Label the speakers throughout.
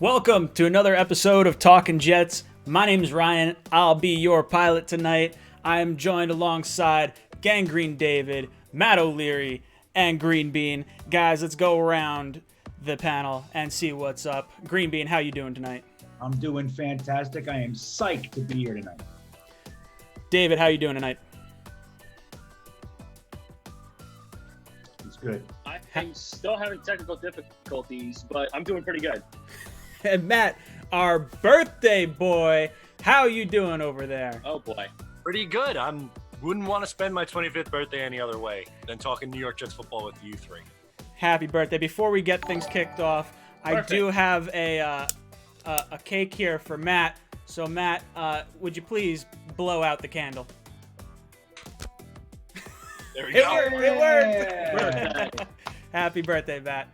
Speaker 1: Welcome to another episode of Talking Jets. My name is Ryan. I'll be your pilot tonight. I am joined alongside Gangrene David, Matt O'Leary, and Green Bean. Guys, let's go around the panel and see what's up. Green Bean, how you doing tonight?
Speaker 2: I'm doing fantastic. I am psyched to be here tonight.
Speaker 1: David, how you doing tonight?
Speaker 2: It's good.
Speaker 3: I'm still having technical difficulties, but I'm doing pretty good.
Speaker 1: And Matt, our birthday boy, how you doing over there?
Speaker 3: Oh boy.
Speaker 4: Pretty good. Wouldn't want to spend my 25th birthday any other way than talking New York Jets football with you three.
Speaker 1: Happy birthday. Before we get things kicked off,
Speaker 3: Perfect.
Speaker 1: I do have a cake here for Matt. So Matt, would you please blow out the candle?
Speaker 4: There we
Speaker 1: It
Speaker 4: go.
Speaker 1: worked. It worked.
Speaker 3: Birthday.
Speaker 1: Happy birthday, Matt.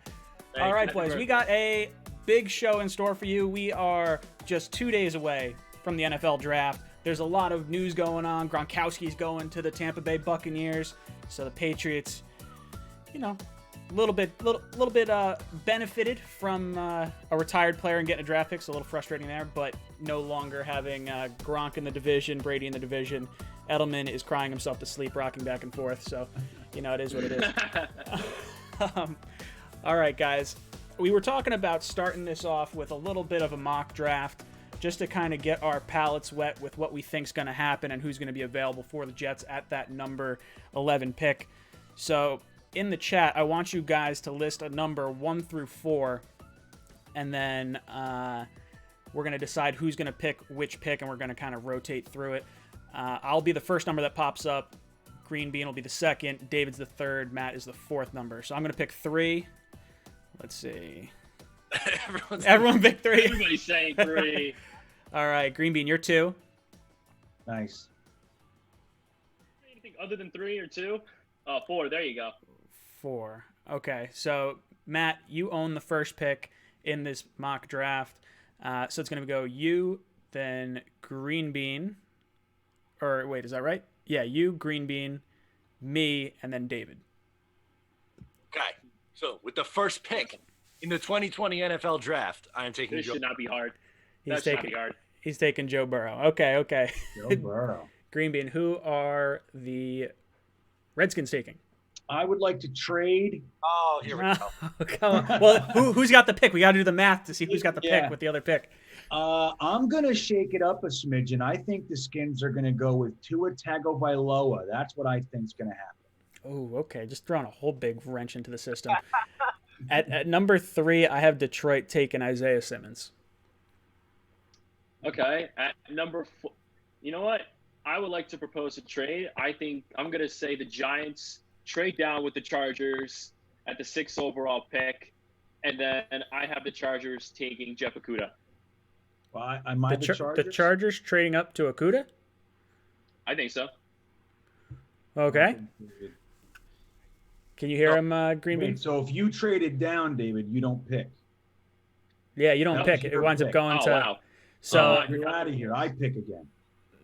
Speaker 3: Thank
Speaker 1: All right,
Speaker 3: you.
Speaker 1: boys,
Speaker 3: Happy
Speaker 1: we got a big show in store for you. We are just 2 days away from the NFL draft. There's a lot of news going on. Gronkowski's going to the Tampa Bay Buccaneers. So the Patriots, a little bit benefited from a retired player and getting a draft pick. So a little frustrating there, but no longer having Gronk in the division, Brady in the division. Edelman is crying himself to sleep, rocking back and forth. So, it is what it is. All right, guys. We were talking about starting this off with a little bit of a mock draft just to kind of get our palates wet with what we think's going to happen and who's going to be available for the Jets at that number 11 pick. So in the chat, I want you guys to list a number 1 through 4, and then we're going to decide who's going to pick which pick, and we're going to kind of rotate through it. I'll be the first number that pops up. Green Bean will be the second. David's the third. Matt is the fourth number. So I'm going to pick 3. Let's see. Everyone pick 3.
Speaker 3: Everybody's saying 3.
Speaker 1: All right, Green Bean, you're 2.
Speaker 2: Nice.
Speaker 3: Anything other than 3 or 2? 4. There you go.
Speaker 1: 4. Okay, so Matt, you own the first pick in this mock draft. So it's going to go you, then Green Bean. Or wait, is that right? Yeah, you, Green Bean, me, and then David.
Speaker 4: Okay. So with the first pick in the 2020 NFL draft, I am taking
Speaker 3: This
Speaker 4: Joe.
Speaker 3: should not be hard.
Speaker 1: He's
Speaker 3: That should not
Speaker 1: taking
Speaker 3: be hard.
Speaker 1: he's taking Joe Burrow. Okay.
Speaker 2: Joe Burrow.
Speaker 1: Green Bean, who are the Redskins taking?
Speaker 2: I would like to trade.
Speaker 4: Oh, here we go.
Speaker 1: Come on. Well, who's got the pick? We got to do the math to see who's got the
Speaker 2: Yeah.
Speaker 1: pick with the other pick.
Speaker 2: I'm going to shake it up a smidgen. I think the Skins are going to go with Tua Tagovailoa. That's what I think is going to happen.
Speaker 1: Oh, okay. Just throwing a whole big wrench into the system. At number 3, I have Detroit taking Isaiah Simmons.
Speaker 3: Okay. At number 4, you know what? I would like to propose a trade. I think I'm going to say the Giants trade down with the Chargers at the 6th overall pick, and then I have the Chargers taking Jeff Okudah.
Speaker 2: Well, am I the Chargers?
Speaker 1: The Chargers trading up to Okudah?
Speaker 3: I think so.
Speaker 1: Okay. Can you hear him, Green Bean?
Speaker 2: Wait, so if you traded down, David, you don't pick.
Speaker 1: Yeah, you don't
Speaker 2: No,
Speaker 1: pick.
Speaker 2: you
Speaker 1: It
Speaker 2: don't
Speaker 1: winds up
Speaker 2: pick.
Speaker 1: going
Speaker 3: Oh,
Speaker 1: to.
Speaker 3: wow.
Speaker 1: So,
Speaker 2: You're out of here. I pick again.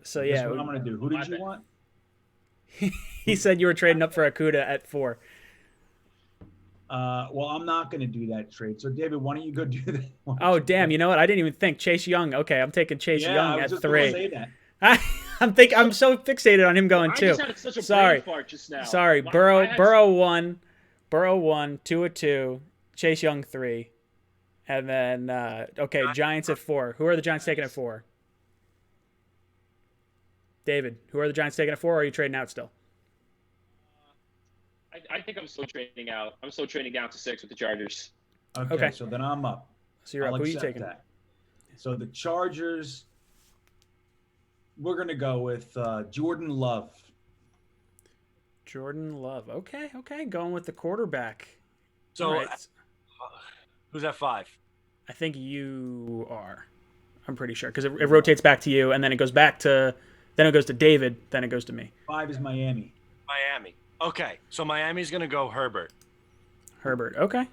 Speaker 1: so
Speaker 2: Guess
Speaker 1: yeah,
Speaker 2: what I'm going to do. Who did
Speaker 3: My
Speaker 2: you
Speaker 3: bad.
Speaker 2: want?
Speaker 1: he said you were trading up for Okudah at 4.
Speaker 2: Well, I'm not going to do that trade. So, David, why don't you go do that?
Speaker 1: Oh, damn. You know what? I didn't even think. Chase Young. Okay, I'm taking Chase
Speaker 2: Yeah,
Speaker 1: Young
Speaker 2: I was
Speaker 1: at
Speaker 2: just going to
Speaker 1: 3.
Speaker 2: say that.
Speaker 1: I'm so fixated on him going
Speaker 3: I
Speaker 1: 2.
Speaker 3: just had such a
Speaker 1: Sorry.
Speaker 3: brain fart just now.
Speaker 1: Sorry,
Speaker 3: My-
Speaker 1: Burrow.
Speaker 3: I had-
Speaker 1: Burrow 1, Tua 2, Chase Young 3, and then okay, Giants at 4. Who are the Giants taking at 4? David, who are the Giants taking at 4? Or are you trading out still?
Speaker 3: I think I'm still trading out. I'm still trading down to 6 with the Chargers.
Speaker 2: Okay, so then I'm up.
Speaker 1: So you're
Speaker 2: I'll
Speaker 1: up. Who are you
Speaker 2: accept
Speaker 1: taking?
Speaker 2: that. So the Chargers, we're going to go with Jordan Love.
Speaker 1: Jordan Love. Okay, going with the quarterback.
Speaker 4: So
Speaker 1: All right.
Speaker 4: who's at 5?
Speaker 1: I think you are. I'm pretty sure because it rotates back to you, and then it goes back to, then it goes to David, then it goes to me.
Speaker 2: 5 is Miami.
Speaker 4: Miami. Okay, so Miami's going to go Herbert.
Speaker 1: Herbert. Okay.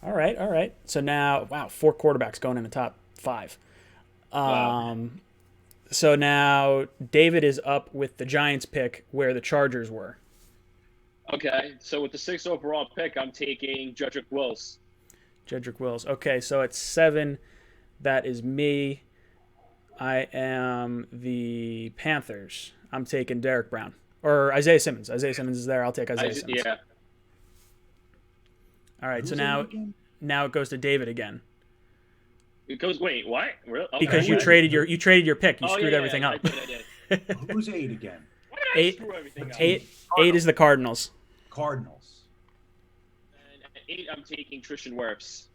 Speaker 1: All right. So now, wow, 4 quarterbacks going in the top 5.
Speaker 3: Wow.
Speaker 1: So now David is up with the Giants pick where the Chargers were.
Speaker 3: Okay, so with the 6th overall pick, I'm taking Jedrick Wills.
Speaker 1: Jedrick Wills. Okay, so at 7, that is me. I am the Panthers. I'm taking Derek Brown. Or Isaiah Simmons. Isaiah Simmons is there. I'll take Isaiah Simmons.
Speaker 3: Yeah.
Speaker 1: All right,
Speaker 2: Who's
Speaker 1: so
Speaker 2: in
Speaker 1: now it goes to David again.
Speaker 3: It goes. Wait, what? Really? Okay.
Speaker 1: Because you traded your pick. You screwed everything up.
Speaker 3: I did.
Speaker 2: Who's 8 again?
Speaker 3: Why did I
Speaker 1: 8,
Speaker 3: screw everything up?
Speaker 1: 8 is the Cardinals.
Speaker 2: Cardinals.
Speaker 3: And at 8, I'm taking Tristan Wirfs.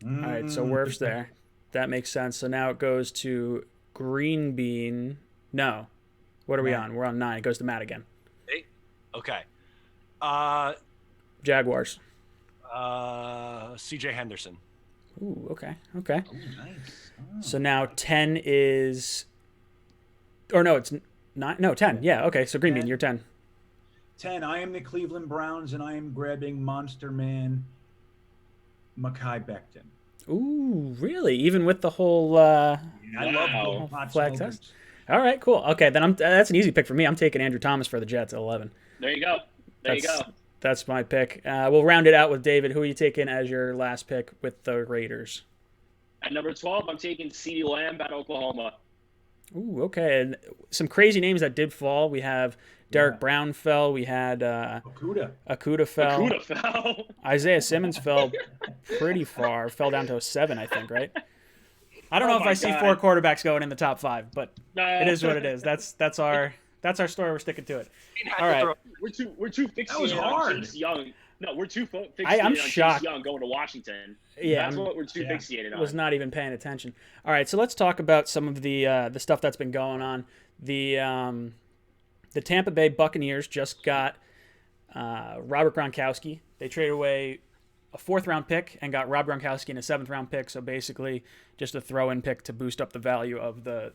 Speaker 1: All right, so Wirfs there. That makes sense. So now it goes to Green Bean. No. What are we on? We're on 9. It goes to Matt again.
Speaker 4: 8? Okay.
Speaker 1: Jaguars.
Speaker 4: CJ Henderson.
Speaker 1: Ooh, okay.
Speaker 2: Oh, nice. Oh.
Speaker 1: So now 10 is... Or no, it's 9. No, 10. Yeah, okay. So Green Bean, you're 10.
Speaker 2: 10, I am the Cleveland Browns, and I am grabbing Monster Man Mekhi Becton.
Speaker 1: Ooh, really? Even with the whole
Speaker 2: I love hot
Speaker 1: flag
Speaker 2: smokers.
Speaker 1: test? All right, cool. Okay, then that's an easy pick for me. I'm taking Andrew Thomas for the Jets at 11.
Speaker 3: There you go. You go.
Speaker 1: That's my pick. We'll round it out with David. Who are you taking as your last pick with the Raiders?
Speaker 3: At number 12, I'm taking CeeDee Lamb at Oklahoma.
Speaker 1: Ooh, okay. And some crazy names that did fall. We have Derek Brown fell. We had
Speaker 2: Okudah
Speaker 1: fell.
Speaker 3: Okudah fell.
Speaker 1: Isaiah Simmons fell pretty far. Fell down to a 7, I think, right? I don't know if I see 4 quarterbacks going in the top 5, but it is what it is. That's our story. We're sticking to it. All right.
Speaker 3: We're too fixated on Chase Young. No, we're too fixated
Speaker 1: I'm
Speaker 3: on
Speaker 1: shocked.
Speaker 3: Chase Young going to Washington.
Speaker 1: Yeah,
Speaker 3: that's what we're too fixated on.
Speaker 1: Was not even paying attention. All right, so let's talk about some of the stuff that's been going on. The Tampa Bay Buccaneers just got Robert Gronkowski. They traded away a 4th-round pick and got Rob Gronkowski in a 7th-round pick. So basically, just a throw-in pick to boost up the value of the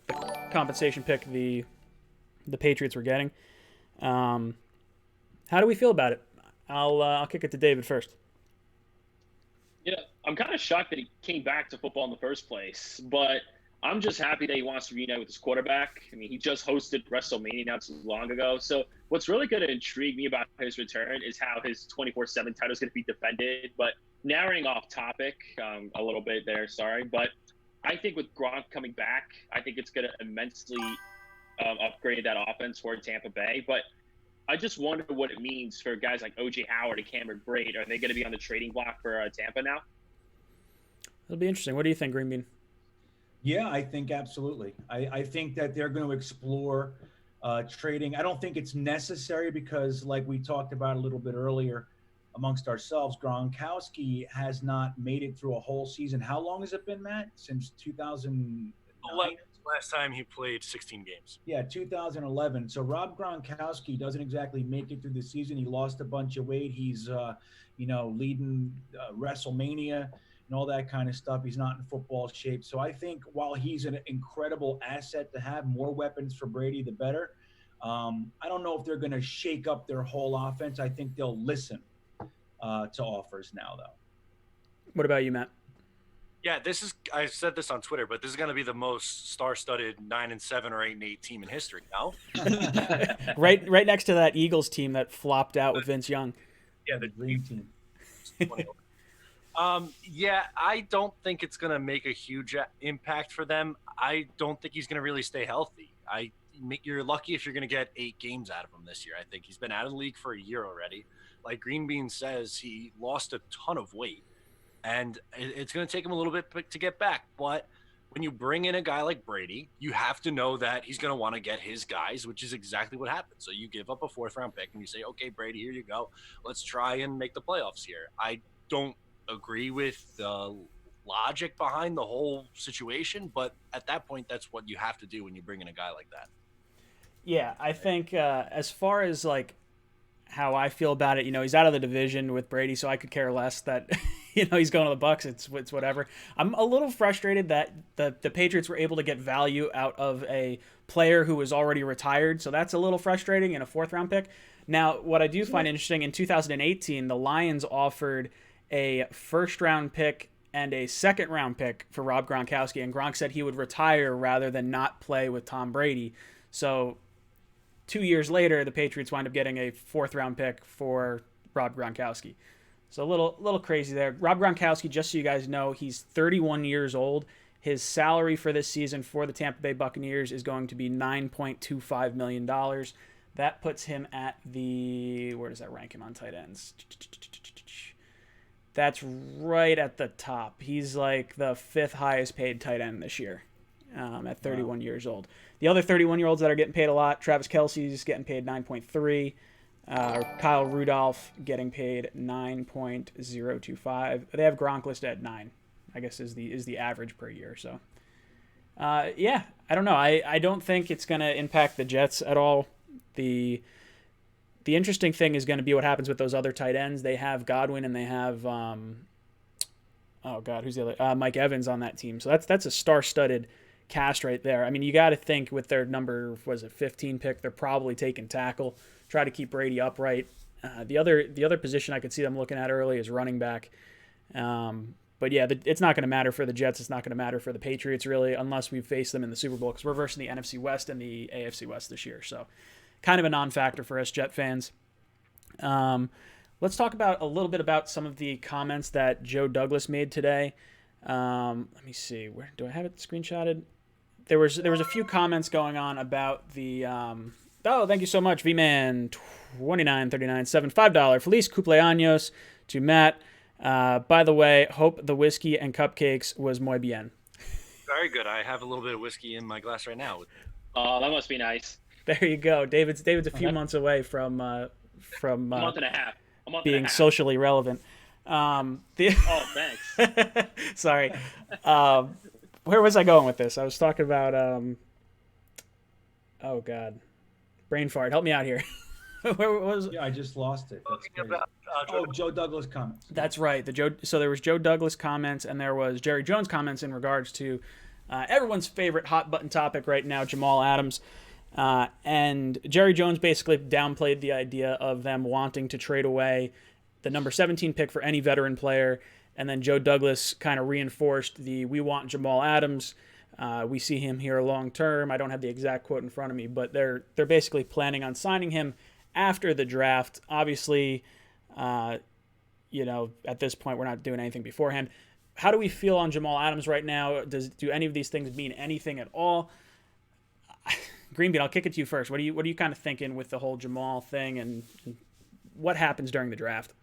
Speaker 1: compensation pick the Patriots were getting. How do we feel about it? I'll kick it to David first.
Speaker 3: Yeah, I'm kind of shocked that he came back to football in the first place, but I'm just happy that he wants to reunite with his quarterback. I mean, he just hosted WrestleMania not too long ago. So what's really going to intrigue me about his return is how his 24/7 title is going to be defended. But narrowing off topic a little bit there, sorry. But I think with Gronk coming back, I think it's going to immensely upgrade that offense for Tampa Bay. But I just wonder what it means for guys like O.J. Howard and Cameron Brate. Are they going to be on the trading block for Tampa now?
Speaker 1: It'll be interesting. What do you think, Green Bean?
Speaker 2: Yeah, I think absolutely. I think that they're going to explore trading. I don't think it's necessary because, like we talked about a little bit earlier amongst ourselves, Gronkowski has not made it through a whole season. How long has it been, Matt? Since 2009?
Speaker 4: Last time he played 16 games.
Speaker 2: Yeah, 2011. So Rob Gronkowski doesn't exactly make it through the season. He lost a bunch of weight. He's, leading WrestleMania and all that kind of stuff. He's not in football shape. So I think while he's an incredible asset to have, more weapons for Brady, the better. I don't know if they're going to shake up their whole offense. I think they'll listen to offers now, though. What
Speaker 1: about you, Matt?
Speaker 4: Yeah, I said this on Twitter, but this is going to be the most star-studded 9-7 or 8-8 team in history. No,
Speaker 1: right next to that Eagles team that flopped out with Vince Young.
Speaker 4: Yeah, the dream team. I don't think it's going to make a huge impact for them. I don't think he's going to really stay healthy. You're lucky if you're going to get 8 games out of him this year. I think he's been out of the league for a year already. Like Green Bean says, he lost a ton of weight. And it's going to take him a little bit to get back. But when you bring in a guy like Brady, you have to know that he's going to want to get his guys, which is exactly what happened. So you give up a 4th-round pick and you say, okay, Brady, here you go. Let's try and make the playoffs here. I don't agree with the logic behind the whole situation, but at that point, that's what you have to do when you bring in a guy like that.
Speaker 1: Yeah, I think as far as like how I feel about it, he's out of the division with Brady, so I could care less that he's going to the Bucs. It's whatever. I'm a little frustrated that the Patriots were able to get value out of a player who was already retired, so that's a little frustrating in a 4th-round pick. Now, what I do find interesting, in 2018, the Lions offered a 1st-round pick and a 2nd-round pick for Rob Gronkowski, and Gronk said he would retire rather than not play with Tom Brady. So 2 years later, the Patriots wind up getting a 4th-round pick for Rob Gronkowski. So a little crazy there. Rob Gronkowski, just so you guys know, he's 31 years old. His salary for this season for the Tampa Bay Buccaneers is going to be $9.25 million. That puts him at where does that rank him on tight ends? That's right at the top. He's like the 5th highest paid tight end this year at 31 years old. The other 31-year-olds that are getting paid a lot, Travis Kelce's getting paid 9.3. Kyle Rudolph getting paid 9.025. They have Gronk listed at 9, I guess is the average per year. So, yeah, I don't know. I don't think it's going to impact the Jets at all. The interesting thing is going to be what happens with those other tight ends. They have Godwin and they have who's the other? Mike Evans on that team. So that's a star-studded cast right there. I mean, you got to think with their number 15 pick, they're probably taking tackle, try to keep Brady upright. The other position I could see them looking at early is running back. But yeah, it's not going to matter for the Jets. It's not going to matter for the Patriots really, unless we face them in the Super Bowl, because we're versing the NFC West and the AFC West this year. So kind of a non-factor for us Jet fans. Let's talk about a little bit about some of the comments that Joe Douglas made today. Let me see. Where do I have it screenshotted? There was a few comments going on about the thank you so much, V-Man 2939 $5 Feliz cumpleaños to Matt. By the way, hope the whiskey and cupcakes was muy bien.
Speaker 4: Very good. I have a little bit of whiskey in my glass right now.
Speaker 3: Oh, that must be nice.
Speaker 1: There you go. David's a few months away from
Speaker 3: a month and a half.
Speaker 1: Being socially relevant.
Speaker 3: Oh, thanks.
Speaker 1: Sorry. Where was I going with this? I was talking about oh God, brain fart. Help me out here. Where was?
Speaker 2: Yeah, I just lost it. That's
Speaker 4: about,
Speaker 2: Joe Douglas comments.
Speaker 1: That's right. So there was Joe Douglas comments and there was Jerry Jones comments in regards to everyone's favorite hot button topic right now, Jamal Adams. And Jerry Jones basically downplayed the idea of them wanting to trade away the number 17 pick for any veteran player. And then Joe Douglas kind of reinforced we want Jamal Adams. We see him here long term. I don't have the exact quote in front of me, but they're basically planning on signing him after the draft. Obviously, at this point, we're not doing anything beforehand. How do we feel on Jamal Adams right now? Do any of these things mean anything at all? Greenbean, I'll kick it to you first. What are you kind of thinking with the whole Jamal thing and what happens during the draft?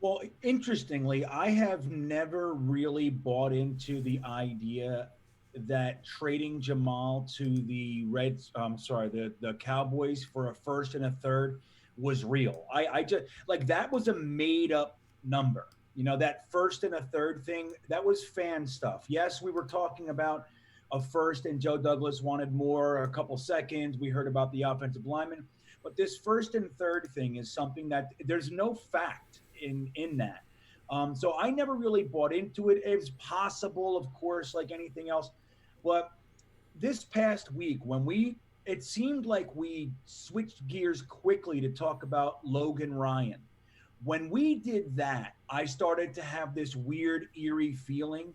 Speaker 2: Well, interestingly, I have never really bought into the idea that trading Jamal to the the Cowboys for a first and a third was real. I just that was a made up number. That first and a third thing, that was fan stuff. Yes, we were talking about a first and Joe Douglas wanted more, a couple seconds. We heard about the offensive lineman, but this first and third thing is something that there's no fact in that. So I never really bought into it. It's possible, of course, like anything else. But this past week, it seemed like we switched gears quickly to talk about Logan Ryan. When we did that, I started to have this weird, eerie feeling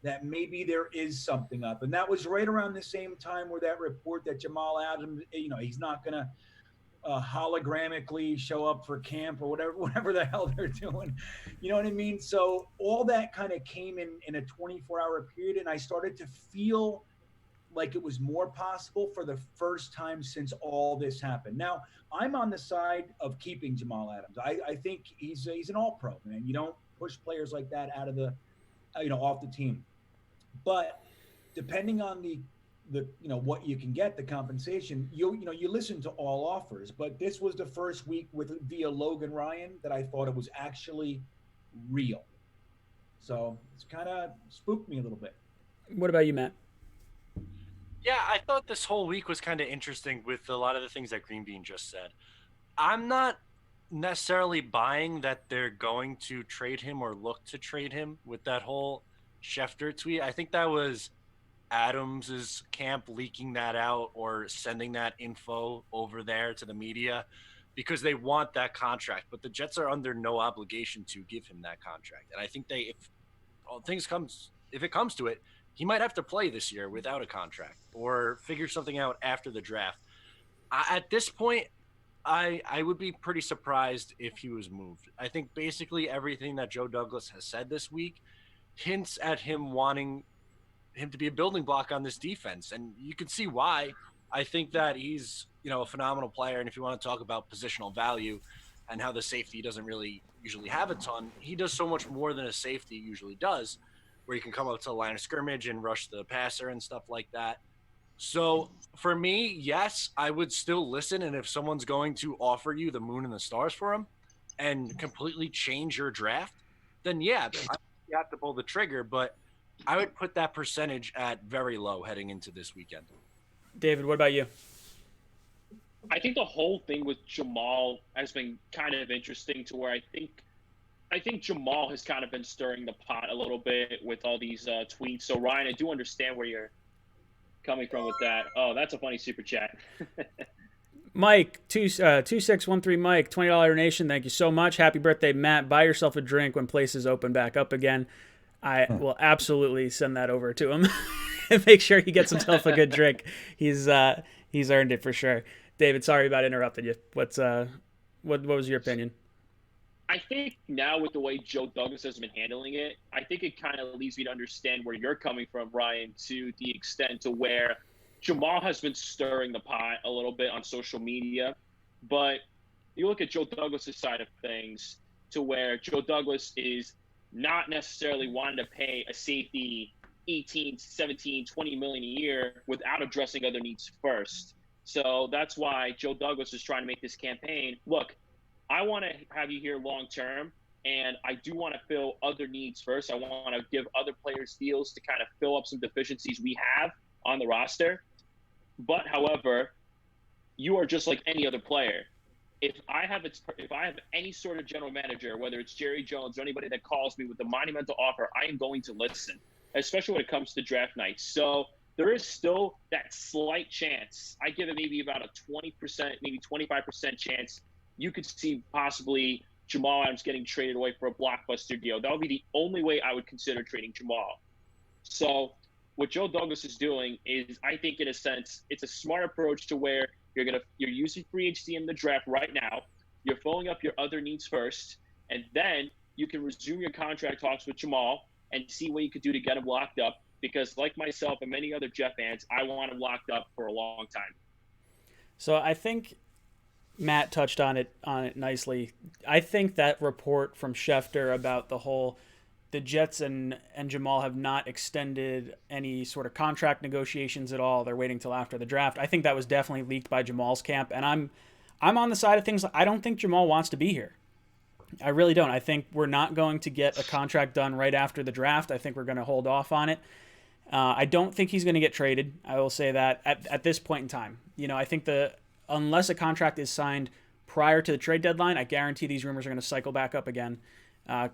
Speaker 2: that maybe there is something up. And that was right around the same time where that report that Jamal Adams, he's not going to holographically show up for camp or whatever the hell they're doing. You know what I mean? So all that kind of came in a 24-hour period, and I started to feel like it was more possible for the first time since all this happened. Now, I'm on the side of keeping Jamal Adams. I think he's an all-pro, man. You don't push players like that out of the off the team. But depending on the what you can get, the compensation, you listen to all offers, but this was the first week via Logan Ryan that I thought it was actually real. So it's kind of spooked me a little bit.
Speaker 1: What about you, Matt?
Speaker 4: Yeah, I thought this whole week was kind of interesting with a lot of the things that Greenbean just said. I'm not necessarily buying that they're going to trade him or look to trade him with that whole Schefter tweet. I think that was Adams's camp leaking that out or sending that info over there to the media because they want that contract, but the Jets are under no obligation to give him that contract. And I think if it comes to it, he might have to play this year without a contract or figure something out after the draft. At this point, I would be pretty surprised if he was moved. I think basically everything that Joe Douglas has said this week hints at him wanting him to be a building block on this defense. And you can see why. I think that he's, a phenomenal player. And if you want to talk about positional value and how the safety doesn't really usually have a ton, he does so much more than a safety usually does, where he can come up to the line of scrimmage and rush the passer and stuff like that. So for me, yes, I would still listen. And if someone's going to offer you the moon and the stars for him and completely change your draft, then yeah, you have to pull the trigger. But I would put that percentage at very low heading into this weekend.
Speaker 1: David, what about you?
Speaker 3: I think the whole thing with Jamal has been kind of interesting to where I think Jamal has kind of been stirring the pot a little bit with all these tweets. So Ryan, I do understand where you're coming from with that. Oh, that's a funny super chat.
Speaker 1: Mike, 2613 Mike, $20 donation. Thank you so much. Happy birthday, Matt. Buy yourself a drink when places open back up again. I will absolutely send that over to him and make sure he gets himself a good drink. He's earned it for sure. David, sorry about interrupting you. What was your opinion?
Speaker 3: I think now with the way Joe Douglas has been handling it, I think it kind of leads me to understand where you're coming from, Ryan, to the extent to where Jamal has been stirring the pot a little bit on social media. But you look at Joe Douglas' side of things to where Joe Douglas is not necessarily wanting to pay a safety 18, 17, 20 million a year without addressing other needs first. So that's why Joe Douglas is trying to make this campaign. Look, I want to have you here long term, and I do want to fill other needs first. I want to give other players deals to kind of fill up some deficiencies we have on the roster. But however, you are just like any other player. If I have any sort of general manager, whether it's Jerry Jones or anybody that calls me with a monumental offer, I am going to listen, especially when it comes to draft night. So there is still that slight chance. I give it maybe about a 20%, maybe 25% chance you could see possibly Jamal Adams getting traded away for a blockbuster deal. That would be the only way I would consider trading Jamal. So what Joe Douglas is doing is, I think in a sense, it's a smart approach to where you're using free agency in the draft right now. You're filling up your other needs first, and then you can resume your contract talks with Jamal and see what you could do to get him locked up. Because like myself and many other Jet fans, I want him locked up for a long time.
Speaker 1: So I think Matt touched on it nicely. I think that report from Schefter about the Jets and Jamal have not extended any sort of contract negotiations at all. They're waiting till after the draft. I think that was definitely leaked by Jamal's camp, and I'm on the side of things. I don't think Jamal wants to be here. I really don't. I think we're not going to get a contract done right after the draft. I think we're going to hold off on it. I don't think he's going to get traded. I will say that at this point in time. I think unless a contract is signed prior to the trade deadline, I guarantee these rumors are going to cycle back up again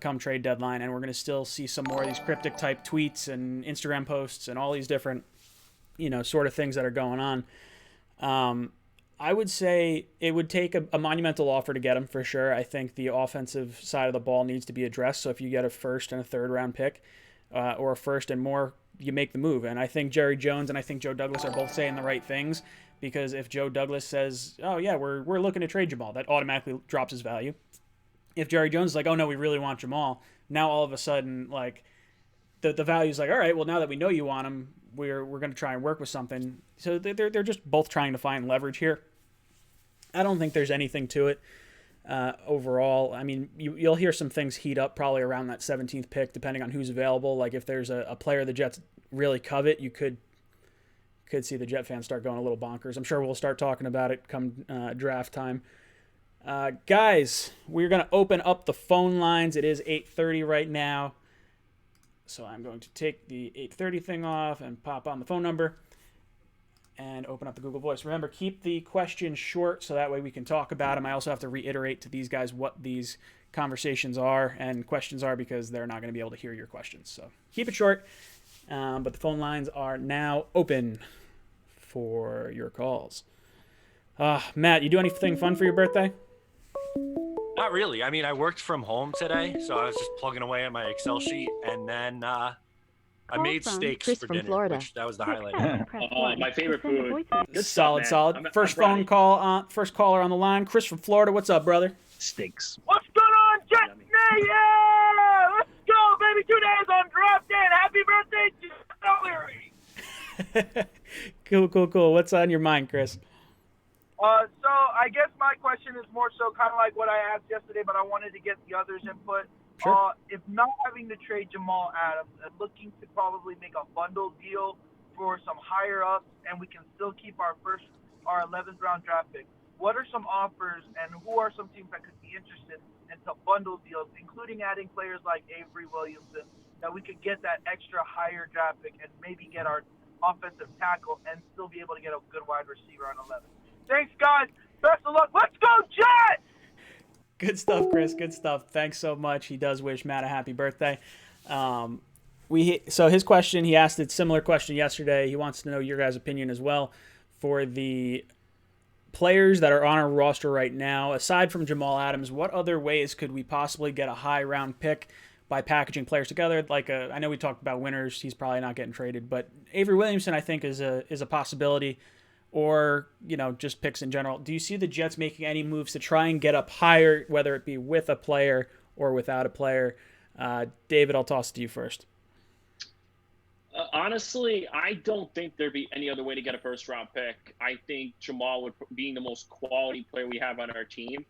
Speaker 1: come trade deadline, and we're going to still see some more of these cryptic type tweets and Instagram posts and all these different, sort of things that are going on. I would say it would take a monumental offer to get him for sure. I think the offensive side of the ball needs to be addressed. So if you get a first and a third round pick or a first and more, you make the move. And I think Jerry Jones and I think Joe Douglas are both saying the right things, because if Joe Douglas says, oh yeah, we're looking to trade Jamal, that automatically drops his value. If Jerry Jones is like, oh no, we really want Jamal, now all of a sudden, like, the value is like, all right, well, now that we know you want him, we're going to try and work with something. So they're just both trying to find leverage here. I don't think there's anything to it overall. I mean, you'll hear some things heat up probably around that 17th pick, depending on who's available. Like if there's a player the Jets really covet, you could see the Jet fans start going a little bonkers. I'm sure we'll start talking about it come draft time. Guys, we're going to open up the phone lines. It is 8:30 right now. So I'm going to take the 8:30 thing off and pop on the phone number and open up the Google Voice. Remember, keep the questions short so that way we can talk about them. I also have to reiterate to these guys what these conversations are and questions are, because they're not going to be able to hear your questions. So keep it short. But the phone lines are now open for your calls. Matt, you do anything fun for your birthday?
Speaker 4: Not really. I mean, I worked from home today, so I was just plugging away at my Excel sheet, and then I made steaks
Speaker 5: Chris
Speaker 4: for
Speaker 5: from
Speaker 4: dinner,
Speaker 5: Florida.
Speaker 4: which that was the highlight.
Speaker 3: My favorite food. Good
Speaker 1: Solid,
Speaker 3: stuff,
Speaker 1: solid.
Speaker 3: man.
Speaker 1: First
Speaker 3: I'm
Speaker 1: phone
Speaker 3: ready.
Speaker 1: call, first caller on the line. Chris from Florida. What's up, brother?
Speaker 6: Steaks.
Speaker 7: What's going on, Jets Nation? Let's go, baby. 2 days on draft day. Happy birthday to O'Leary.
Speaker 1: Cool. What's on your mind, Chris?
Speaker 7: So I guess my question is more so kind of like what I asked yesterday, but I wanted to get the others' input.
Speaker 1: Sure.
Speaker 7: If not having to trade Jamal Adams and looking to probably make a bundle deal for some higher ups, and we can still keep our 11th round draft pick, what are some offers and who are some teams that could be interested into bundle deals, including adding players like Avery Williamson, that we could get that extra higher draft pick and maybe get our offensive tackle and still be able to get a good wide receiver on 11? Thanks, guys. Best of luck. Let's go, Jets!
Speaker 1: Good stuff, Chris. Good stuff. Thanks so much. He does wish Matt a happy birthday. So his question, he asked a similar question yesterday. He wants to know your guys' opinion as well for the players that are on our roster right now. Aside from Jamal Adams, what other ways could we possibly get a high round pick by packaging players together? I know we talked about Winters. He's probably not getting traded, but Avery Williamson, I think, is a possibility. Or, just picks in general. Do you see the Jets making any moves to try and get up higher, whether it be with a player or without a player? David, I'll toss it to you first.
Speaker 3: Honestly, I don't think there'd be any other way to get a first-round pick. I think Jamal being the most quality player we have on our team,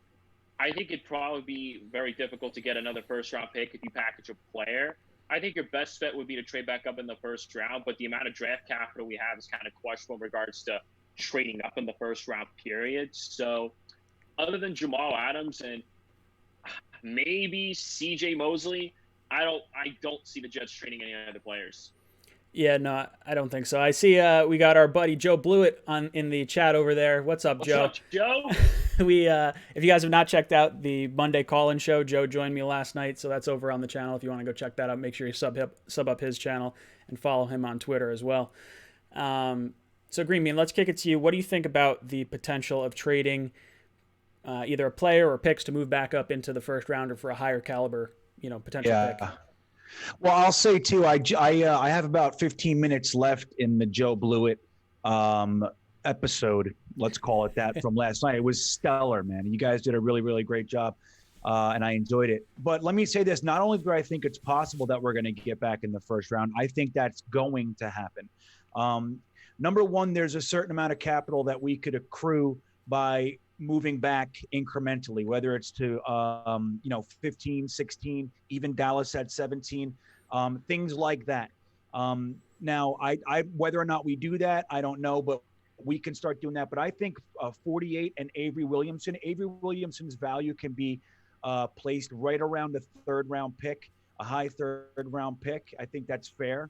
Speaker 3: I think it'd probably be very difficult to get another first-round pick if you package a player. I think your best bet would be to trade back up in the first round, but the amount of draft capital we have is kind of questionable in regards to trading up in the first round period. So other than Jamal Adams and maybe CJ Mosley, I don't see the Jets trading any other players.
Speaker 1: Yeah, no, I don't think so. I see we got our buddy Joe Blewett in the chat over there. What's up, Joe?
Speaker 3: What's up, Joe?
Speaker 1: If you guys have not checked out the Monday call-in show, Joe joined me last night, so that's over on the channel. If you want to go check that out, make sure you sub up his channel and follow him on Twitter as well. So Green Bean, let's kick it to you. What do you think about the potential of trading either a player or picks to move back up into the first rounder for a higher caliber, potential pick?
Speaker 6: Well, I'll say too, I have about 15 minutes left in the Joe Blewett episode, let's call it that, from last night. It was stellar, man. You guys did a really, really great job, and I enjoyed it. But let me say this, not only do I think it's possible that we're going to get back in the first round, I think that's going to happen. Number one, there's a certain amount of capital that we could accrue by moving back incrementally, whether it's to 15, 16, even Dallas at 17, things like that. Now, I whether or not we do that, I don't know, but we can start doing that. But I think 48 and Avery Williamson's value can be placed right around the third round pick, a high third round pick. I think that's fair.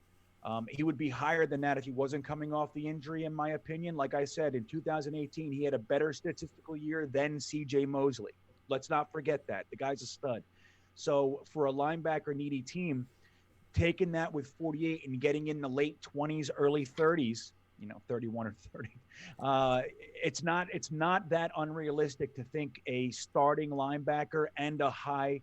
Speaker 6: He would be higher than that if he wasn't coming off the injury, in my opinion. Like I said, in 2018, he had a better statistical year than CJ Mosley. Let's not forget that. The guy's a stud. So for a linebacker needy team, taking that with 48 and getting in the late 20s, early 30s, 31 or 30, it's not that unrealistic to think a starting linebacker and a high,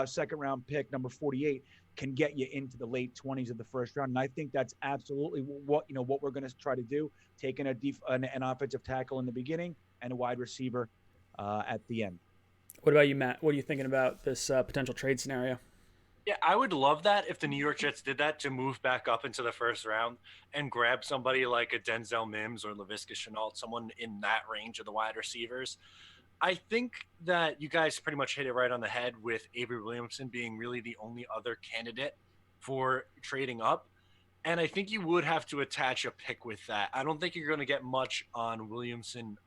Speaker 6: second round pick, number 48, can get you into the late 20s of the first round. And I think that's absolutely what we're going to try to do, taking an offensive tackle in the beginning and a wide receiver at the end.
Speaker 1: What about you, Matt? What are you thinking about this potential trade scenario?
Speaker 4: Yeah, I would love that if the New York Jets did that, to move back up into the first round and grab somebody like a Denzel Mims or Laviska Shenault, someone in that range of the wide receivers. I think that you guys pretty much hit it right on the head with Avery Williamson being really the only other candidate for trading up. And I think you would have to attach a pick with that. I don't think you're going to get much on Williamson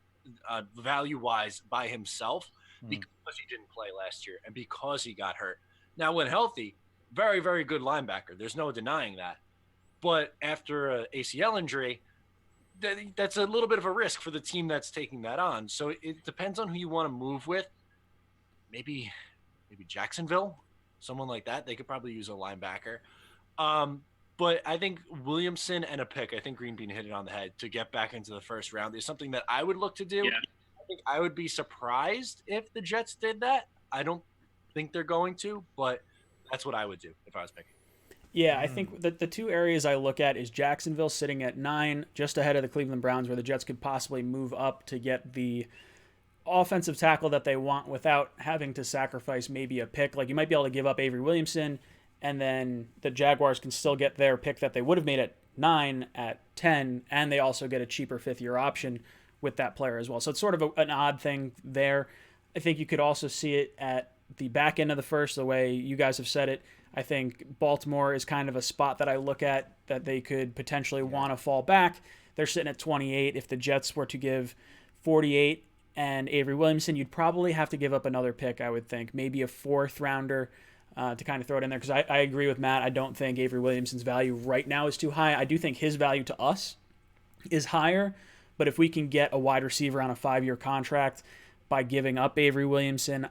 Speaker 4: value-wise by himself because he didn't play last year and because he got hurt. Now, when healthy, very, very good linebacker. There's no denying that. But after an ACL injury, that's a little bit of a risk for the team that's taking that on. So it depends on who you want to move with. Maybe Jacksonville, someone like that. They could probably use a linebacker. But I think Williamson and a pick, I think Green Bean hit it on the head, to get back into the first round is something that I would look to do. Yeah. I think I would be surprised if the Jets did that. I don't think they're going to, but that's what I would do if I was picking.
Speaker 1: Yeah, I think the two areas I look at is Jacksonville sitting at 9, just ahead of the Cleveland Browns, where the Jets could possibly move up to get the offensive tackle that they want without having to sacrifice maybe a pick. Like, you might be able to give up Avery Williamson, and then the Jaguars can still get their pick that they would have made at 9 at 10, and they also get a cheaper fifth-year option with that player as well. So it's sort of an odd thing there. I think you could also see it at the back end of the first, the way you guys have said it. I think Baltimore is kind of a spot that I look at that they could potentially want to fall back. They're sitting at 28. If the Jets were to give 48 and Avery Williamson, you'd probably have to give up another pick, I would think. Maybe a fourth rounder to kind of throw it in there, because I agree with Matt. I don't think Avery Williamson's value right now is too high. I do think his value to us is higher, but if we can get a wide receiver on a 5-year contract by giving up Avery Williamson,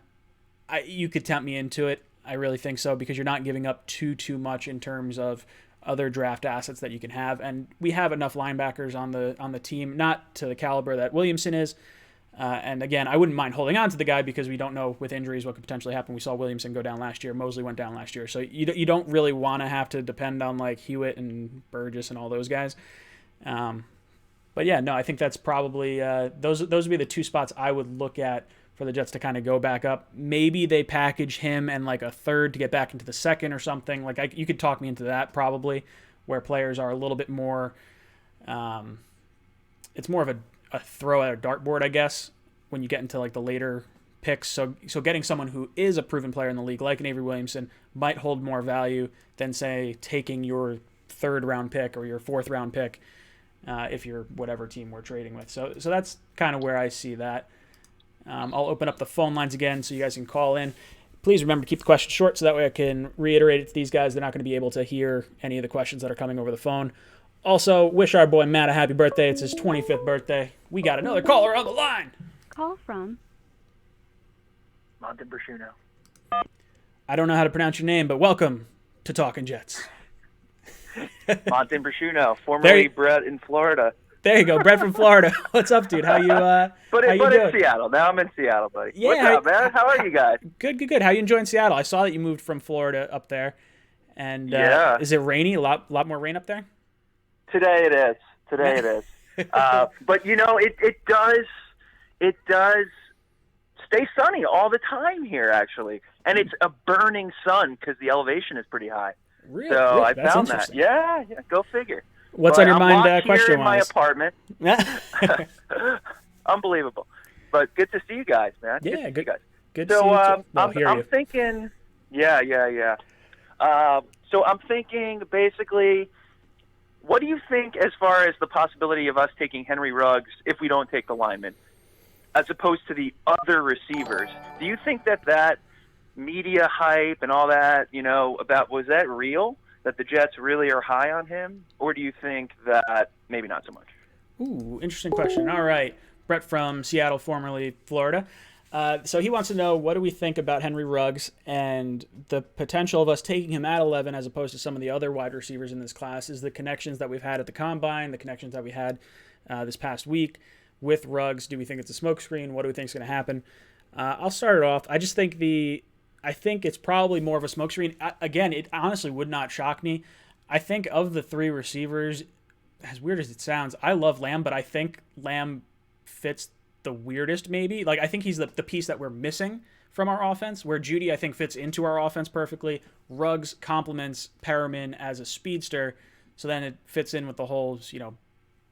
Speaker 1: you could tempt me into it. I really think so, because you're not giving up too much in terms of other draft assets that you can have, and we have enough linebackers on the team, not to the caliber that Williamson is. And again, I wouldn't mind holding on to the guy, because we don't know with injuries what could potentially happen. We saw Williamson go down last year. Mosley went down last year. So you don't really want to have to depend on like Hewitt and Burgess and all those guys. But yeah, no, I think that's probably those would be the two spots I would look at for the Jets to kind of go back up. Maybe they package him and like a third to get back into the second or something. Like you could talk me into that probably, where players are a little bit more. It's more of a throw at a dartboard, I guess, when you get into like the later picks. So getting someone who is a proven player in the league, like an Avery Williamson, might hold more value than, say, taking your 3rd round pick or your 4th round pick if you're whatever team we're trading with. So that's kind of where I see that. I'll open up the phone lines again so you guys can call in. Please remember to keep the questions short, so that way I can reiterate it to these guys. They're not going to be able to hear any of the questions that are coming over the phone. Also, wish our boy Matt a happy birthday. It's his 25th birthday. We got another caller on the line.
Speaker 5: Call from
Speaker 7: Monte Brashuno.
Speaker 1: I don't know how to pronounce your name, but welcome to Talking Jets.
Speaker 8: Monte Brashuno, formerly bred in Florida.
Speaker 1: There you go, Brett from Florida. What's up, dude? How you?
Speaker 8: But
Speaker 1: how you doing?
Speaker 8: in Seattle. Now I'm in Seattle, buddy.
Speaker 1: Yeah,
Speaker 8: What's up, man? How are you guys?
Speaker 1: Good. How you enjoying Seattle? I saw that you moved from Florida up there, and
Speaker 8: yeah.
Speaker 1: Is it rainy? A lot more rain up there?
Speaker 8: Today it is. But you know, it does stay sunny all the time here, actually, and it's a burning sun because the elevation is pretty high.
Speaker 1: Really?
Speaker 8: So I
Speaker 1: That's
Speaker 8: found that. Yeah. Go figure.
Speaker 1: What's
Speaker 8: but
Speaker 1: on your mind,
Speaker 8: I'm
Speaker 1: question-wise?
Speaker 8: here in my apartment. Unbelievable. But good to see you guys, man.
Speaker 1: Yeah,
Speaker 8: good to see you guys.
Speaker 1: Good to see you too.
Speaker 8: I'm thinking, yeah. So I'm thinking, basically, what do you think as far as the possibility of us taking Henry Ruggs if we don't take the lineman, as opposed to the other receivers? Do you think that media hype and all that, was that real? That the Jets really are high on him? Or do you think that maybe not so much?
Speaker 1: Ooh, interesting question. All right. Brett from Seattle, formerly Florida. So he wants to know, what do we think about Henry Ruggs and the potential of us taking him at 11 as opposed to some of the other wide receivers in this class? Is the connections that we've had at the Combine, the connections that we had this past week with Ruggs, do we think it's a smokescreen? What do we think is going to happen? I'll start it off. I just think I think it's probably more of a smokescreen. Again, it honestly would not shock me. I think of the 3 receivers, as weird as it sounds, I love Lamb, but I think Lamb fits the weirdest maybe. Like, I think he's the piece that we're missing from our offense, where Judy, I think, fits into our offense perfectly. Ruggs complements Perriman as a speedster, so then it fits in with the whole,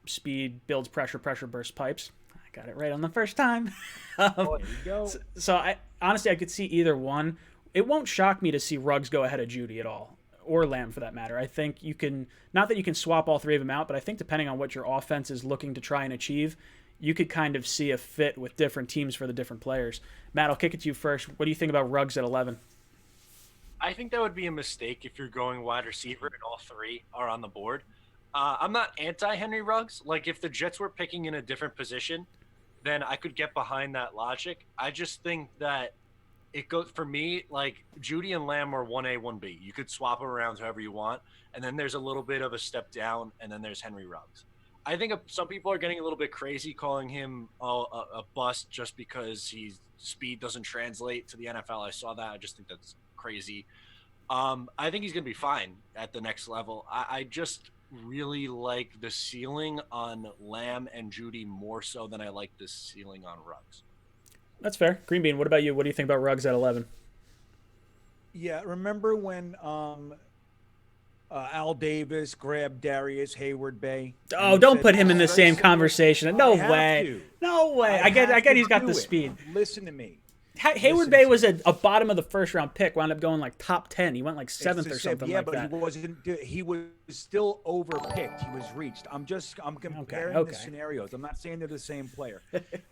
Speaker 1: speed, builds pressure bursts pipes. I got it right on the first time.
Speaker 2: There you go.
Speaker 1: So I honestly, I could see either one. It won't shock me to see Ruggs go ahead of Judy at all, or Lamb for that matter. I think you can, not that you can swap all 3 of them out, but I think depending on what your offense is looking to try and achieve, you could kind of see a fit with different teams for the different players. Matt, I'll kick it to you first. What do you think about Ruggs at 11?
Speaker 4: I think that would be a mistake if you're going wide receiver and all 3 are on the board. I'm not anti-Henry Ruggs. Like, if the Jets were picking in a different position, then I could get behind that logic. I just think that it goes, for me, like, Judy and Lamb are 1A, 1B. You could swap them around however you want, and then there's a little bit of a step down, and then there's Henry Ruggs. I think some people are getting a little bit crazy calling him a bust just because his speed doesn't translate to the NFL. I saw that. I just think that's crazy. I think he's going to be fine at the next level. I just really like the ceiling on Lamb and Judy more so than I like the ceiling on Ruggs.
Speaker 1: That's fair. Green Bean, what about you? What do you think about Ruggs at 11?
Speaker 6: Yeah, remember when Al Davis grabbed Darius Hayward Bay?
Speaker 1: Oh, don't put him in the same conversation. No
Speaker 6: I
Speaker 1: way.
Speaker 6: have to.
Speaker 1: No way. I
Speaker 6: I
Speaker 1: get
Speaker 6: have
Speaker 1: he's got
Speaker 6: to
Speaker 1: the
Speaker 6: do it.
Speaker 1: speed.
Speaker 6: Listen to me.
Speaker 1: Hayward
Speaker 6: Listen
Speaker 1: Bay
Speaker 6: to
Speaker 1: was a bottom of the first round pick, wound up going like top 10. He went like
Speaker 6: It's
Speaker 1: seventh
Speaker 6: the
Speaker 1: or
Speaker 6: same-
Speaker 1: something
Speaker 6: yeah,
Speaker 1: like
Speaker 6: but
Speaker 1: that.
Speaker 6: he was still overpicked. He was reached. I'm comparing
Speaker 1: okay.
Speaker 6: the scenarios. I'm not saying they're the same player.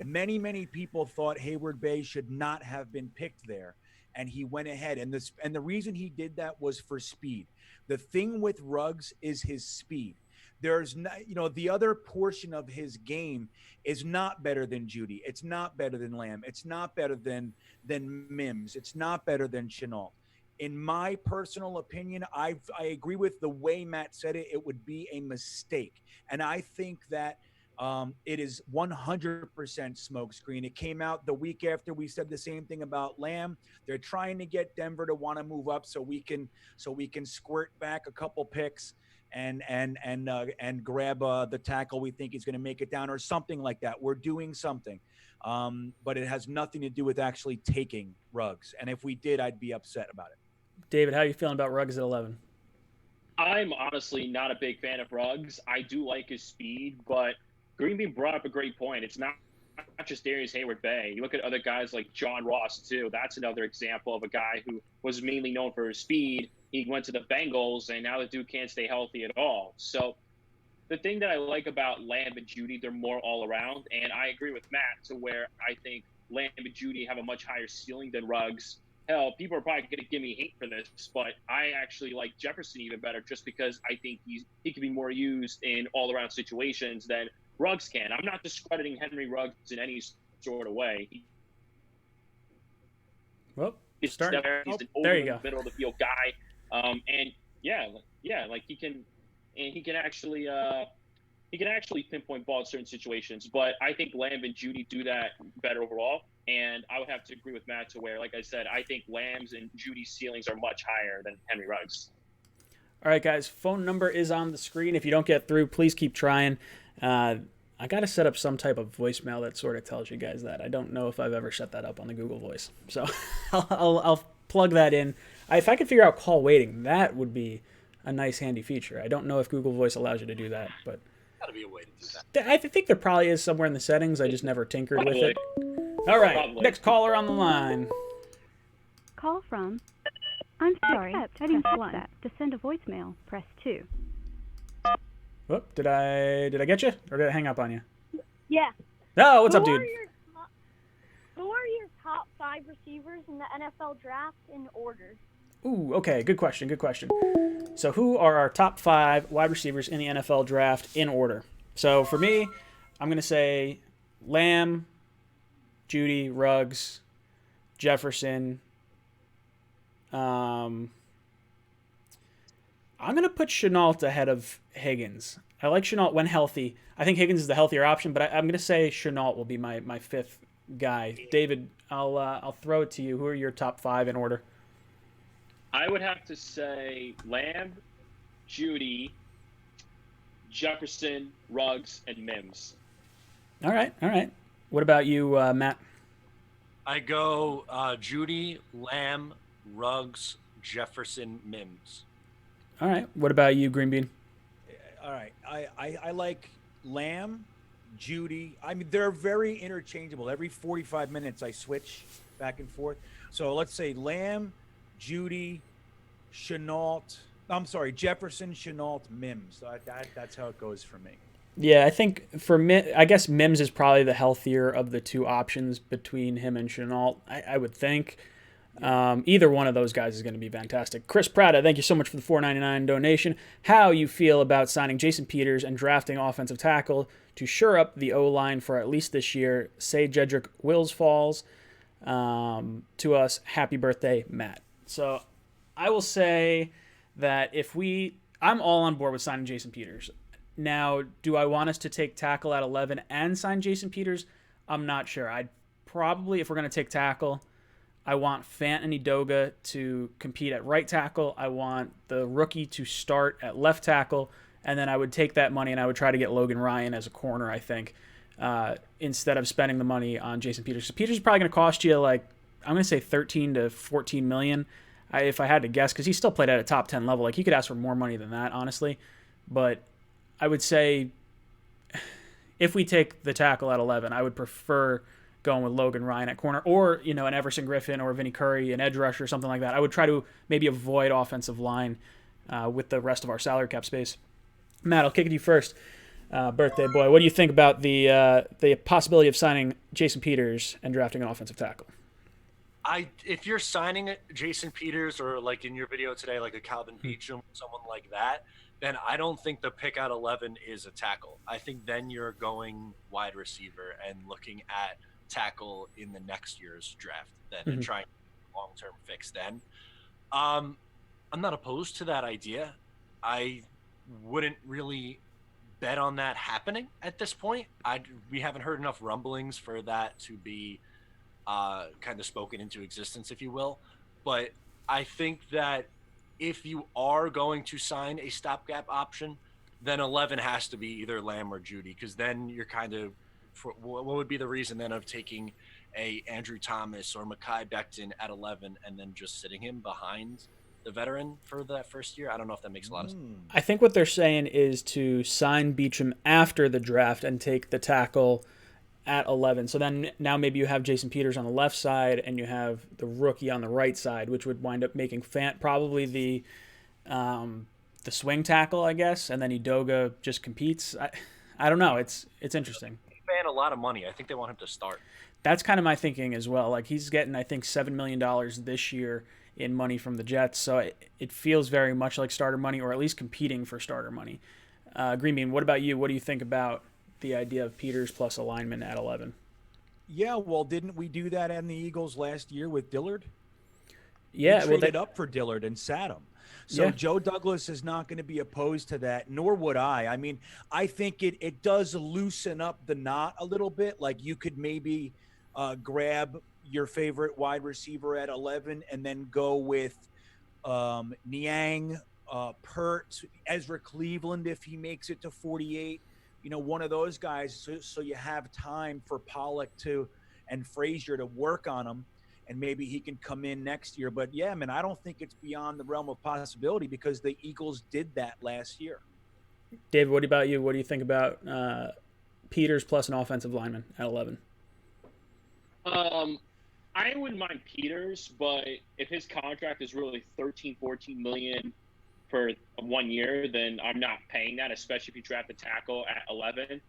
Speaker 6: Many people thought Hayward Bay should not have been picked there, and he went ahead. And the reason he did that was for speed. The thing with Ruggs is his speed. There's not, the other portion of his game is not better than Judy. It's not better than Lamb. It's not better than Mims. It's not better than Chenault. In my personal opinion, I agree with the way Matt said it. It would be a mistake, and I think that it is 100% smokescreen. It came out the week after we said the same thing about Lamb. They're trying to get Denver to want to move up so we can squirt back a couple picks and grab the tackle we think is going to make it down or something like that. We're doing something, but it has nothing to do with actually taking Ruggs. And if we did, I'd be upset about it.
Speaker 1: David, how are you feeling about Ruggs at 11?
Speaker 3: I'm honestly not a big fan of Ruggs. I do like his speed, but Green Bean brought up a great point. It's not just Darius Hayward Bay. You look at other guys like John Ross, too. That's another example of a guy who was mainly known for his speed. He went to the Bengals, and now the dude can't stay healthy at all. So the thing that I like about Lamb and Judy, they're more all around. And I agree with Matt to where I think Lamb and Judy have a much higher ceiling than Ruggs. Hell, people are probably going to give me hate for this, but I actually like Jefferson even better just because I think he can be more used in all-around situations than Ruggs can. I'm not discrediting Henry Ruggs in any sort of way.
Speaker 1: Well,
Speaker 3: He's
Speaker 1: start.
Speaker 3: an
Speaker 1: There
Speaker 3: over
Speaker 1: you
Speaker 3: the
Speaker 1: go.
Speaker 3: middle of the field guy, and like he can actually pinpoint ball in certain situations. But I think Lamb and Judy do that better overall. And I would have to agree with Matt to where, like I said, I think Lamb's and Judy's ceilings are much higher than Henry Ruggs.
Speaker 1: All right, guys, phone number is on the screen. If you don't get through, please keep trying. I got to set up some type of voicemail that sort of tells you guys that. I don't know if I've ever set that up on the Google Voice. So I'll plug that in. If I could figure out call waiting, that would be a nice handy feature. I don't know if Google Voice allows you to do that, but
Speaker 4: Gotta be a way to do that.
Speaker 1: I think there probably is somewhere in the settings. I just never tinkered with it.
Speaker 3: Probably.
Speaker 1: All right,
Speaker 3: Probably.
Speaker 1: next caller on the line.
Speaker 5: Call from. I'm sorry. Press 1. To send a voicemail, press 2.
Speaker 1: Whoop, did I get you, or did I hang up on you?
Speaker 9: Yeah.
Speaker 1: Oh, what's up, dude?
Speaker 9: Who are your top 5 receivers in the NFL draft in order?
Speaker 1: Ooh, okay, good question. So who are our top 5 wide receivers in the NFL draft in order? So for me, I'm going to say Lamb, Judy, Ruggs, Jefferson. I'm going to put Chenault ahead of Higgins. I like Chenault when healthy. I think Higgins is the healthier option, but I'm going to say Chenault will be my 5th guy. David, I'll throw it to you. Who are your top 5 in order?
Speaker 3: I would have to say Lamb, Judy, Jefferson, Ruggs, and Mims.
Speaker 1: All right. What about you, Matt?
Speaker 4: I go Judy, Lamb, Ruggs, Jefferson, Mims.
Speaker 1: All right. What about you, Green Bean?
Speaker 6: All right. I like Lamb, Judy. I mean, they're very interchangeable. Every 45 minutes, I switch back and forth. So let's say Lamb, Judy, Chenault. I'm sorry, Jefferson, Chenault, Mims. So that's how it goes for me.
Speaker 1: Yeah, I think I guess Mims is probably the healthier of the two options between him and Chenault. I would think. Either one of those guys is going to be fantastic. Chris Prada, thank you so much for the $4.99 donation. How you feel about signing Jason Peters and drafting offensive tackle to shore up the O-line for at least this year? Say Jedrick Wills falls to us. Happy birthday, Matt. So I will say that I'm all on board with signing Jason Peters. Now, do I want us to take tackle at 11 and sign Jason Peters? I'm not sure. I'd probably, if we're going to take tackle, I want Fant and Edoga to compete at right tackle. I want the rookie to start at left tackle. And then I would take that money and I would try to get Logan Ryan as a corner, I think, instead of spending the money on Jason Peters. So Peters is probably going to cost you, like, I'm going to say 13 to 14 million, if I had to guess, because he still played at a top 10 level. Like, he could ask for more money than that, honestly. But I would say if we take the tackle at 11, I would prefer going with Logan Ryan at corner, or, you know, an Everson Griffin or Vinny Curry, an edge rusher, or something like that. I would try to maybe avoid offensive line with the rest of our salary cap space. Matt, I'll kick it to you first. Birthday boy, what do you think about the possibility of signing Jason Peters and drafting an offensive tackle?
Speaker 4: If you're signing Jason Peters, or like in your video today, like a Calvin Beachum, someone like that, then I don't think the pick at 11 is a tackle. I think then you're going wide receiver and looking at tackle in the next year's draft then, and trying long-term fix then. I'm not opposed to that idea. I wouldn't really bet on that happening at this point. We haven't heard enough rumblings for that to be kind of spoken into existence, if you will. But I think that if you are going to sign a stopgap option, then 11 has to be either Lamb or Judy, because then you're kind of, what would be the reason then of taking a Andrew Thomas or Mekhi Becton at 11 and then just sitting him behind the veteran for that first year? I don't know if that makes a lot of sense.
Speaker 1: I think what they're saying is to sign Beachum after the draft and take the tackle at 11. So then now maybe you have Jason Peters on the left side and you have the rookie on the right side, which would wind up making Fant probably the swing tackle, I guess, and then Edoga just competes. I don't know. It's interesting.
Speaker 4: Fant a lot of money. I think they want him to start.
Speaker 1: That's kind of my thinking as well. Like, he's getting, I think, $7 million this year in money from the Jets, so it feels very much like starter money, or at least competing for starter money. Green Bean, what about you? What do you think about the idea of Peters plus a lineman at 11?
Speaker 6: Yeah, well, didn't we do that in the Eagles last year with Dillard?
Speaker 1: Yeah,
Speaker 6: we traded up for Dillard and sat him. So
Speaker 1: yeah.
Speaker 6: Joe Douglas is not going to be opposed to that, nor would I. I mean, I think it does loosen up the knot a little bit. Like, you could maybe grab your favorite wide receiver at 11 and then go with Niang, Pert, Ezra Cleveland if he makes it to 48. You know, one of those guys, so you have time for Pollock and Frazier to work on him, and maybe he can come in next year. But yeah, man, I don't think it's beyond the realm of possibility, because the Eagles did that last year.
Speaker 1: David, what about you? What do you think about Peters plus an offensive lineman at 11?
Speaker 3: I wouldn't mind Peters, but if his contract is really 13, 14 million for 1 year, then I'm not paying that, especially if you draft a tackle at 11.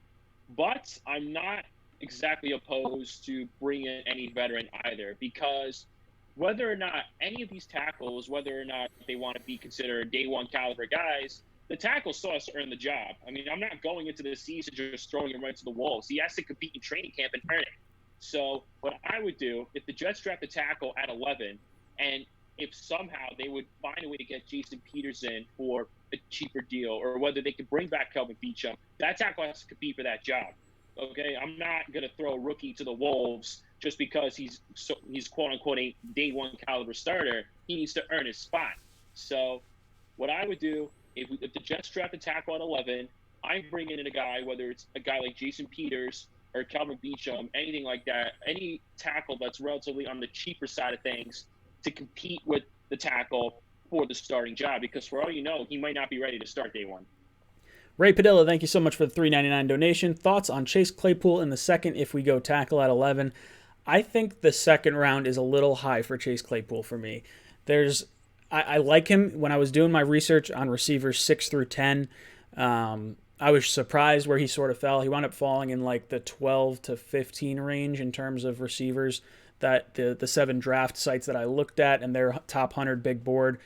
Speaker 3: But I'm not exactly opposed to bringing in any veteran either, because whether or not any of these tackles, whether or not they want to be considered day one caliber guys, the tackle still has to earn the job. I mean, I'm not going into the season just throwing him right to the wolves. He has to compete in training camp and earn it. So what I would do, if the Jets draft a tackle at 11, and if somehow they would find a way to get Jason Peters in for a cheaper deal, or whether they could bring back Calvin Beachum, that tackle has to compete for that job. Okay, I'm not going to throw a rookie to the wolves just because he's quote unquote a day one caliber starter. He needs to earn his spot. So what I would do, if the Jets draft a tackle at 11, I bring in a guy, whether it's a guy like Jason Peters or Calvin Beachum, anything like that, any tackle that's relatively on the cheaper side of things, to compete with the tackle for the starting job, because for all you know, he might not be ready to start day one.
Speaker 1: Ray Padilla, thank you so much for the $3.99 donation. Thoughts on Chase Claypool in the second if we go tackle at 11? I think the second round is a little high for Chase Claypool for me. I like him. When I was doing my research on receivers 6 through 10, I was surprised where he sort of fell. He wound up falling in like the 12 to 15 range in terms of receivers that the 7 draft sites that I looked at and their top 100 big board.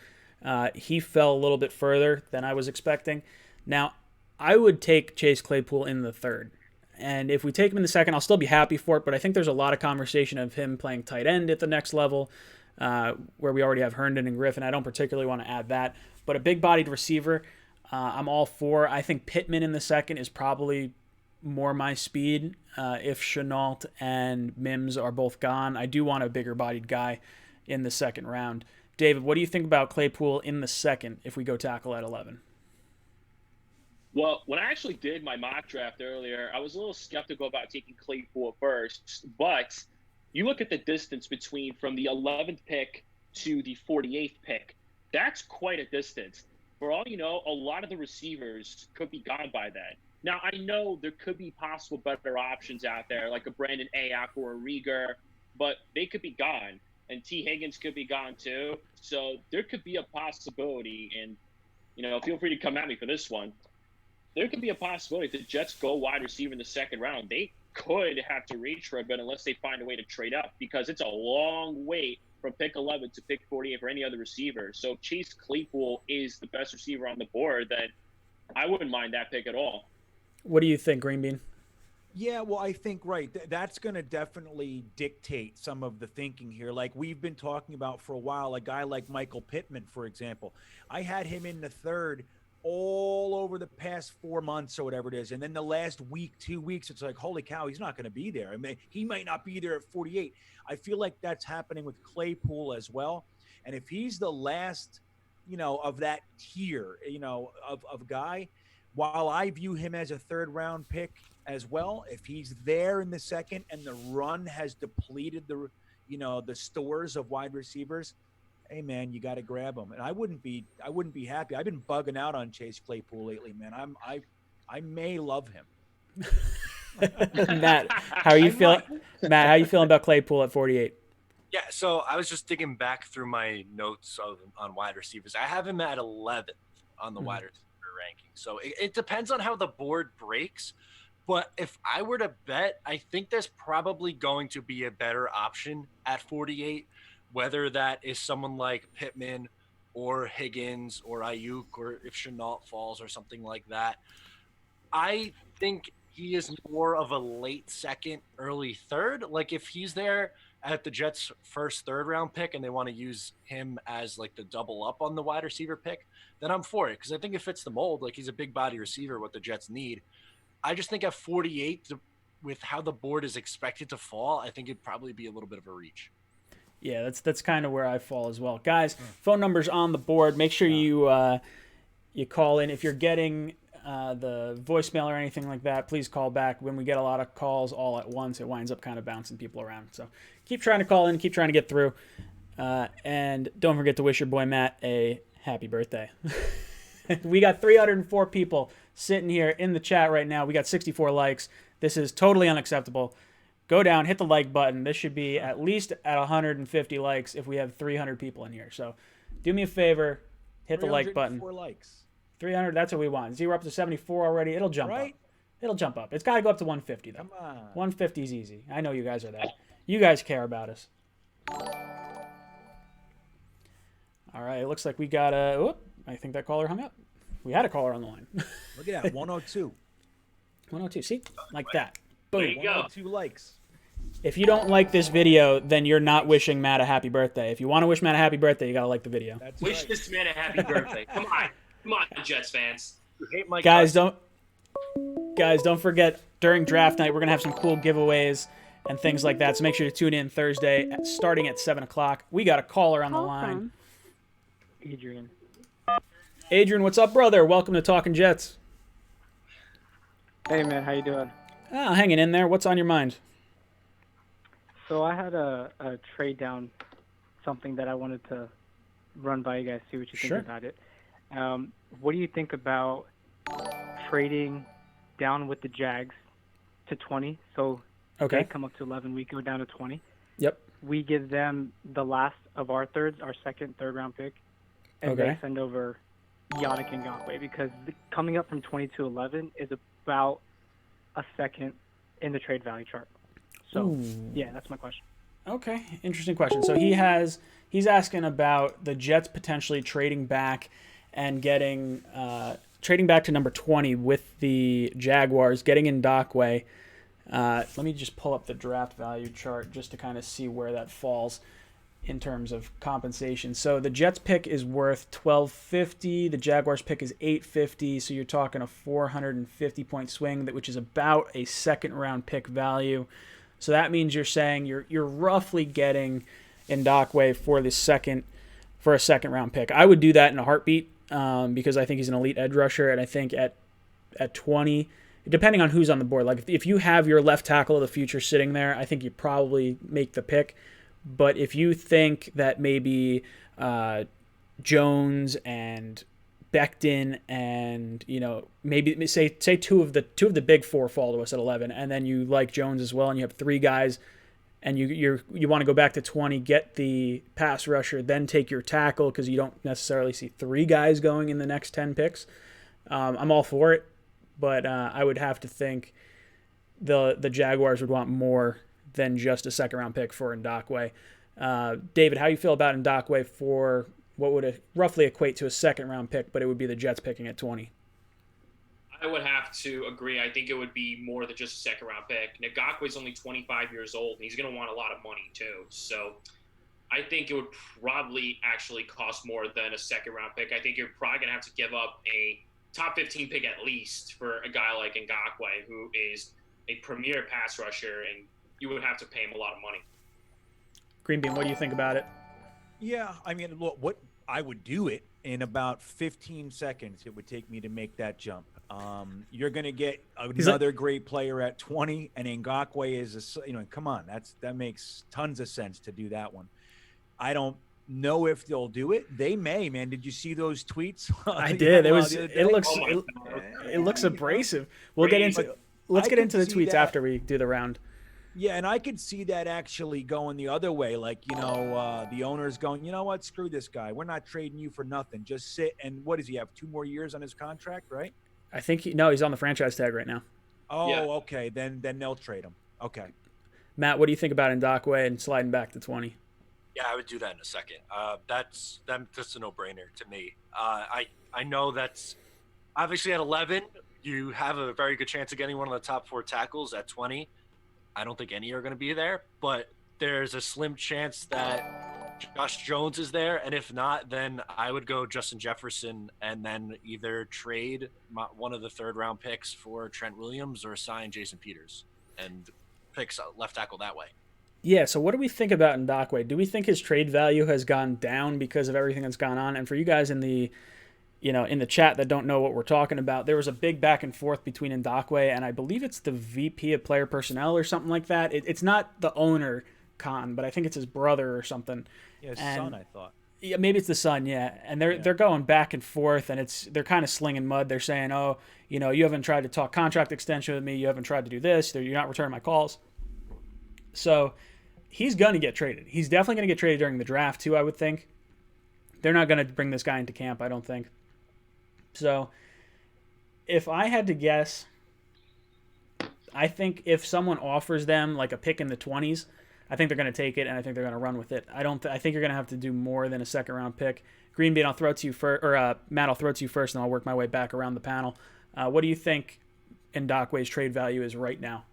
Speaker 1: He fell a little bit further than I was expecting. Now, I would take Chase Claypool in the third. And if we take him in the second, I'll still be happy for it, but I think there's a lot of conversation of him playing tight end at the next level, where we already have Herndon and Griffin. I don't particularly want to add that. But a big-bodied receiver, I'm all for. I think Pittman in the second is probably more my speed. If Chenault and Mims are both gone, I do want a bigger-bodied guy in the second round. David, what do you think about Claypool in the second if we go tackle at 11?
Speaker 3: Well, when I actually did my mock draft earlier, I was a little skeptical about taking Claypool first, but you look at the distance between from the 11th pick to the 48th pick. That's quite a distance. For all you know, a lot of the receivers could be gone by then. Now, I know there could be possible better options out there, like a Brandon Ayuk or a Rieger, but they could be gone. And T. Higgins could be gone too. So there could be a possibility, and, feel free to come at me for this one. There could be a possibility if the Jets go wide receiver in the second round. They could have to reach for a bit unless they find a way to trade up, because it's a long wait from pick 11 to pick 48 for any other receiver. So if Chase Claypool is the best receiver on the board, then I wouldn't mind that pick at all.
Speaker 1: What do you think, Green Bean?
Speaker 6: Yeah, well, I think, right, that's going to definitely dictate some of the thinking here. Like we've been talking about for a while, a guy like Michael Pittman, for example. I had him in the third all over the past 4 months or whatever it is. And then the last week, 2 weeks, it's like, holy cow, he's not going to be there. I mean, he might not be there at 48. I feel like that's happening with Claypool as well. And if he's the last, of that tier, of guy, while I view him as a third round pick as well, if he's there in the second and the run has depleted the stores of wide receivers, hey man, you got to grab him. And I wouldn't be happy. I've been bugging out on Chase Claypool lately, man. I may love him.
Speaker 1: Matt, how are you feeling? Matt, how are you feeling about Claypool at 48?
Speaker 4: Yeah, so I was just digging back through my notes on wide receivers. I have him at 11th on the wide receiver ranking. So it depends on how the board breaks. But if I were to bet, I think there's probably going to be a better option at 48, whether that is someone like Pittman or Higgins or Ayuk, or if Chenault falls or something like that. I think he is more of a late second, early third. Like if he's there at the Jets' first third round pick and they want to use him as like the double up on the wide receiver pick, then I'm for it, because I think it fits the mold. Like he's a big body receiver, what the Jets need. I just think at 48, with how the board is expected to fall, I think it'd probably be a little bit of a reach.
Speaker 1: Yeah, that's kind of where I fall as well. Guys, phone numbers on the board. Make sure you call in. If you're getting the voicemail or anything like that, please call back. When we get a lot of calls all at once, it winds up kind of bouncing people around. So keep trying to call in, keep trying to get through. And don't forget to wish your boy Matt a happy birthday. We got 304 people sitting here in the chat right now. We got 64 likes. This is totally unacceptable. Go down, hit the like button. This should be at least at 150 likes if we have 300 people in here. So do me a favor, hit the like button.
Speaker 6: 304 likes.
Speaker 1: 300, that's what we want. 0 up to 74 already. It'll jump up. It'll jump up. It's got to go up to 150, though.
Speaker 6: Come on.
Speaker 1: 150 is easy. I know you guys are that. You guys care about us. All right, it looks like we got a... I think that caller hung up. We had a caller on the line.
Speaker 6: Look at that, 102.
Speaker 1: 102, see? Like that. Boom.
Speaker 3: There you go.
Speaker 6: 102 likes.
Speaker 1: If you don't like this video, then you're not wishing Matt a happy birthday. If you want to wish Matt a happy birthday, you got to like the video.
Speaker 6: That's
Speaker 10: Wish
Speaker 6: right.
Speaker 10: this man a happy birthday. Come on, Jets fans.
Speaker 1: Guys, don't forget, during draft night, we're going to have some cool giveaways and things like that. So make sure to tune in Thursday starting at 7 o'clock. We got a caller on the line.
Speaker 11: Adrian.
Speaker 1: Adrian, what's up, brother? Welcome to Talking Jets.
Speaker 11: Hey, man. How you doing?
Speaker 1: Oh, hanging in there. What's on your mind?
Speaker 11: So I had a trade down, something that I wanted to run by you guys, see what you think about it. What do you think about trading down with the Jags to 20? So they come up to 11, we go down to 20.
Speaker 1: Yep.
Speaker 11: We give them the last of our thirds, our second, third round pick, and they send over Yannick Ngakoue, because coming up from 20 to 11 is about a second in the trade value chart. So, yeah, that's my question.
Speaker 1: Okay, interesting question. So he's asking about the Jets potentially trading back and getting trading back to number 20 with the Jaguars, getting in Ngakoue. Let me just pull up the draft value chart just to kind of see where that falls. in terms of compensation. So the Jets pick is worth $12.50. The Jaguars pick is $8.50. So you're talking a 450 point swing, which is about a second round pick value. So that means you're saying you're roughly getting Ngakoue for a second round pick. I would do that in a heartbeat because I think he's an elite edge rusher, and I think at 20, depending on who's on the board, like if you have your left tackle of the future sitting there, I think you probably make the pick. But if you think that maybe Jones and Becton and maybe say two of the big four fall to us at 11, and then you like Jones as well, and you have three guys, and you want to go back to 20, get the pass rusher, then take your tackle because you don't necessarily see three guys going in the next 10 picks. I'm all for it, but I would have to think the Jaguars would want more than just a second round pick for Ngakoue. David, how do you feel about Ngakoue for what would roughly equate to a second round pick, but it would be the Jets picking at 20?
Speaker 10: I would have to agree. I think it would be more than just a second round pick. Ngakoue is only 25 years old, and he's going to want a lot of money too. So I think it would probably actually cost more than a second round pick. I think you're probably going to have to give up a top 15 pick at least for a guy like Ngakoue, who is a premier pass rusher, and you would have to pay him a lot of money.
Speaker 1: Green Bean, what do you think about it?
Speaker 6: Yeah, I mean, look, what I would do it in about 15 seconds. It would take me to make that jump. You're going to get another great player at 20, and Ngakoue is come on, that makes tons of sense to do that one. I don't know if they'll do it. They may, man. Did you see those tweets?
Speaker 1: I did. It looks abrasive. We'll get into let's get into the tweets after we do the round.
Speaker 6: Yeah, and I could see that actually going the other way. Like, the owner's going, you know what, screw this guy. We're not trading you for nothing. Just sit. And what does he have, 2 more years on his contract, right?
Speaker 1: I think he's on the franchise tag right now.
Speaker 6: Oh,
Speaker 10: yeah.
Speaker 6: Okay. Then they'll trade him. Okay.
Speaker 1: Matt, what do you think about Ngakoue and sliding back to 20?
Speaker 4: Yeah, I would do that in a second. That's a no-brainer to me. I know that's obviously at 11, you have a very good chance of getting one of the top 4 tackles. At 20, I don't think any are going to be there, but there's a slim chance that Josh Jones is there, and if not, then I would go Justin Jefferson and then either trade one of the third-round picks for Trent Williams or sign Jason Peters and picks left tackle that way.
Speaker 1: Yeah, so what do we think about Ngakoue? Do we think his trade value has gone down because of everything that's gone on? And for you guys in the chat that don't know what we're talking about, there was a big back and forth between Ngakoue and I believe it's the VP of player personnel or something like that. It's not the owner, Khan, but I think it's his brother or something.
Speaker 6: Yeah, his son, I thought.
Speaker 1: Yeah, maybe it's the son, yeah. And they're going back and forth, and they're kind of slinging mud. They're saying, oh, you haven't tried to talk contract extension with me. You haven't tried to do this. You're not returning my calls. So he's going to get traded. He's definitely going to get traded during the draft, too, I would think. They're not going to bring this guy into camp, I don't think. So if I had to guess, I think if someone offers them like a pick in the 20s, I think they're going to take it, and I think they're going to run with it. I think you're going to have to do more than a second-round pick. Green Bean, I'll throw it to you first, or Matt, I'll throw it to you first, and I'll work my way back around the panel. What do you think Ngakoue's trade value is right now?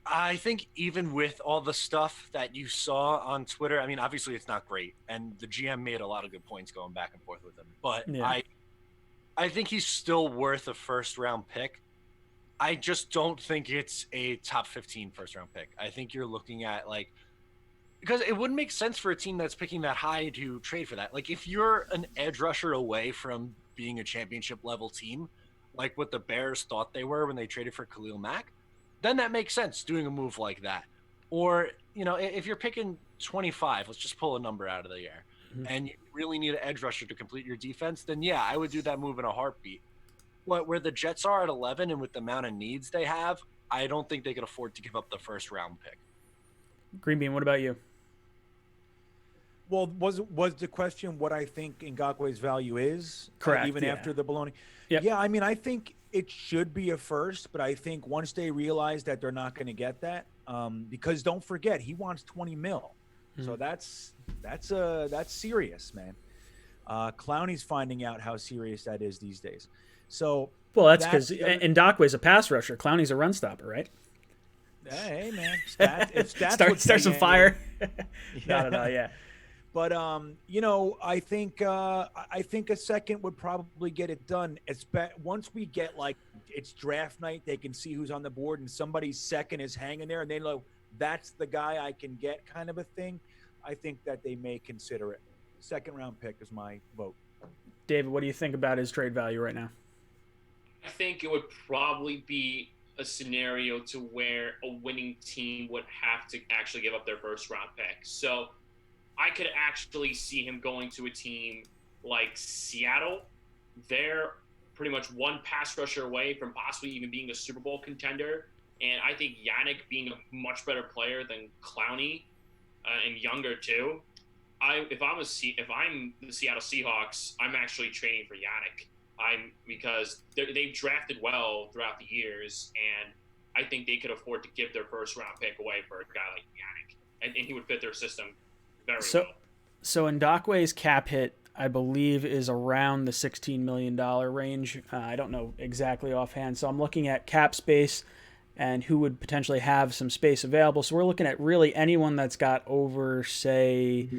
Speaker 4: I think even with all the stuff that you saw on Twitter, I mean, obviously it's not great, and the GM made a lot of good points going back and forth with him. But yeah. I think he's still worth a first-round pick. I just don't think it's a top 15 first-round pick. I think you're looking at, because it wouldn't make sense for a team that's picking that high to trade for that. Like, if you're an edge rusher away from being a championship-level team, like what the Bears thought they were when they traded for Khalil Mack, then that makes sense doing a move like that. Or, if you're picking 25, let's just pull a number out of the air, and you really need an edge rusher to complete your defense, then yeah, I would do that move in a heartbeat. Where the Jets are at 11 and with the amount of needs they have, I don't think they can afford to give up the first-round pick.
Speaker 1: Green Bean, what about you?
Speaker 6: Well, was the question what I think Ngakoue's value is?
Speaker 1: Correct.
Speaker 6: Even after the baloney?
Speaker 1: Yep.
Speaker 6: Yeah, I mean, I think it should be a first, but I think once they realize that they're not going to get that, because don't forget, he wants $20 million. So that's serious, man. Clowney's finding out how serious that is these days. So
Speaker 1: that's because Ngakoue's a pass rusher. Clowney's a run stopper, right?
Speaker 6: Hey man, if stats
Speaker 1: start
Speaker 6: would tell
Speaker 1: some
Speaker 6: you
Speaker 1: fire.
Speaker 6: Yeah.
Speaker 1: No, yeah.
Speaker 6: But I think a second would probably get it done. Once we get like it's draft night, they can see who's on the board, and somebody's second is hanging there, and they know that's the guy I can get, kind of a thing. I think that they may consider it. Second round pick is my vote.
Speaker 1: David, what do you think about his trade value right now?
Speaker 10: I think it would probably be a scenario to where a winning team would have to actually give up their first round pick. So I could actually see him going to a team like Seattle. They're pretty much one pass rusher away from possibly even being a Super Bowl contender. And I think Yannick being a much better player than Clowney and younger too. If I'm the Seattle Seahawks, I'm actually trading for Yannick. Because they've drafted well throughout the years, and I think they could afford to give their first round pick away for a guy like Yannick, and he would fit their system very well.
Speaker 1: So Ngakoue's cap hit, I believe, is around the $16 million range. I don't know exactly offhand, so I'm looking at cap space and who would potentially have some space available. So we're looking at really anyone that's got over, say,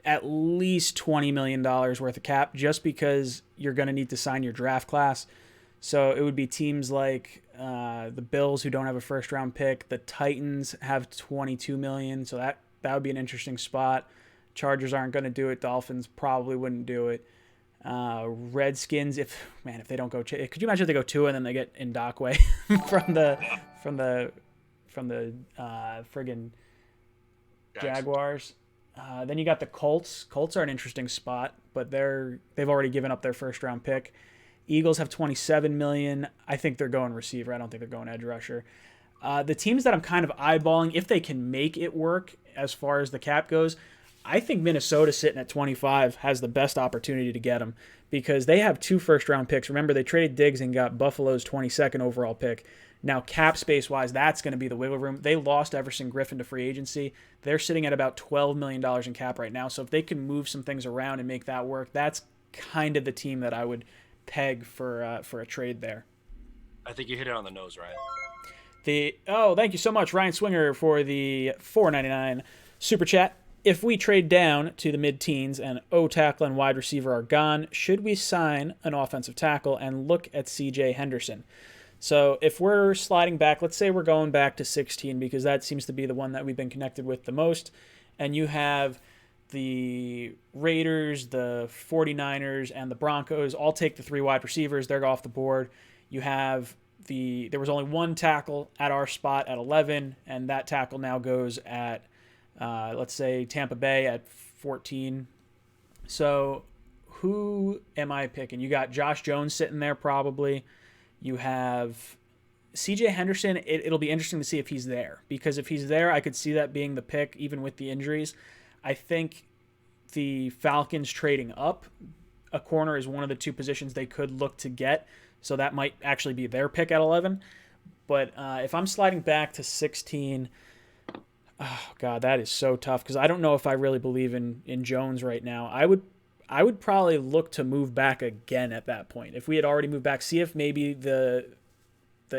Speaker 1: at least $20 million worth of cap, just because you're going to need to sign your draft class. So it would be teams like the Bills, who don't have a first round pick. The Titans have $22 million, so that would be an interesting spot. Chargers aren't going to do it. Dolphins probably wouldn't do it. Redskins, if they don't go, could you imagine if they go Tua and then they get Ngakoue from the friggin' Jaguars? Then you got the Colts. Colts are an interesting spot, but they've already given up their first round pick. Eagles have $27 million. I think they're going receiver. I don't think they're going edge rusher. The teams that I'm kind of eyeballing, if they can make it work as far as the cap goes, I think Minnesota sitting at 25 has the best opportunity to get them, because they have 2 first round picks. Remember, they traded Diggs and got Buffalo's 22nd overall pick. Now, cap space-wise, that's going to be the wiggle room. They lost Everson Griffin to free agency. They're sitting at about $12 million in cap right now. So if they can move some things around and make that work, that's kind of the team that I would peg for a trade there.
Speaker 4: I think you hit it on the nose, Ryan.
Speaker 1: Thank you so much, Ryan Swinger, for the $4.99 super chat. If we trade down to the mid-teens and O-tackle and wide receiver are gone, should we sign an offensive tackle and look at C.J. Henderson? So if we're sliding back, let's say we're going back to 16, because that seems to be the one that we've been connected with the most, and you have the Raiders, the 49ers, and the Broncos all take the 3 wide receivers. They're off the board. You have there was only one tackle at our spot at 11, and that tackle now goes at, let's say, Tampa Bay at 14. So who am I picking? You got Josh Jones sitting there probably. You have C.J. Henderson. It'll be interesting to see if he's there, because if he's there, I could see that being the pick, even with the injuries. I think the Falcons trading up a corner is one of the 2 positions they could look to get, so that might actually be their pick at 11. But if I'm sliding back to 16, oh God, that is so tough, because I don't know if I really believe in Jones right now. I would probably look to move back again at that point. If we had already moved back, see if maybe the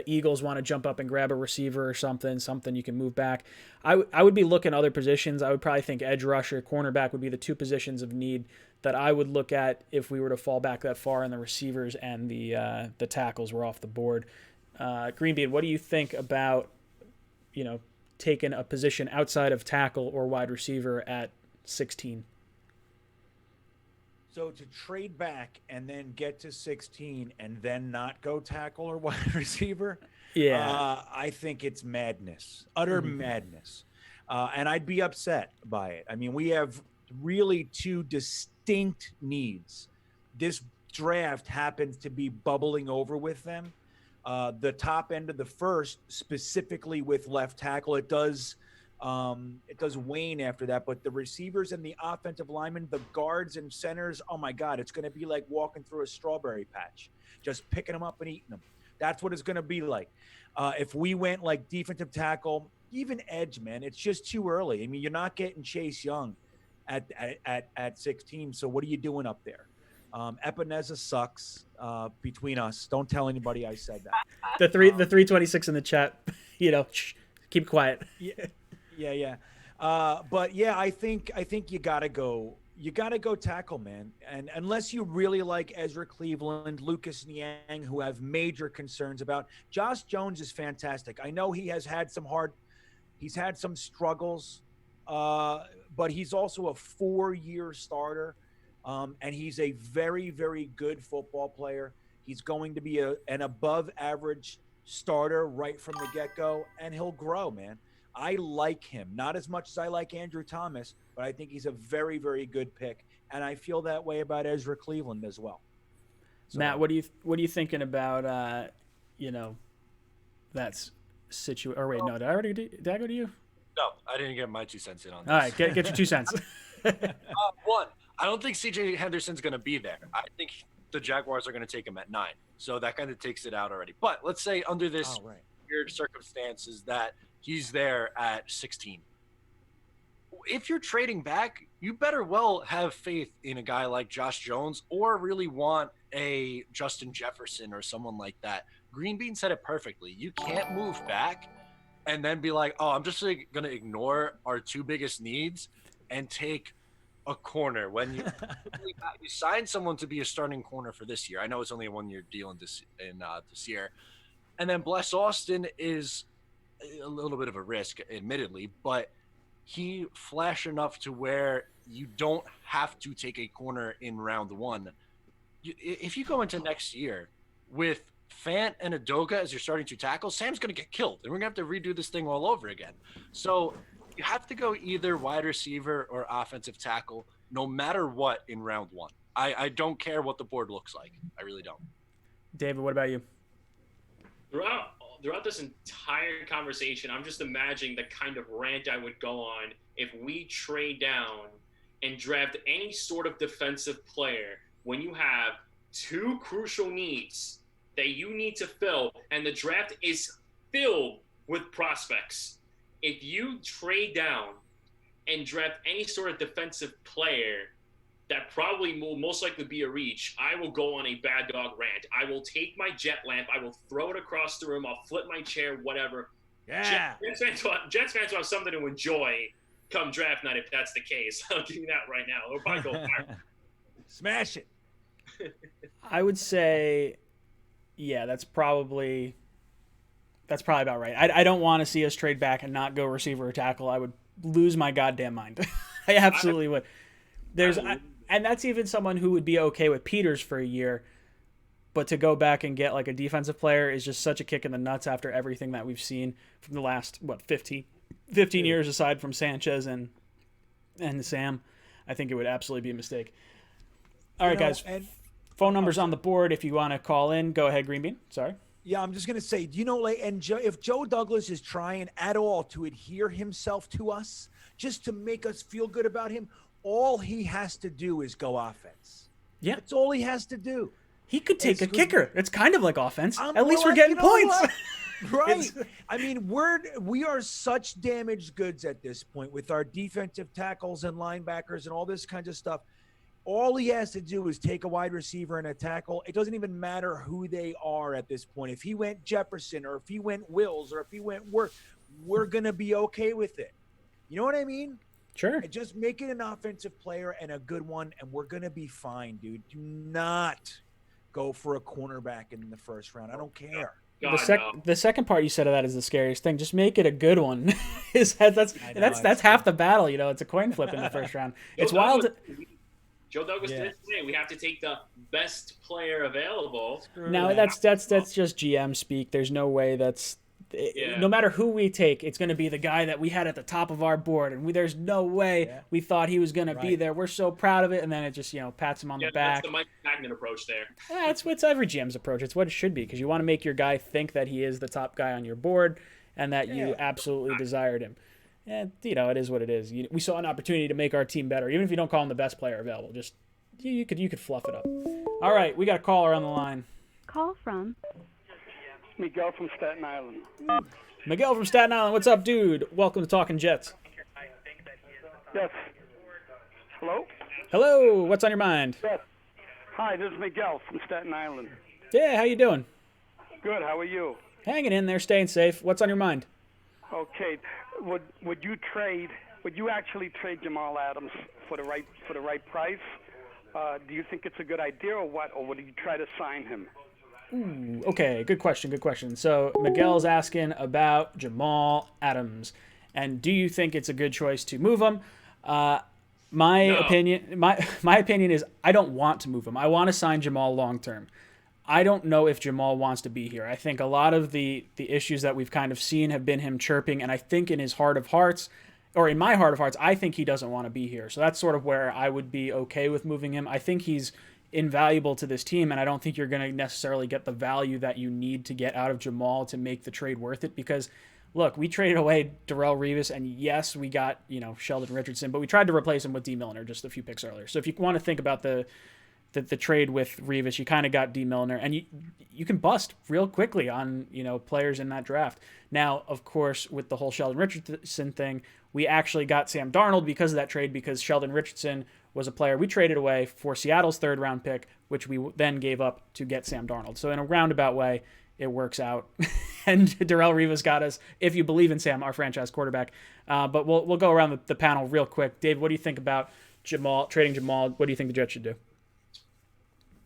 Speaker 1: Eagles want to jump up and grab a receiver or something you can move back. I would be looking other positions. I would probably think edge rusher, cornerback would be the 2 positions of need that I would look at if we were to fall back that far and the receivers and the tackles were off the board. Greenbean, what do you think about, taking a position outside of tackle or wide receiver at 16?
Speaker 6: So to trade back and then get to 16 and then not go tackle or wide receiver, I think it's madness, utter madness. And I'd be upset by it. I mean, we have really 2 distinct needs. This draft happens to be bubbling over with them. The top end of the first, specifically with left tackle, it does wane after that, but the receivers and the offensive linemen, the guards and centers, oh my God, it's going to be like walking through a strawberry patch, just picking them up and eating them. That's what it's going to be like. If we went like defensive tackle, even edge, man, it's just too early. I mean, you're not getting Chase Young at 16. So what are you doing up there? Epineza sucks between us. Don't tell anybody I said that.
Speaker 1: The 326 in the chat, Keep quiet.
Speaker 6: Yeah. But yeah, I think you gotta go. You gotta go tackle, man. And unless you really like Ezra Cleveland, Lucas Niang, who have major concerns about. Josh Jones is fantastic. I know he's had some struggles, but he's also a 4-year starter, and he's a very, very good football player. He's going to be an above-average starter right from the get-go, and he'll grow, man. I like him, not as much as I like Andrew Thomas, but I think he's a very, very good pick, and I feel that way about Ezra Cleveland as well. So,
Speaker 1: Matt, what are you thinking about? That's Or wait, no, did I go to you?
Speaker 4: No, I didn't get my 2 cents in on this.
Speaker 1: All right, get your 2 cents.
Speaker 4: One, I don't think C.J. Henderson's going to be there. I think the Jaguars are going to take him at 9, so that kind of takes it out already. But let's say under this weird circumstances that he's there at 16. If you're trading back, you better well have faith in a guy like Josh Jones or really want a Justin Jefferson or someone like that. Green Bean said it perfectly. You can't move back and then be like, oh, I'm just going to ignore our 2 biggest needs and take a corner when you you sign someone to be a starting corner for this year. I know it's only a 1-year deal in this year. And then Bless Austin is a little bit of a risk, admittedly, but he flashed enough to where you don't have to take a corner in round 1. If you go into next year with Fant and Adoga as your starting 2 tackles, Sam's going to get killed, and we're going to have to redo this thing all over again. So you have to go either wide receiver or offensive tackle, no matter what, in round 1. I don't care what the board looks like. I really don't.
Speaker 1: David, what about you?
Speaker 10: Throughout this entire conversation, I'm just imagining the kind of rant I would go on if we trade down and draft any sort of defensive player when you have 2 crucial needs that you need to fill, and the draft is filled with prospects. If you trade down and draft any sort of defensive player that probably will most likely be a reach, I will go on a bad dog rant. I will take my jet lamp, I will throw it across the room, I'll flip my chair, whatever.
Speaker 6: Yeah.
Speaker 10: Jets fans will have something to enjoy come draft night if that's the case. I'll give you that right now. It'll probably go far.
Speaker 6: Smash it.
Speaker 1: I would say, yeah, that's probably about right. I don't want to see us trade back and not go receiver or tackle. I would lose my goddamn mind. I absolutely would. And that's even someone who would be okay with Peters for a year, but to go back and get like a defensive player is just such a kick in the nuts after everything that we've seen from the last 15 years aside from Sanchez and Sam. I think it would absolutely be a mistake. All right, guys. Phone numbers on the board. If you want to call in, go ahead, Green Bean. Sorry.
Speaker 6: Yeah, I'm just going to say, if Joe Douglas is trying at all to adhere himself to us, just to make us feel good about him, all he has to do is go offense.
Speaker 1: Yeah.
Speaker 6: That's all he has to do.
Speaker 1: He could take a kicker. It's kind of like offense. At least we're getting points.
Speaker 6: Right. I mean, we are such damaged goods at this point with our defensive tackles and linebackers and all this kind of stuff. All he has to do is take a wide receiver and a tackle. It doesn't even matter who they are at this point. If he went Jefferson or if he went Wills or if he went Worth, we're going to be okay with it. You know what I mean?
Speaker 1: Sure.
Speaker 6: And just make it an offensive player and a good one, and we're going to be fine, dude. Do not go for a cornerback in the first round. I don't care.
Speaker 1: The second part you said of that is the scariest thing. Just make it a good one. That's half the battle. It's a coin flip in the first round. It's wild.
Speaker 10: Joe Douglas did say we have to take the best player available.
Speaker 1: No, that's just GM speak. There's no way no matter who we take, it's going to be the guy that we had at the top of our board, and there's no way we thought he was going to be there. We're so proud of it, and then it just pats him on the back.
Speaker 10: That's the Mike Magnet approach there.
Speaker 1: Yeah, it's every GM's approach. It's what it should be, because you want to make your guy think that he is the top guy on your board, and that you absolutely desired him. And it is what it is. We saw an opportunity to make our team better, even if you don't call him the best player available. Just you could fluff it up. All right, we got a caller on the line.
Speaker 5: Call from
Speaker 12: Miguel from Staten Island.
Speaker 1: Miguel from Staten Island, what's up, dude? Welcome to Talking Jets.
Speaker 12: Yes. Hello?
Speaker 1: Hello, what's on your mind?
Speaker 12: Yes. Hi, this is Miguel from Staten Island.
Speaker 1: Yeah, how you doing?
Speaker 12: Good, how are you?
Speaker 1: Hanging in there, staying safe. What's on your mind?
Speaker 12: Okay. Would you actually trade Jamal Adams for the right price? Do you think it's a good idea or what? Or would you try to sign him?
Speaker 1: Ooh, okay, good question. So Miguel's asking about Jamal Adams, and do you think it's a good choice to move him? My opinion is I don't want to move him. I want to sign Jamal long term. I don't know if Jamal wants to be here. I think a lot of the issues that we've kind of seen have been him chirping, and I think in his heart of hearts, or in my heart of hearts, I think he doesn't want to be here. So that's sort of where I would be okay with moving him. I think he's invaluable to this team, and I don't think you're going to necessarily get the value that you need to get out of Jamal to make the trade worth it, because look, we traded away Darrelle Revis, and yes, we got, Sheldon Richardson, but we tried to replace him with D. Milliner just a few picks earlier. So if you want to think about the trade with Revis, you kind of got D. Milliner, and you can bust real quickly on, players in that draft. Now, of course, with the whole Sheldon Richardson thing, we actually got Sam Darnold because of that trade, because Sheldon Richardson was a player we traded away for Seattle's third-round pick, which we then gave up to get Sam Darnold. So in a roundabout way, it works out. And Darrelle Revis got us, if you believe in Sam, our franchise quarterback. But we'll go around the panel real quick. Dave, what do you think about trading Jamal? What do you think the Jets should do?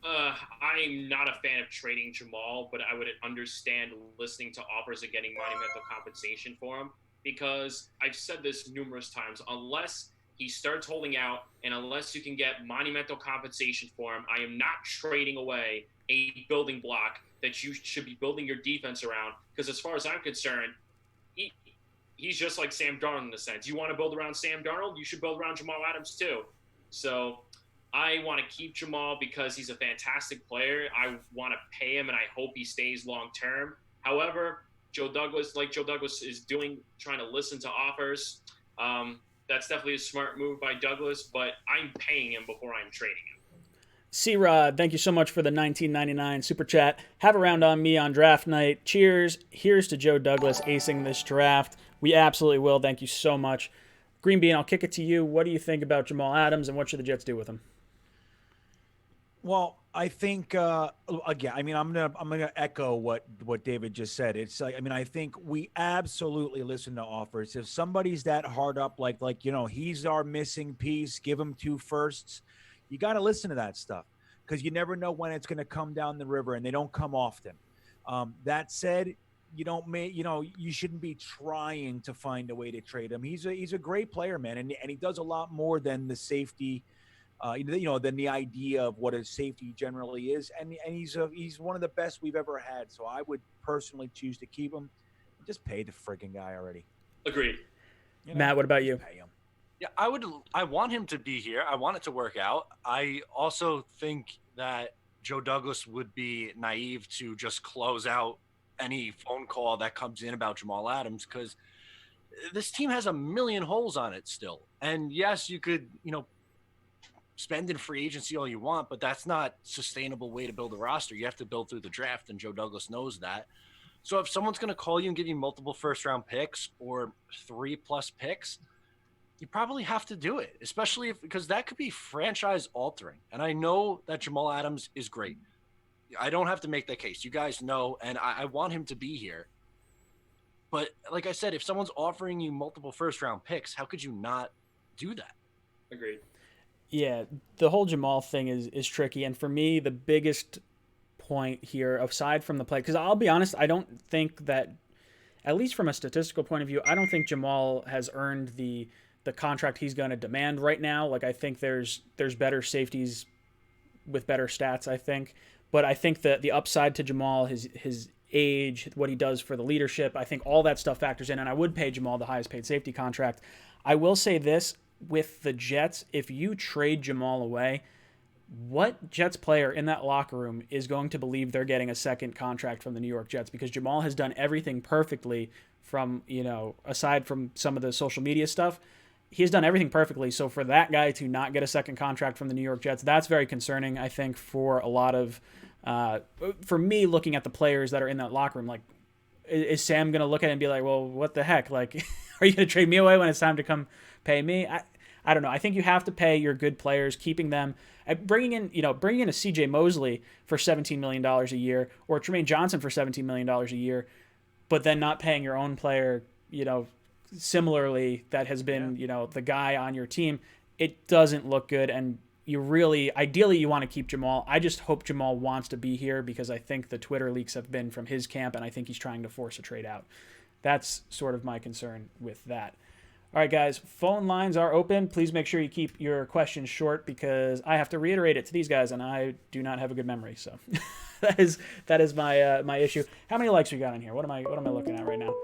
Speaker 10: I'm not a fan of trading Jamal, but I would understand listening to offers and getting monumental compensation for him, because I've said this numerous times, unless he starts holding out and unless you can get monumental compensation for him, I am not trading away a building block that you should be building your defense around, because as far as I'm concerned, he's just like Sam Darnold in the sense. You want to build around Sam Darnold, you should build around Jamal Adams too. So I want to keep Jamal because he's a fantastic player. I want to pay him, and I hope he stays long term. However, Joe Douglas is doing, trying to listen to offers. That's definitely a smart move by Douglas, but I'm paying him before I'm trading him.
Speaker 1: C-Rod, thank you so much for the $19.99 super chat. Have a round on me on draft night. Cheers. Here's to Joe Douglas acing this draft. We absolutely will. Thank you so much. Green Bean, I'll kick it to you. What do you think about Jamal Adams, and what should the Jets do with him?
Speaker 6: Well, I think again, I mean, I'm gonna echo what David just said. It's like, I mean, I think we absolutely listen to offers. If somebody's that hard up, like he's our missing piece, give him 2 firsts. You got to listen to that stuff, because you never know when it's going to come down the river, and they don't come often. That said, you shouldn't be trying to find a way to trade him. He's a great player, man, and he does a lot more than the safety. Than the idea of what a safety generally is, and he's one of the best we've ever had. So I would personally choose to keep him. Just pay the freaking guy already.
Speaker 10: Agreed.
Speaker 1: Matt, what about you?
Speaker 6: Pay him.
Speaker 4: Yeah, I want him to be here. I want it to work out. I also think that Joe Douglas would be naive to just close out any phone call that comes in about Jamal Adams, because this team has a million holes on it still. And yes, you could, spend in free agency all you want, but that's not a sustainable way to build a roster. You have to build through the draft, and Joe Douglas knows that. So if someone's going to call you and give you multiple first-round picks or 3+ picks, you probably have to do it, especially because that could be franchise-altering. And I know that Jamal Adams is great. I don't have to make that case. You guys know, and I want him to be here. But like I said, if someone's offering you multiple first-round picks, how could you not do that?
Speaker 10: Agreed.
Speaker 1: Yeah, the whole Jamal thing is tricky. And for me, the biggest point here, aside from the play, because I'll be honest, I don't think that, at least from a statistical point of view, I don't think Jamal has earned the contract he's going to demand right now. Like, I think there's better safeties with better stats, I think. But I think that the upside to Jamal, his age, what he does for the leadership, I think all that stuff factors in. And I would pay Jamal the highest paid safety contract. I will say this. With the Jets, if you trade Jamal away, what Jets player in that locker room is going to believe they're getting a second contract from the New York Jets? Because Jamal has done everything perfectly from, aside from some of the social media stuff, he's done everything perfectly. So for that guy to not get a second contract from the New York Jets, that's very concerning, I think, for a lot of, for me, looking at the players that are in that locker room. Like, is Sam going to look at it and be like, well, what the heck? Like, are you going to trade me away when it's time to come pay me? I don't know. I think you have to pay your good players, keeping them, bringing in a CJ Mosley for $17 million a year, or Tremaine Johnson for $17 million a year, but then not paying your own player similarly that has been, the guy on your team, it doesn't look good. And ideally you want to keep Jamal. I just hope Jamal wants to be here because I think the Twitter leaks have been from his camp, and I think he's trying to force a trade out. That's sort of my concern with that. All right, guys, phone lines are open. Please make sure you keep your questions short because I have to reiterate it to these guys, and I do not have a good memory. So that is my issue. How many likes we got on here? What am I looking at right now?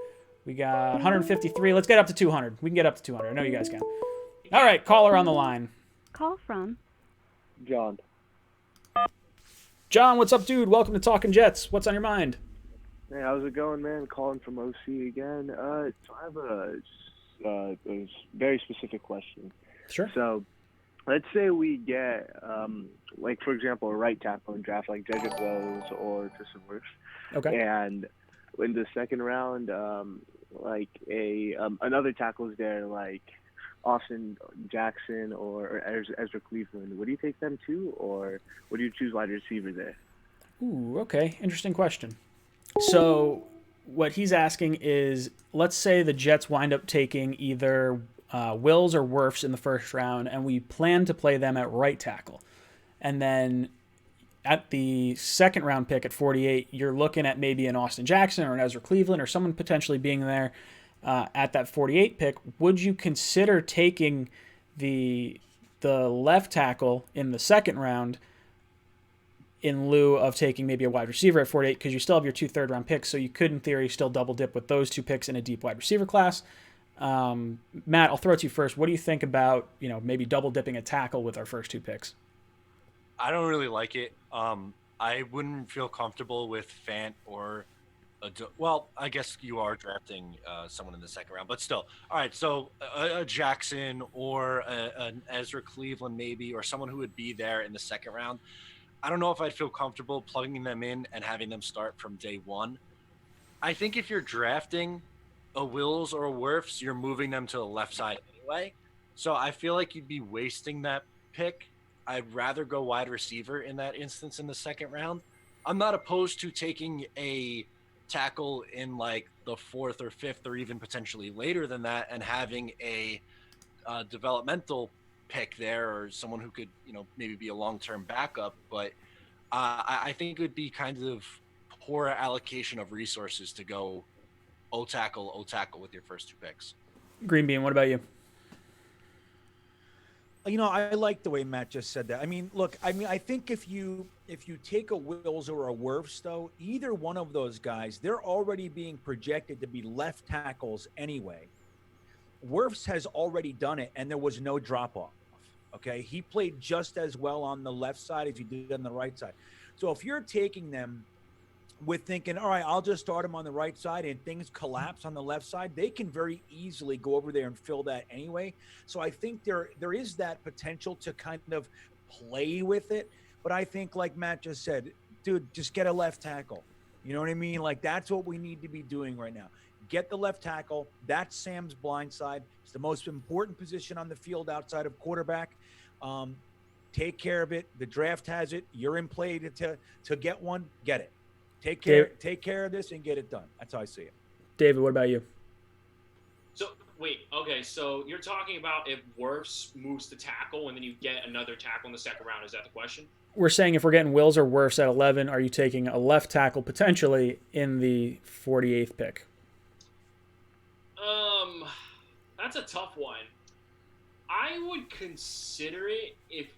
Speaker 1: We got 153. Let's get up to 200. We can get up to 200. I know you guys can. All right, caller on the line.
Speaker 5: Call from
Speaker 13: John.
Speaker 1: John, what's up, dude? Welcome to Talking Jets. What's on your mind?
Speaker 13: Hey, how's it going, man? Calling from OC again. So I have a very specific question.
Speaker 1: Sure.
Speaker 13: So let's say we get, for example, a right tackle in draft like Jedrick Rose or Tristan Wirfs.
Speaker 1: Okay.
Speaker 13: And in the second round, another tackle is there like Austin Jackson or Ezra Cleveland. Would you take them too, or would you choose wide receiver there?
Speaker 1: Ooh, okay. Interesting question. So what he's asking is, let's say the Jets wind up taking either Wills or Wirfs in the first round, and we plan to play them at right tackle. And then at the second round pick at 48, you're looking at maybe an Austin Jackson or an Ezra Cleveland or someone potentially being there at that 48 pick. Would you consider taking the left tackle in the second round in lieu of taking maybe a wide receiver at 48, because you still have your 2 third-round picks, so you could, in theory, still double-dip with those 2 picks in a deep wide receiver class? Matt, I'll throw it to you first. What do you think about, maybe double-dipping a tackle with our first 2 picks?
Speaker 4: I don't really like it. I wouldn't feel comfortable with Fant or I guess you are drafting someone in the second round, but still. All right, so a Jackson or an Ezra Cleveland maybe, or someone who would be there in the second round. I don't know if I'd feel comfortable plugging them in and having them start from day one. I think if you're drafting a Wills or a Wirfs, you're moving them to the left side anyway. So I feel like you'd be wasting that pick. I'd rather go wide receiver in that instance in the second round. I'm not opposed to taking a tackle in like the 4th or 5th or even potentially later than that and having a developmental pick there or someone who could, maybe be a long-term backup. But I think it would be kind of poor allocation of resources to go O tackle with your first 2 picks.
Speaker 1: Green Bean, what about you?
Speaker 6: I like the way Matt just said that. I think if you take a Wills or a Wirfs, though, either one of those guys, they're already being projected to be left tackles anyway. Wirfs has already done it, and there was no drop-off. Okay, he played just as well on the left side as he did on the right side. So if you're taking them with thinking, all right, I'll just start him on the right side and things collapse on the left side, they can very easily go over there and fill that anyway. So I think there is that potential to kind of play with it. But I think, like Matt just said, dude, just get a left tackle. You know what I mean? Like, that's what we need to be doing right now. Get the left tackle. That's Sam's blind side. It's the most important position on the field outside of quarterback. Take care of it. The draft has it. You're in play to get one. Get it. Take care of this and get it done. That's how I see it.
Speaker 1: David, what about you?
Speaker 10: So so you're talking about if Wirfs moves to tackle and then you get another tackle in the second round. Is that the question?
Speaker 1: We're saying if we're getting Wills or Wirfs at 11, are you taking a left tackle potentially in the 48th pick?
Speaker 10: That's a tough one. I would consider it if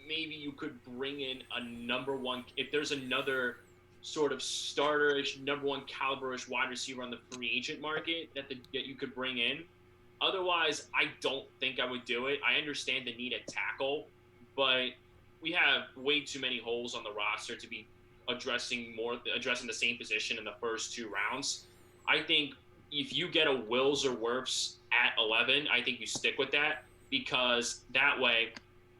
Speaker 10: maybe you could bring in a number 1, if there's another sort of starter-ish, number 1 caliber-ish wide receiver on the free agent market that you could bring in. Otherwise, I don't think I would do it. I understand the need at tackle, but we have way too many holes on the roster to be addressing the same position in the first 2 rounds. I think if you get a Wills or Wirfs at 11, I think you stick with that, because that way,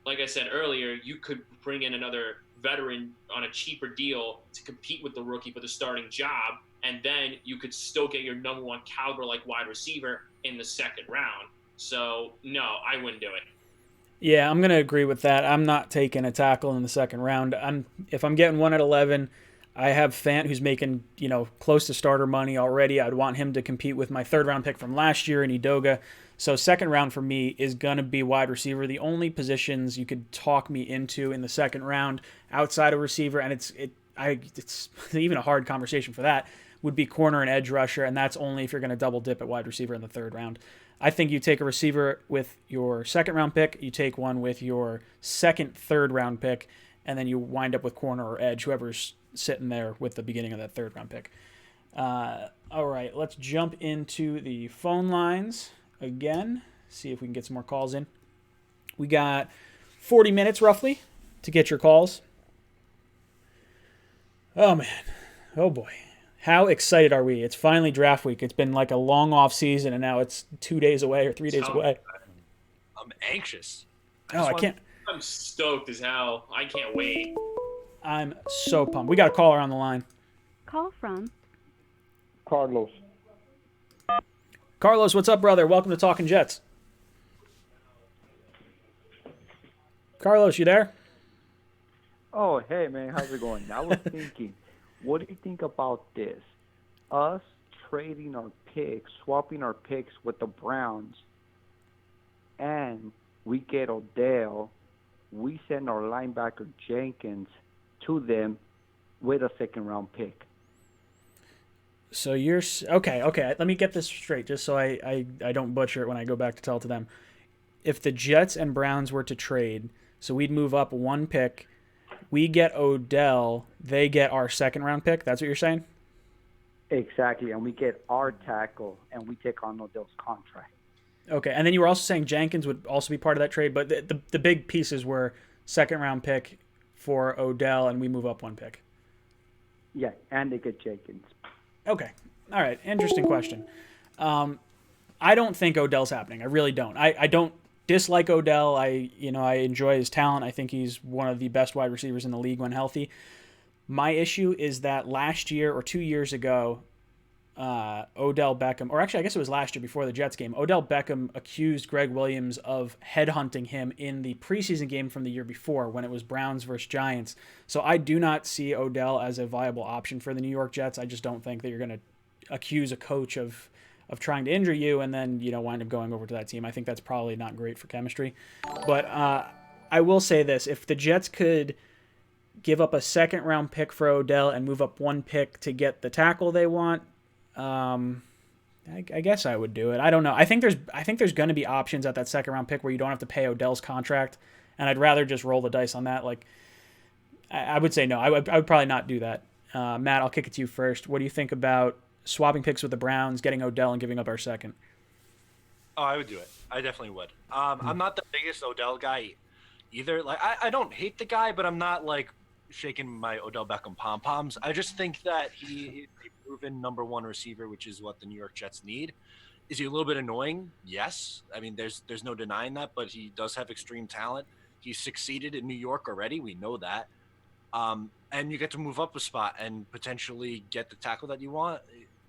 Speaker 10: like I said earlier, you could bring in another veteran on a cheaper deal to compete with the rookie for the starting job, and then you could still get your number 1 caliber like wide receiver in the second round. So no, I wouldn't do it.
Speaker 1: Yeah, I'm going to agree with that. I'm not taking a tackle in the second round. If I'm getting one at 11, I have Fant, who's making, close to starter money already. I'd want him to compete with my third-round pick from last year in Edoga. So second round for me is going to be wide receiver. The only positions you could talk me into in the second round outside of receiver, and it's even a hard conversation for that, would be corner and edge rusher, and that's only if you're going to double dip at wide receiver in the third round. I think you take a receiver with your second round pick, you take one with your second, third round pick, and then you wind up with corner or edge, whoever's sitting there with the beginning of that third round pick. All right, let's jump into the phone lines again, see if we can get some more calls in. We got 40 minutes roughly to get your calls. Oh man, oh boy. How excited are we? It's finally draft week. It's been like a long off season, and now it's 2 days away or 3 days away.
Speaker 4: I'm anxious.
Speaker 1: I can't.
Speaker 10: I'm stoked as hell. I can't wait.
Speaker 1: I'm so pumped. We got a caller on the line.
Speaker 5: Call from
Speaker 14: Carlos.
Speaker 1: Carlos, what's up, brother? Welcome to Talking Jets. Carlos, you there?
Speaker 14: Oh, hey, man. How's it going? I was thinking, what do you think about this? Us trading our picks, swapping our picks with the Browns, and we get Odell. We send our linebacker Jenkins to them with a second-round pick.
Speaker 1: So you're okay. Let me get this straight, just so I don't butcher it when I go back to tell it to them. If the Jets and Browns were to trade, so we'd move up one pick, we get Odell, they get our second round pick. That's what you're saying?
Speaker 14: Exactly, and we get our tackle, and we take on Odell's contract.
Speaker 1: Okay, and then you were also saying Jenkins would also be part of that trade, but the big pieces were second round pick for Odell, and we move up one pick.
Speaker 14: Yeah, and they get Jenkins.
Speaker 1: Okay. All right. Interesting question. I don't think Odell's happening. I really don't. I don't dislike Odell. I enjoy his talent. I think he's one of the best wide receivers in the league when healthy. My issue is that last year or 2 years ago, Odell Beckham, or actually I guess it was last year before the Jets game, Odell Beckham accused Greg Williams of headhunting him in the preseason game from the year before when it was Browns versus Giants. So I do not see Odell as a viable option for the New York Jets. I just don't think that you're going to accuse a coach of trying to injure you and then, wind up going over to that team. I think that's probably not great for chemistry. But I will say this. If the Jets could give up a second round pick for Odell and move up one pick to get the tackle they want, I guess I would do it. I don't know. I think there's going to be options at that second round pick where you don't have to pay Odell's contract, and I'd rather just roll the dice on that. Like, I would say no. I would probably not do that. Matt, I'll kick it to you first. What do you think about swapping picks with the Browns, getting Odell, and giving up our second?
Speaker 4: Oh, I would do it. I definitely would. I'm not the biggest Odell guy either. Like, I don't hate the guy, but I'm not like shaking my Odell Beckham pom-poms. I just think that he is a proven number one receiver, which is what the New York Jets need. Is he a little bit annoying? Yes. I mean, there's no denying that, but he does have extreme talent. He's succeeded in New York already. We know that. And you get to move up a spot and potentially get the tackle that you want.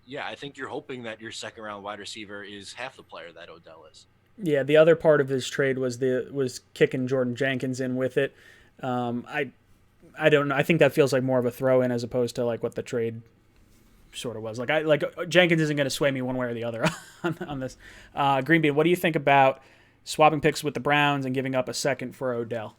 Speaker 4: Yeah, I think you're hoping that your second round wide receiver is half the player that Odell is.
Speaker 1: Yeah, the other part of his trade was kicking Jordan Jenkins in with it. I don't know. I think that feels like more of a throw-in as opposed to like what the trade sort of was. Like Jenkins isn't going to sway me one way or the other on this. Greenbean, what do you think about swapping picks with the Browns and giving up a second for Odell?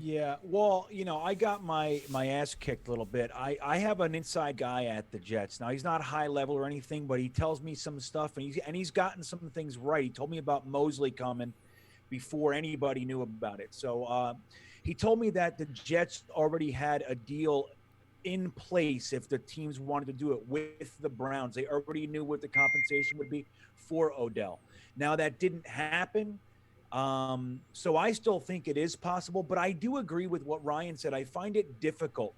Speaker 6: Yeah, well, I got my ass kicked a little bit. I have an inside guy at the Jets. Now, he's not high level or anything, but he tells me some stuff, and he's gotten some things right. He told me about Mosley coming before anybody knew about it. So he told me that the Jets already had a deal in place if the teams wanted to do it with the Browns. They already knew what the compensation would be for Odell. Now, that didn't happen. So I still think it is possible, but I do agree with what Ryan said. I find it difficult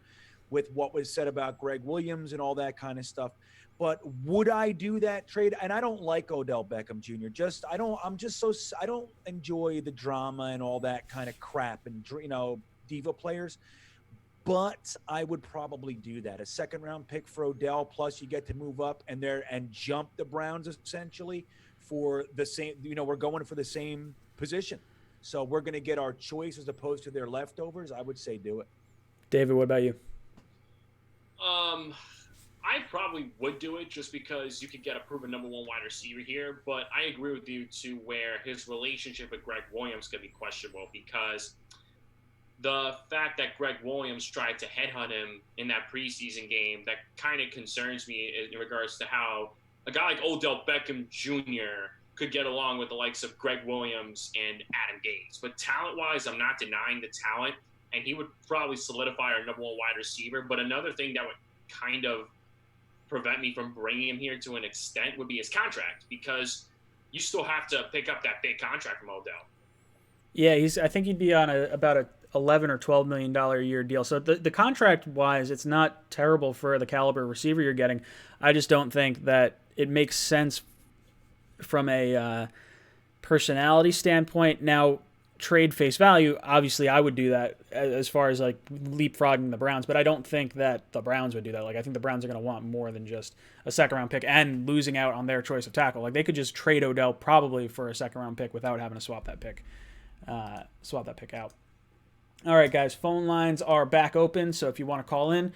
Speaker 6: with what was said about Greg Williams and all that kind of stuff. But would I do that trade? And I don't like Odell Beckham Jr. I don't enjoy the drama and all that kind of crap and, diva players. But I would probably do that. A second round pick for Odell, plus you get to move up and jump the Browns essentially for the same, we're going for the same position. So we're going to get our choice as opposed to their leftovers. I would say do it.
Speaker 1: David, what about you?
Speaker 10: I probably would do it just because you could get a proven number one wide receiver here. But I agree with you to where his relationship with Greg Williams could be questionable because the fact that Greg Williams tried to headhunt him in that preseason game, that kind of concerns me in regards to how a guy like Odell Beckham Jr. could get along with the likes of Greg Williams and Adam Gase. But talent-wise, I'm not denying the talent, and he would probably solidify our number one wide receiver. But another thing that would kind of prevent me from bringing him here to an extent would be his contract, because you still have to pick up that big contract from Odell.
Speaker 1: Yeah, I think he'd be on about a $11 or $12 million a year deal. So the contract wise, it's not terrible for the caliber receiver you're getting. I just don't think that it makes sense from a personality standpoint. Now, trade face value, obviously I would do that as far as like leapfrogging the Browns, but I don't think that the Browns would do that. Like, I think the Browns are going to want more than just a second round pick and losing out on their choice of tackle. Like, they could just trade Odell probably for a second round pick without having to swap that pick out. All right, guys, phone lines are back open, so if you want to call in,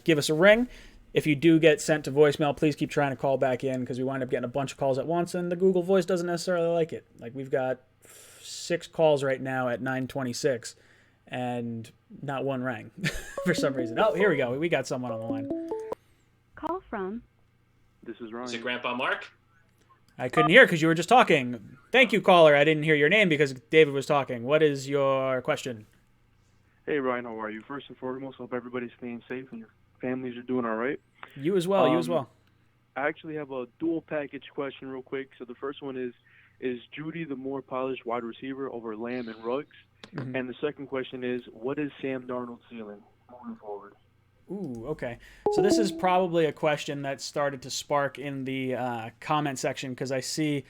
Speaker 1: give us a ring. If you do get sent to voicemail, please keep trying to call back in, because we wind up getting a bunch of calls at once, and the Google Voice doesn't necessarily like it. Like, we've got 6 calls right now at 9:26, and not one rang for some reason. Oh, here we go. We got someone on the line.
Speaker 5: Call from.
Speaker 13: This is Ryan.
Speaker 10: Is it Grandpa Mark?
Speaker 1: I couldn't hear because you were just talking. Thank you, caller. I didn't hear your name because David was talking. What is your question?
Speaker 15: Hey, Ryan, how are you? First and foremost, hope everybody's staying safe and your families are doing all right.
Speaker 1: You as well. You as well.
Speaker 15: I actually have a dual package question real quick. So the first one is Judy the more polished wide receiver over Lamb and Ruggs?
Speaker 1: Mm-hmm.
Speaker 15: And the second question is, what is Sam Darnold's ceiling moving forward?
Speaker 1: Ooh, okay. So this is probably a question that started to spark in the comment section, because I see,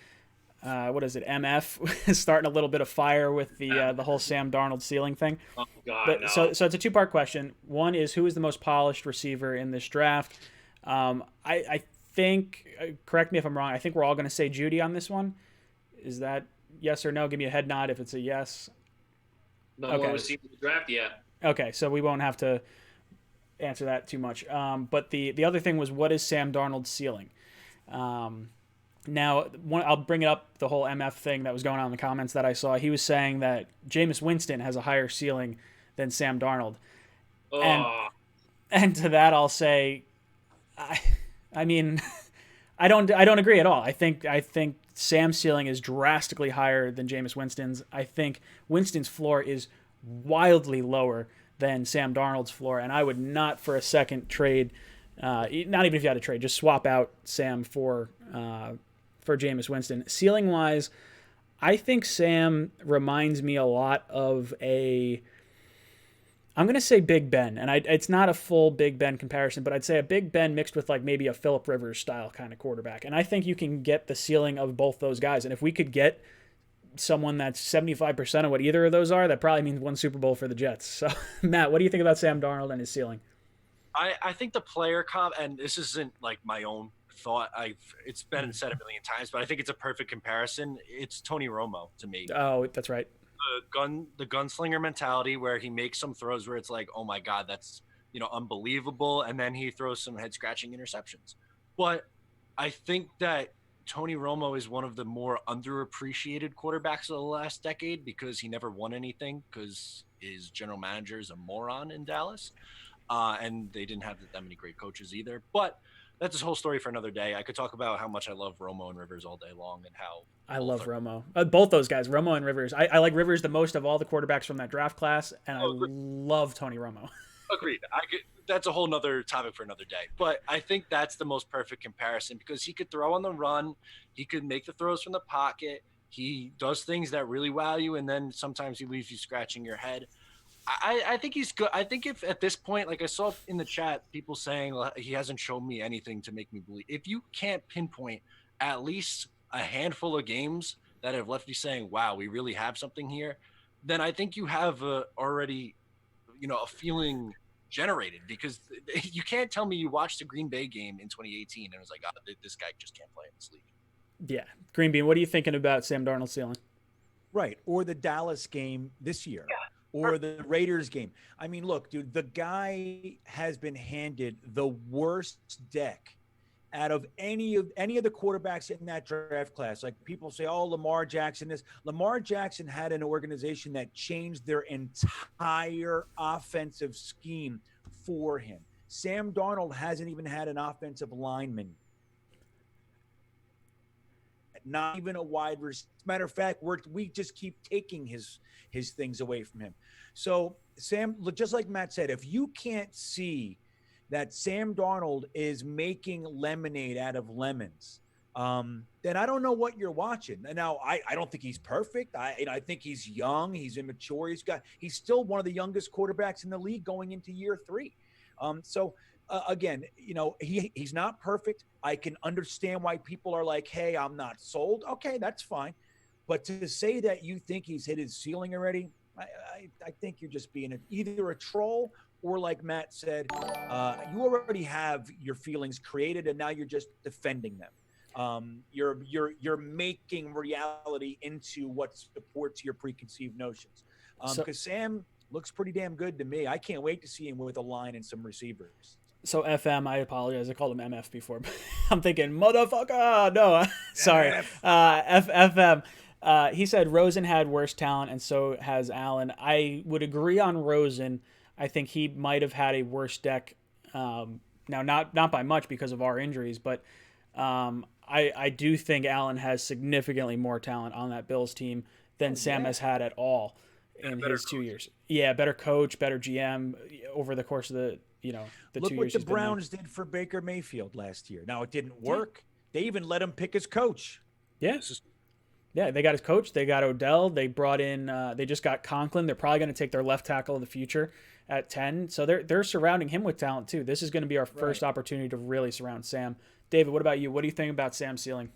Speaker 1: what is it, MF is starting a little bit of fire with the whole Sam Darnold ceiling thing.
Speaker 10: Oh, God,
Speaker 1: but,
Speaker 10: no.
Speaker 1: So it's a two-part question. One is, who is the most polished receiver in this draft? I think, correct me if I'm wrong, I think we're all going to say Judy on this one. Is that yes or no? Give me a head nod if it's a yes.
Speaker 10: Number one receiver in the draft, yeah.
Speaker 1: Okay, so we won't have to answer that too much. But the other thing was, what is Sam Darnold's ceiling? Now, I'll bring it up, the whole MF thing that was going on in the comments that I saw. He was saying that Jameis Winston has a higher ceiling than Sam Darnold.
Speaker 10: Oh.
Speaker 1: And to that I'll say, I mean, I don't agree at all. I think Sam's ceiling is drastically higher than Jameis Winston's. I think Winston's floor is wildly lower than Sam Darnold's floor, and I would not for a second trade, not even if you had to trade, just swap out Sam for Jameis Winston. Ceiling wise, I think Sam reminds me a lot of I'm going to say Big Ben, and it's not a full Big Ben comparison, but I'd say a Big Ben mixed with like maybe a Phillip Rivers style kind of quarterback. And I think you can get the ceiling of both those guys. And if we could get someone that's 75% of what either of those are, that probably means one Super Bowl for the Jets. So, Matt, what do you think about Sam Darnold and his ceiling?
Speaker 4: I think the player comp, and this isn't like my own thought, it's been said a million times, but I think it's a perfect comparison. It's Tony Romo to me.
Speaker 1: Oh, that's right.
Speaker 4: The gunslinger mentality, where he makes some throws where it's like, oh my God, that's unbelievable, and then he throws some head scratching interceptions. But I think that Tony Romo is one of the more underappreciated quarterbacks of the last decade, because he never won anything because his general manager is a moron in Dallas, and they didn't have that many great coaches either. But that's a whole story for another day. I could talk about how much I love Romo and Rivers all day long, and how
Speaker 1: I love Romo. Both those guys, Romo and Rivers. I like Rivers the most of all the quarterbacks from that draft class, and I love Tony Romo.
Speaker 4: Agreed. That's a whole nother topic for another day. But I think that's the most perfect comparison, because he could throw on the run. He could make the throws from the pocket. He does things that really wow you, and then sometimes he leaves you scratching your head. I think he's good. I think if at this point, like I saw in the chat, people saying he hasn't shown me anything to make me believe. If you can't pinpoint at least a handful of games that have left you saying, wow, we really have something here, then I think you have already, a feeling generated, because you can't tell me you watched the Green Bay game in 2018 and it was like, oh, this guy just can't play in this league.
Speaker 1: Yeah. Green Bean, what are you thinking about Sam Darnold's ceiling?
Speaker 6: Right. Or the Dallas game this year.
Speaker 1: Yeah.
Speaker 6: or the Raiders game. I mean, look, dude, the guy has been handed the worst deck out of any of the quarterbacks in that draft class. Like people say, oh, Lamar Jackson is. Lamar Jackson had an organization that changed their entire offensive scheme for him. Sam Darnold hasn't even had an offensive lineman. Not even a wide receiver. Matter of fact, we just keep taking his things away from him. So Sam, just like Matt said, if you can't see that Sam Darnold is making lemonade out of lemons, then I don't know what you're watching. And now I don't think he's perfect. I think he's young. He's immature. He's still one of the youngest quarterbacks in the league going into year 3. Again, he's not perfect. I can understand why people are like, hey, I'm not sold. Okay, that's fine. But to say that you think he's hit his ceiling already, I think you're just being either a troll or, like Matt said, you already have your feelings created and now you're just defending them. You're making reality into what supports your preconceived notions. Because Sam looks pretty damn good to me. I can't wait to see him with a line and some receivers.
Speaker 1: So FM, I apologize. I called him MF before. I'm thinking, motherfucker. No, sorry. FM. He said Rosen had worse talent, and so has Allen. I would agree on Rosen. I think he might have had a worse deck. Now, not by much because of our injuries, but I do think Allen has significantly more talent on that Bills team than Sam has had at all in his 2 years. Yeah, better coach, better GM over the course of the 2 years.
Speaker 6: Look what the Browns did for Baker Mayfield last year. Now, it didn't work. They even let him pick his coach.
Speaker 1: Yes. Yeah, they got his coach. They got Odell. They brought in. They just got Conklin. They're probably going to take their left tackle of the future at 10. So they're surrounding him with talent too. This is going to be our first opportunity to really surround Sam. David, what about you? What do you think about Sam's ceiling?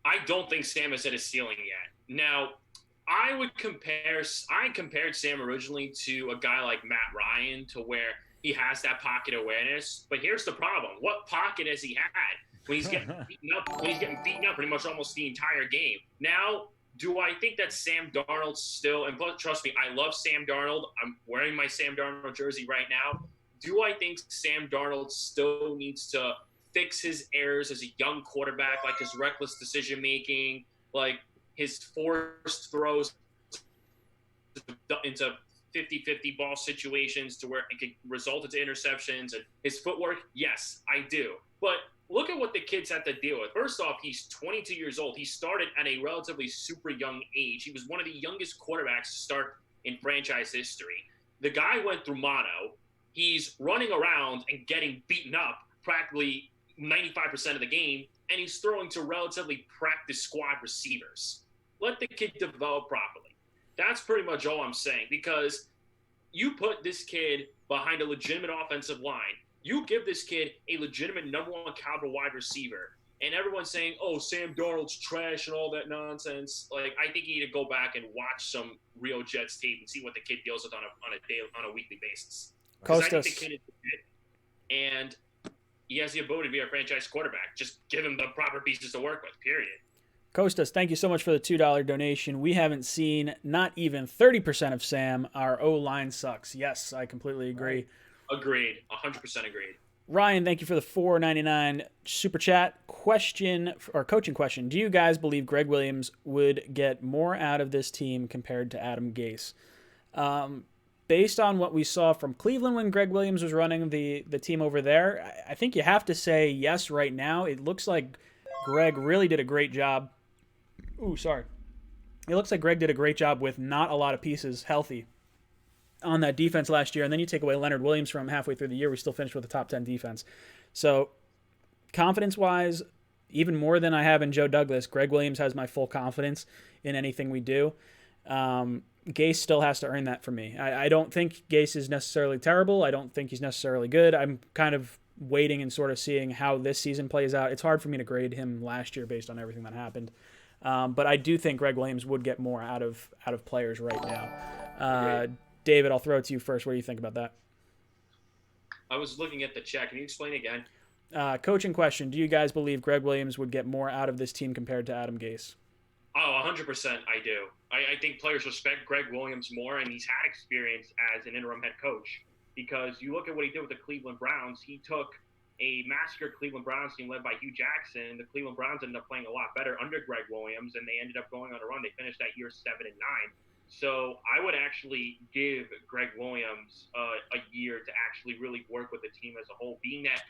Speaker 10: I don't think Sam has hit his ceiling yet. Now, I compared Sam originally to a guy like Matt Ryan, to where he has that pocket awareness. But here's the problem: what pocket has he had when he's getting beaten up? When he's getting beaten up pretty much almost the entire game. Now, do I think that Sam Darnold still? And trust me, I love Sam Darnold. I'm wearing my Sam Darnold jersey right now. Do I think Sam Darnold still needs to fix his errors as a young quarterback, like his reckless decision making, like his forced throws into 50-50 ball situations to where it could result into interceptions, and his footwork? Yes, I do. But look at what the kids had to deal with. First off, he's 22 years old. He started at a relatively super young age. He was one of the youngest quarterbacks to start in franchise history. The guy went through mono. He's running around and getting beaten up practically 95% of the game, and he's throwing to relatively practice squad receivers. Let the kid develop properly. That's pretty much all I'm saying, because you put this kid behind a legitimate offensive line. You give this kid a legitimate number 1 caliber wide receiver, and everyone's saying, oh, Sam Darnold's trash and all that nonsense. Like, I think you need to go back and watch some real Jets tape and see what the kid deals with on a weekly basis. Because I think the kid is legit, and he has the ability to be a franchise quarterback. Just give him the proper pieces to work with, period.
Speaker 1: Kostas, thank you so much for the $2 donation. We haven't seen not even 30% of Sam. Our O-line sucks. Yes, I completely agree.
Speaker 10: Agreed. 100% agreed.
Speaker 1: Ryan, thank you for the $4.99 super chat. Coaching question. Do you guys believe Greg Williams would get more out of this team compared to Adam Gase? Based on what we saw from Cleveland when Greg Williams was running the team over there, I think you have to say yes right now. It looks like Greg really did a great job. Ooh, sorry. It looks like Greg did a great job with not a lot of pieces healthy on that defense last year. And then you take away Leonard Williams from halfway through the year, we still finished with a top 10 defense. So confidence-wise, even more than I have in Joe Douglas, Greg Williams has my full confidence in anything we do. Gase still has to earn that for me. I don't think Gase is necessarily terrible. I don't think he's necessarily good. I'm kind of waiting and sort of seeing how this season plays out. It's hard for me to grade him last year based on everything that happened. But I do think Greg Williams would get more out of players right now. David, I'll throw it to you first. What do you think about that?
Speaker 10: I was looking at the chat. Can you explain again?
Speaker 1: Coaching question. Do you guys believe Greg Williams would get more out of this team compared to Adam Gase?
Speaker 10: Oh, 100% I do. I think players respect Greg Williams more, and he's had experience as an interim head coach. Because you look at what he did with the Cleveland Browns, he took a massacred Cleveland Browns team led by Hugh Jackson. The Cleveland Browns ended up playing a lot better under Greg Williams, and they ended up going on a run. They finished that year 7-9. So I would actually give Greg Williams a year to actually really work with the team as a whole, being that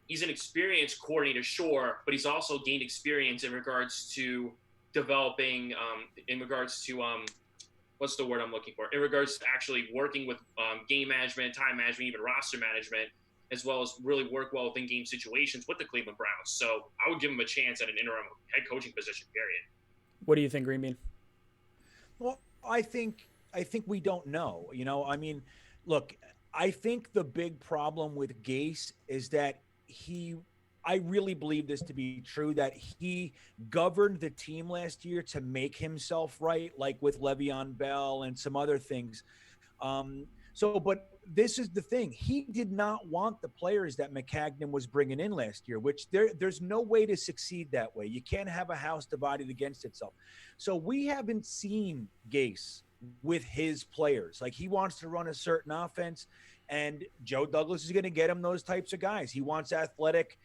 Speaker 10: he's an experienced coordinator, sure, but he's also gained experience in regards to developing, in regards to what's the word I'm looking for? In regards to actually working with game management, time management, even roster management, as well as really work well within game situations with the Cleveland Browns. So I would give him a chance at an interim head coaching position, period.
Speaker 1: What do you think, Green Bean?
Speaker 6: Well, I think we don't know. You know, I mean, look, I think the big problem with Gase is that I really believe this to be true, that he governed the team last year to make himself right, like with Le'Veon Bell and some other things. But this is the thing. He did not want the players that Maccagnan was bringing in last year, which there's no way to succeed that way. You can't have a house divided against itself. So we haven't seen Gase with his players. Like, he wants to run a certain offense, and Joe Douglas is going to get him those types of guys. He wants athletic,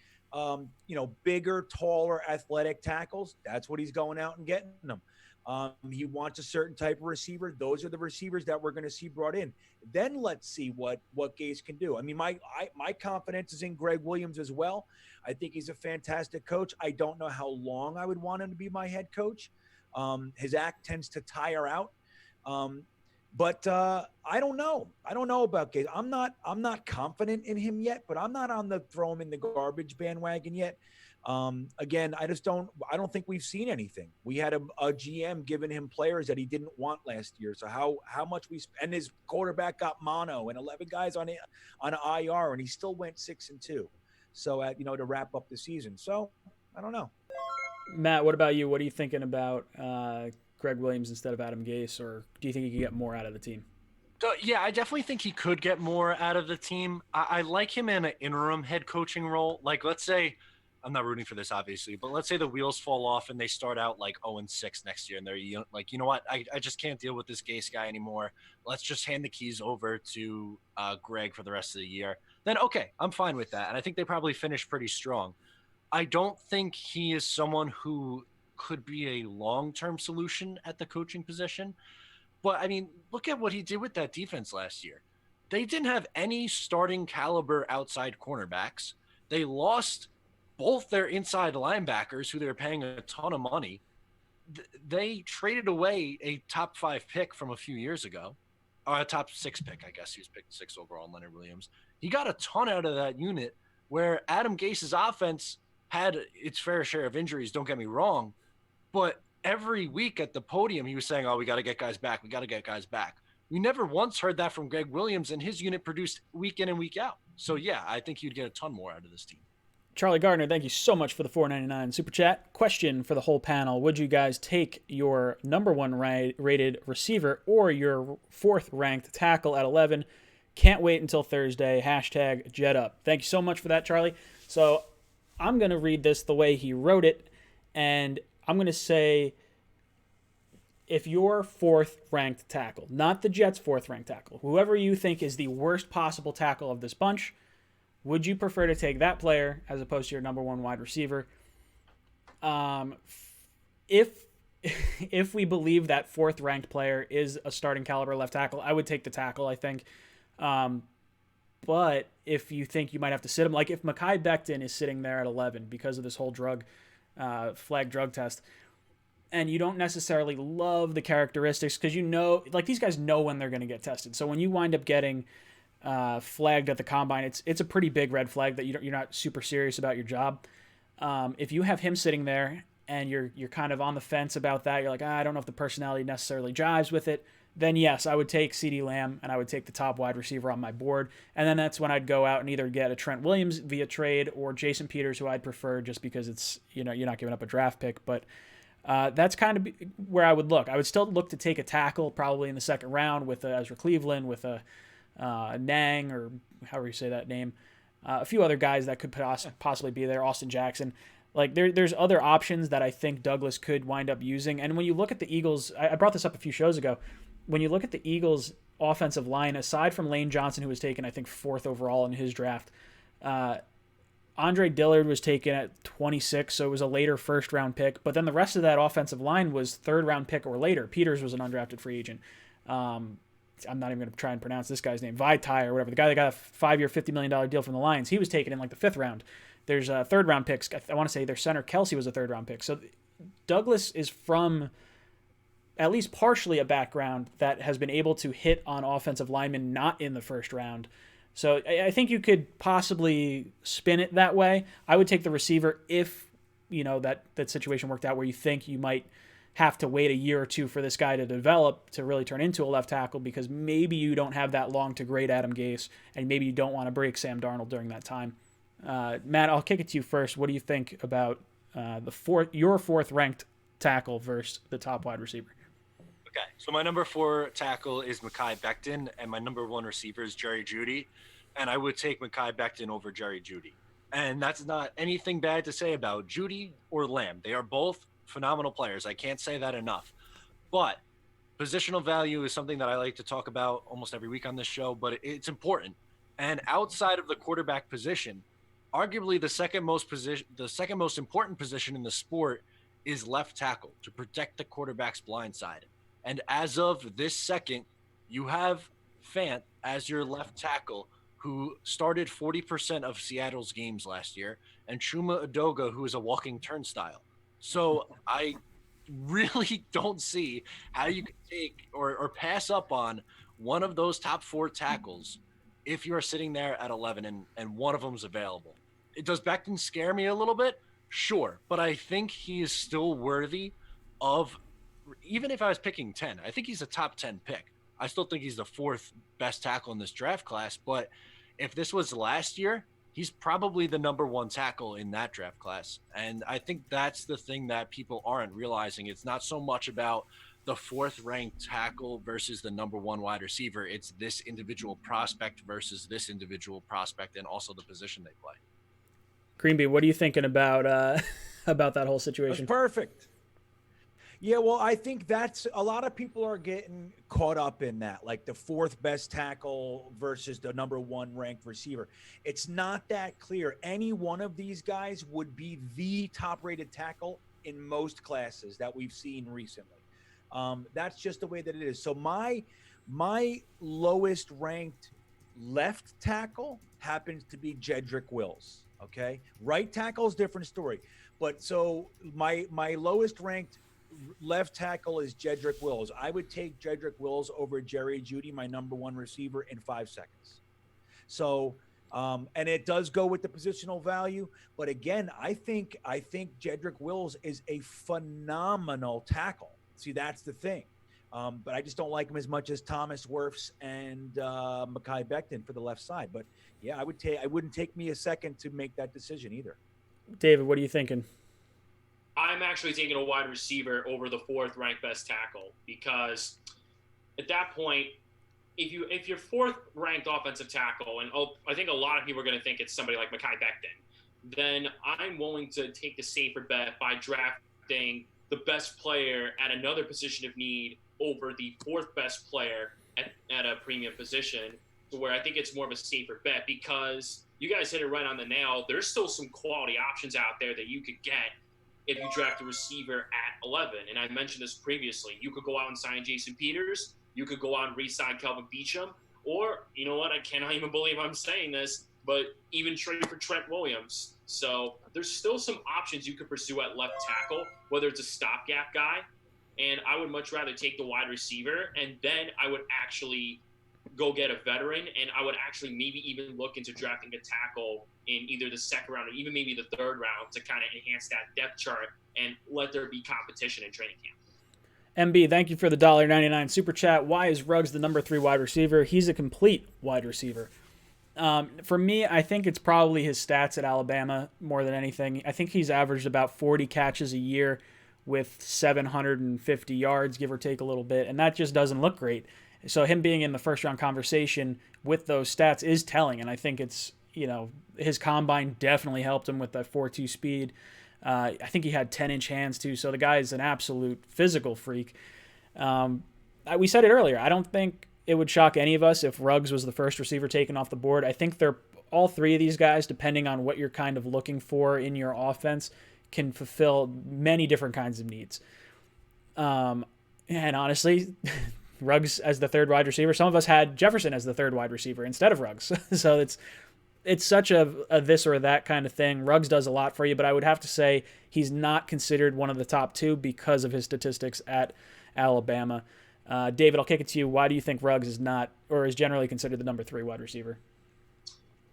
Speaker 6: bigger, taller, athletic tackles. That's what he's going out and getting them. He wants a certain type of receiver. Those are the receivers that we're going to see brought in. Then let's see what Gase can do. I mean, my confidence is in Greg Williams as well. I think he's a fantastic coach. I don't know how long I would want him to be my head coach. His act tends to tire out. But I don't know. I don't know about Gase. I'm not confident in him yet, but I'm not on the throw him in the garbage bandwagon yet. Again, I don't think we've seen anything. We had a GM giving him players that he didn't want last year. So how much and his quarterback got mono and 11 guys on an IR, and he still went 6-2. So to wrap up the season. So I don't know.
Speaker 1: Matt, what about you? What are you thinking about Greg Williams instead of Adam Gase, or do you think he could get more out of the team?
Speaker 4: Yeah, I definitely think he could get more out of the team. I like him in an interim head coaching role. Like, let's say, I'm not rooting for this, obviously, but let's say the wheels fall off and they start out like 0-6 next year, and they're like, you know what, I just can't deal with this Gase guy anymore. Let's just hand the keys over to Greg for the rest of the year. Then, okay, I'm fine with that. And I think they probably finish pretty strong. I don't think he is someone who could be a long-term solution at the coaching position. But, I mean, look at what he did with that defense last year. They didn't have any starting caliber outside cornerbacks. They lost both their inside linebackers, who they were paying a ton of money. They traded away a top 5 pick from a few years ago, or a top 6 pick, I guess. He was picked 6 overall, Leonard Williams. He got a ton out of that unit, where Adam Gase's offense had its fair share of injuries, don't get me wrong, but every week at the podium, he was saying, we got to get guys back. We got to get guys back. We never once heard that from Greg Williams, and his unit produced week in and week out. So, yeah, I think you'd get a ton more out of this team.
Speaker 1: Charlie Gardner, thank you so much for the $4.99 super chat. Question for the whole panel: would you guys take your number 1 rated receiver or your 4th ranked tackle at 11? Can't wait until Thursday. #JetUp. Thank you so much for that, Charlie. So I'm going to read this the way he wrote it, and I'm going to say, if your 4th ranked tackle, not the Jets' 4th ranked tackle, whoever you think is the worst possible tackle of this bunch, would you prefer to take that player as opposed to your number 1 wide receiver? If we believe that 4th ranked player is a starting caliber left tackle, I would take the tackle, I think. But if you think you might have to sit him, like if Mekhi Becton is sitting there at 11 because of this whole flag drug test, and you don't necessarily love the characteristics, because these guys know when they're going to get tested. So when you wind up getting flagged at the combine, it's a pretty big red flag that you're not super serious about your job. If you have him sitting there and you're kind of on the fence about that, you're like, I don't know if the personality necessarily jives with it, then yes, I would take CeeDee Lamb and I would take the top wide receiver on my board. And then that's when I'd go out and either get a Trent Williams via trade or Jason Peters, who I'd prefer just because it's, you're not giving up a draft pick. But that's kind of where I would look. I would still look to take a tackle probably in the 2nd round with Ezra Cleveland, with a Nang, or however you say that name. A few other guys that could possibly be there, Austin Jackson. Like there's other options that I think Douglas could wind up using. And when you look at the Eagles, I brought this up a few shows ago. When you look at the Eagles' offensive line, aside from Lane Johnson, who was taken, I think, 4th overall in his draft, Andre Dillard was taken at 26, so it was a later first-round pick. But then the rest of that offensive line was third-round pick or later. Peters was an undrafted free agent. I'm not even going to try and pronounce this guy's name. Vaitai or whatever. The guy that got a 5-year, $50 million deal from the Lions, he was taken in like the 5th round. There's third-round picks. I want to say their center, Kelsey, was a third-round pick. So Douglas is from at least partially a background that has been able to hit on offensive linemen not in the first round. So I think you could possibly spin it that way. I would take the receiver if, that situation worked out where you think you might have to wait a year or two for this guy to develop to really turn into a left tackle, because maybe you don't have that long to grade Adam Gase, and maybe you don't want to break Sam Darnold during that time. Matt, I'll kick it to you first. What do you think about your 4th ranked tackle versus the top wide receiver?
Speaker 4: Okay, so my number 4 tackle is Mekhi Becton, and my number 1 receiver is Jerry Jeudy, and I would take Mekhi Becton over Jerry Jeudy. And that's not anything bad to say about Jeudy or Lamb. They are both phenomenal players. I can't say that enough. But positional value is something that I like to talk about almost every week on this show, but it's important. And outside of the quarterback position, arguably the second most important position in the sport is left tackle, to protect the quarterback's blind side. And as of this second, you have Fant as your left tackle, who started 40% of Seattle's games last year, and Chuma Edoga, who is a walking turnstile. So I really don't see how you can take or pass up on one of those top 4 tackles if you're sitting there at 11 and one of them's available. Does Becton scare me a little bit? Sure. But I think he is still worthy of, even if I was picking 10, I think he's a top 10 pick. I still think he's the 4th best tackle in this draft class. But if this was last year, he's probably the number 1 tackle in that draft class. And I think that's the thing that people aren't realizing. It's not so much about the 4th ranked tackle versus the number 1 wide receiver. It's this individual prospect versus this individual prospect, and also the position they play.
Speaker 1: Greenby, what are you thinking about that whole situation?
Speaker 6: That's perfect. Yeah, well, I think that's a lot of people are getting caught up in that, like the 4th best tackle versus the number 1 ranked receiver. It's not that clear. Any one of these guys would be the top rated tackle in most classes that we've seen recently. That's just the way that it is. So my lowest ranked left tackle happens to be Jedrick Wills. Okay, right tackle is different story, but so my lowest ranked left tackle is Jedrick Wills. I would take Jedrick Wills over Jerry Jeudy, my number 1 receiver, in 5 seconds. So, and it does go with the positional value, but again, I think Jedrick Wills is a phenomenal tackle. See, that's the thing. But I just don't like him as much as Thomas Wirfs and Mekhi Becton for the left side. But yeah, I wouldn't take me a second to make that decision either.
Speaker 1: David, what are you thinking?
Speaker 10: I'm actually taking a wide receiver over the 4th ranked best tackle, because at that point, if you're 4th ranked offensive tackle, and I think a lot of people are going to think it's somebody like Mekhi Becton, then I'm willing to take the safer bet by drafting the best player at another position of need over the 4th best player at a premium position, to where I think it's more of a safer bet, because you guys hit it right on the nail. There's still some quality options out there that you could get if you draft a receiver at 11. And I mentioned this previously. You could go out and sign Jason Peters. You could go out and re-sign Kelvin Beachum. Or, you know what, I cannot even believe I'm saying this, but even trade for Trent Williams. So there's still some options you could pursue at left tackle, whether it's a stopgap guy. And I would much rather take the wide receiver, and then I would actually go get a veteran, and I would actually maybe even look into drafting a tackle in either the 2nd round or even maybe the 3rd round to kind of enhance that depth chart and let there be competition in training camp.
Speaker 1: MB, thank you for the $1.99 super chat. Why is Ruggs the number 3 wide receiver? He's a complete wide receiver. For me, I think it's probably his stats at Alabama more than anything. I think he's averaged about 40 catches a year with 750 yards, give or take a little bit, and that just doesn't look great. So him being in the first-round conversation with those stats is telling, and I think it's, his combine definitely helped him with that 4.2 speed. I think he had 10-inch hands too, so the guy is an absolute physical freak. We said it earlier. I don't think it would shock any of us if Ruggs was the first receiver taken off the board. I think they're all three of these guys, depending on what you're kind of looking for in your offense, can fulfill many different kinds of needs. And honestly, Ruggs as the third wide receiver. Some of us had Jefferson as the third wide receiver instead of Ruggs. So it's such a this or that kind of thing. Ruggs does a lot for you, but I would have to say he's not considered one of the top two because of his statistics at Alabama. David, I'll kick it to you. Why do you think Ruggs is not, or is generally considered the number 3 wide receiver?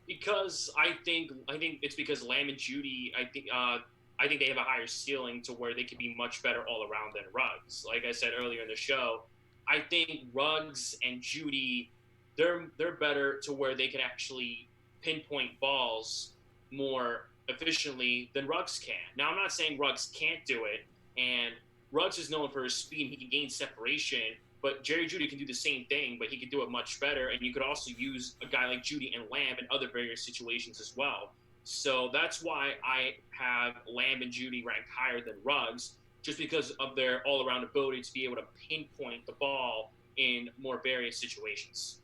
Speaker 10: Because I think it's because Lamb and Judy, I think they have a higher ceiling to where they could be much better all around than Ruggs. Like I said earlier in the show, I think Ruggs and Judy, they're better to where they can actually pinpoint balls more efficiently than Ruggs can. Now, I'm not saying Ruggs can't do it, and Ruggs is known for his speed and he can gain separation, but Jerry Jeudy can do the same thing, but he can do it much better, and you could also use a guy like Jeudy and Lamb in other various situations as well. So that's why I have Lamb and Jeudy ranked higher than Ruggs, just because of their all-around ability to be able to pinpoint the ball in more various situations.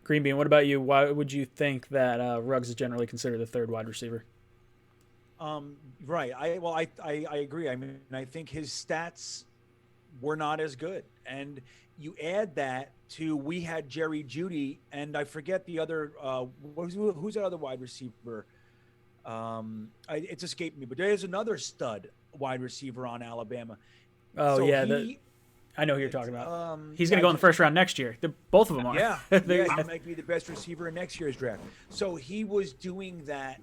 Speaker 1: Green Bean, what about you? Why would you think that Ruggs is generally considered the third wide receiver?
Speaker 6: Right. I agree. I mean, I think his stats were not as good. And you add that to, we had Jerry Jeudy, and I forget the other, who's the other wide receiver? It's escaped me, but there's another stud wide receiver on Alabama.
Speaker 1: Oh, so yeah. I know who you're talking about. He's going to go in the first round next year. Both of them are.
Speaker 6: Yeah. He might be the best receiver in next year's draft. So he was doing that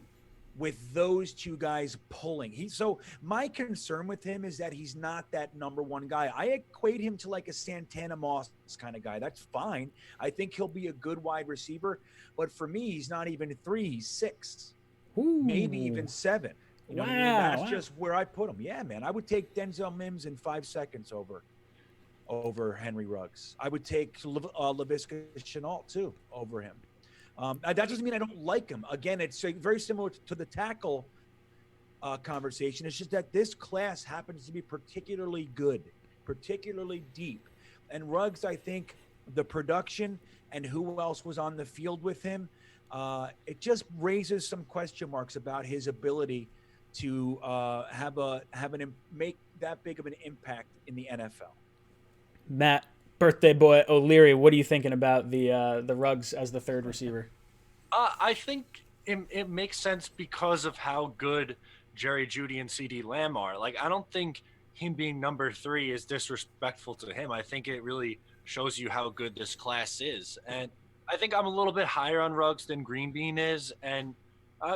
Speaker 6: with those two guys pulling. So my concern with him is that he's not that number one guy. I equate him to like a Santana Moss kind of guy. That's fine. I think he'll be a good wide receiver. But for me, he's not even 3, he's 6.
Speaker 1: Ooh.
Speaker 6: Maybe even 7. You know what I mean? That's just where I put him. Yeah, man. I would take Denzel Mims in 5 seconds over Henry Ruggs. I would take Laviska Shenault too over him. That doesn't mean I don't like him. Again, it's very similar to the tackle conversation. It's just that this class happens to be particularly good, particularly deep. And Ruggs, I think the production and who else was on the field with him, it just raises some question marks about his ability to make that big of an impact in the NFL.
Speaker 1: Matt, birthday boy O'Leary, what are you thinking about the Ruggs as the third receiver?
Speaker 4: I think it makes sense because of how good Jerry Jeudy and CD Lamb are. Like, I don't think him being number 3 is disrespectful to him. I think it really shows you how good this class is. And I think I'm a little bit higher on Ruggs than Green Bean is, and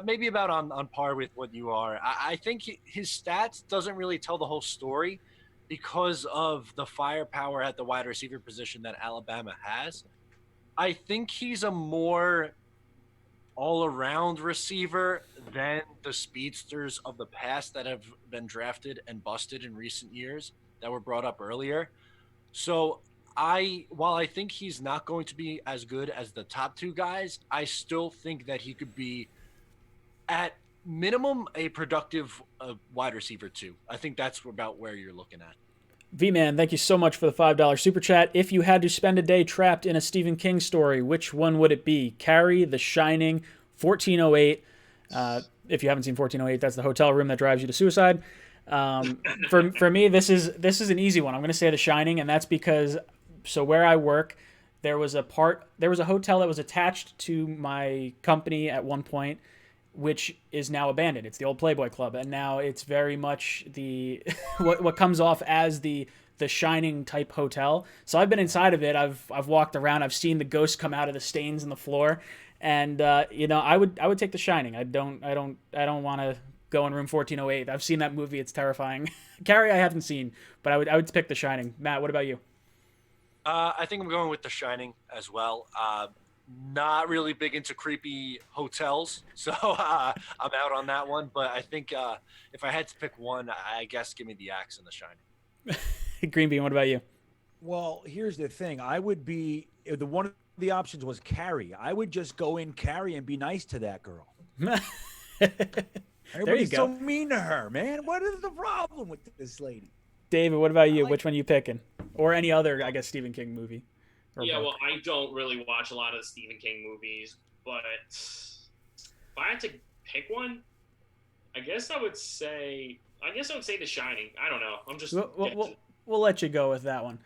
Speaker 4: maybe about on par with what you are. I think his stats doesn't really tell the whole story because of the firepower at the wide receiver position that Alabama has. I think he's a more all-around receiver than the speedsters of the past that have been drafted and busted in recent years that were brought up earlier. So while I think he's not going to be as good as the top 2 guys, I still think that he could be at minimum a productive wide receiver 2. I think that's about where you're looking at.
Speaker 1: V-Man, thank you so much for the $5 super chat. If you had to spend a day trapped in a Stephen King story, which one would it be? Carrie, The Shining, 1408. If you haven't seen 1408, that's the hotel room that drives you to suicide. For me, this is an easy one. I'm going to say The Shining, and that's because where I work, there was a hotel that was attached to my company at one point, which is now abandoned. It's the old Playboy Club, and now it's very much the what comes off as the Shining type hotel. So I've been inside of it. I've walked around. I've seen the ghosts come out of the stains in the floor, and I would take The Shining. I don't want to go in room 1408. I've seen that movie. It's terrifying. Carrie, I haven't seen, but I would pick The Shining. Matt, what about you?
Speaker 4: I think I'm going with The Shining as well. Not really big into creepy hotels, so I'm out on that one. But I think if I had to pick one, I guess give me The Axe and The Shining.
Speaker 1: Green Bean, what about you?
Speaker 6: Well, here's the thing. I would be one of the options was Carrie. I would just go in Carrie and be nice to that girl. Everybody's
Speaker 1: go.
Speaker 6: so mean to her, man. What is the problem with this lady?
Speaker 1: David, what about you? Which one you picking? Or any other, I guess, Stephen King movie? Or
Speaker 10: Yeah,
Speaker 1: book?
Speaker 10: well, I don't really watch a lot of the Stephen King movies, but if I had to pick one, I guess I would say The Shining. I don't know. I'm just
Speaker 1: We'll let you go with that one.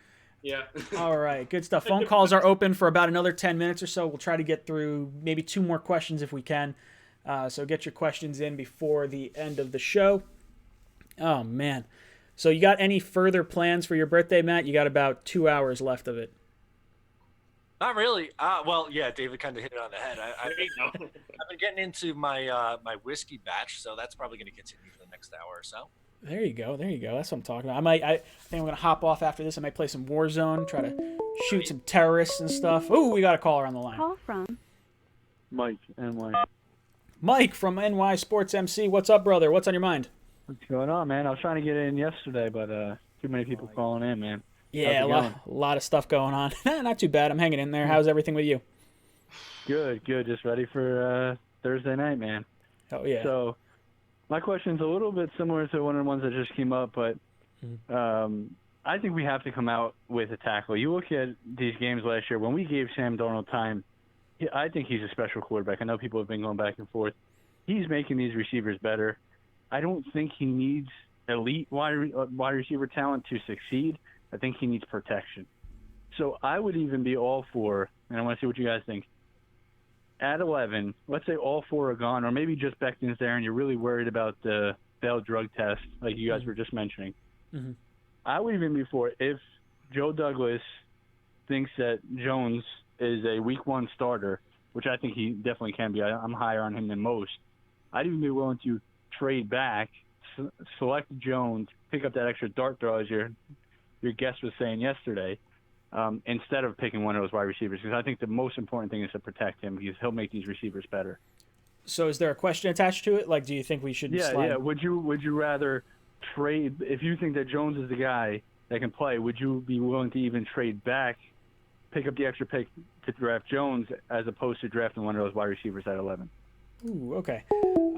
Speaker 10: yeah.
Speaker 1: All right, good stuff. Phone calls are open for about another 10 minutes or so. We'll try to get through maybe 2 more questions if we can. So get your questions in before the end of the show. Oh, man. So you got any further plans for your birthday, Matt? You got about 2 hours left of it.
Speaker 4: Not really. Well, yeah, David kind of hit it on the head. I've been getting into my my whiskey batch, so that's probably going to continue for the next hour or so.
Speaker 1: There you go. That's what I'm talking about. I think I'm going to hop off after this. I might play some Warzone, try to shoot some terrorists and stuff. Ooh, we got a caller on the line.
Speaker 5: Call from
Speaker 15: Mike, NY.
Speaker 1: Mike from NY Sports MC. What's up, brother? What's on your mind?
Speaker 15: What's going on, man? I was trying to get in yesterday, but too many people calling in, man.
Speaker 1: Yeah, a lot of stuff going on. Not too bad. I'm hanging in there. How's everything with you?
Speaker 15: Good. Just ready for Thursday night, man.
Speaker 1: Oh, yeah.
Speaker 15: So my question's a little bit similar to one of the ones that just came up, but I think we have to come out with a tackle. You look at these games last year, when we gave Sam Darnold time, I think he's a special quarterback. I know people have been going back and forth. He's making these receivers better. I don't think he needs elite wide receiver talent to succeed. I think he needs protection. So I would even be all for, and I want to see what you guys think, at 11, let's say all 4 are gone, or maybe just Becton's there and you're really worried about the failed drug test like you guys were just mentioning.
Speaker 1: Mm-hmm.
Speaker 15: I would even be for if Joe Douglas thinks that Jones is a week 1 starter, which I think he definitely can be. I'm higher on him than most. I'd even be willing to trade back, select Jones, pick up that extra dart throw as your guest was saying yesterday, instead of picking one of those wide receivers, because I think the most important thing is to protect him because he'll make these receivers better.
Speaker 1: So is there a question attached to it? Like, do you think we should slide?
Speaker 15: Yeah. Would you rather trade, if you think that Jones is the guy that can play, would you be willing to even trade back, pick up the extra pick to draft Jones as opposed to drafting one of those wide receivers at 11?
Speaker 1: Ooh, okay.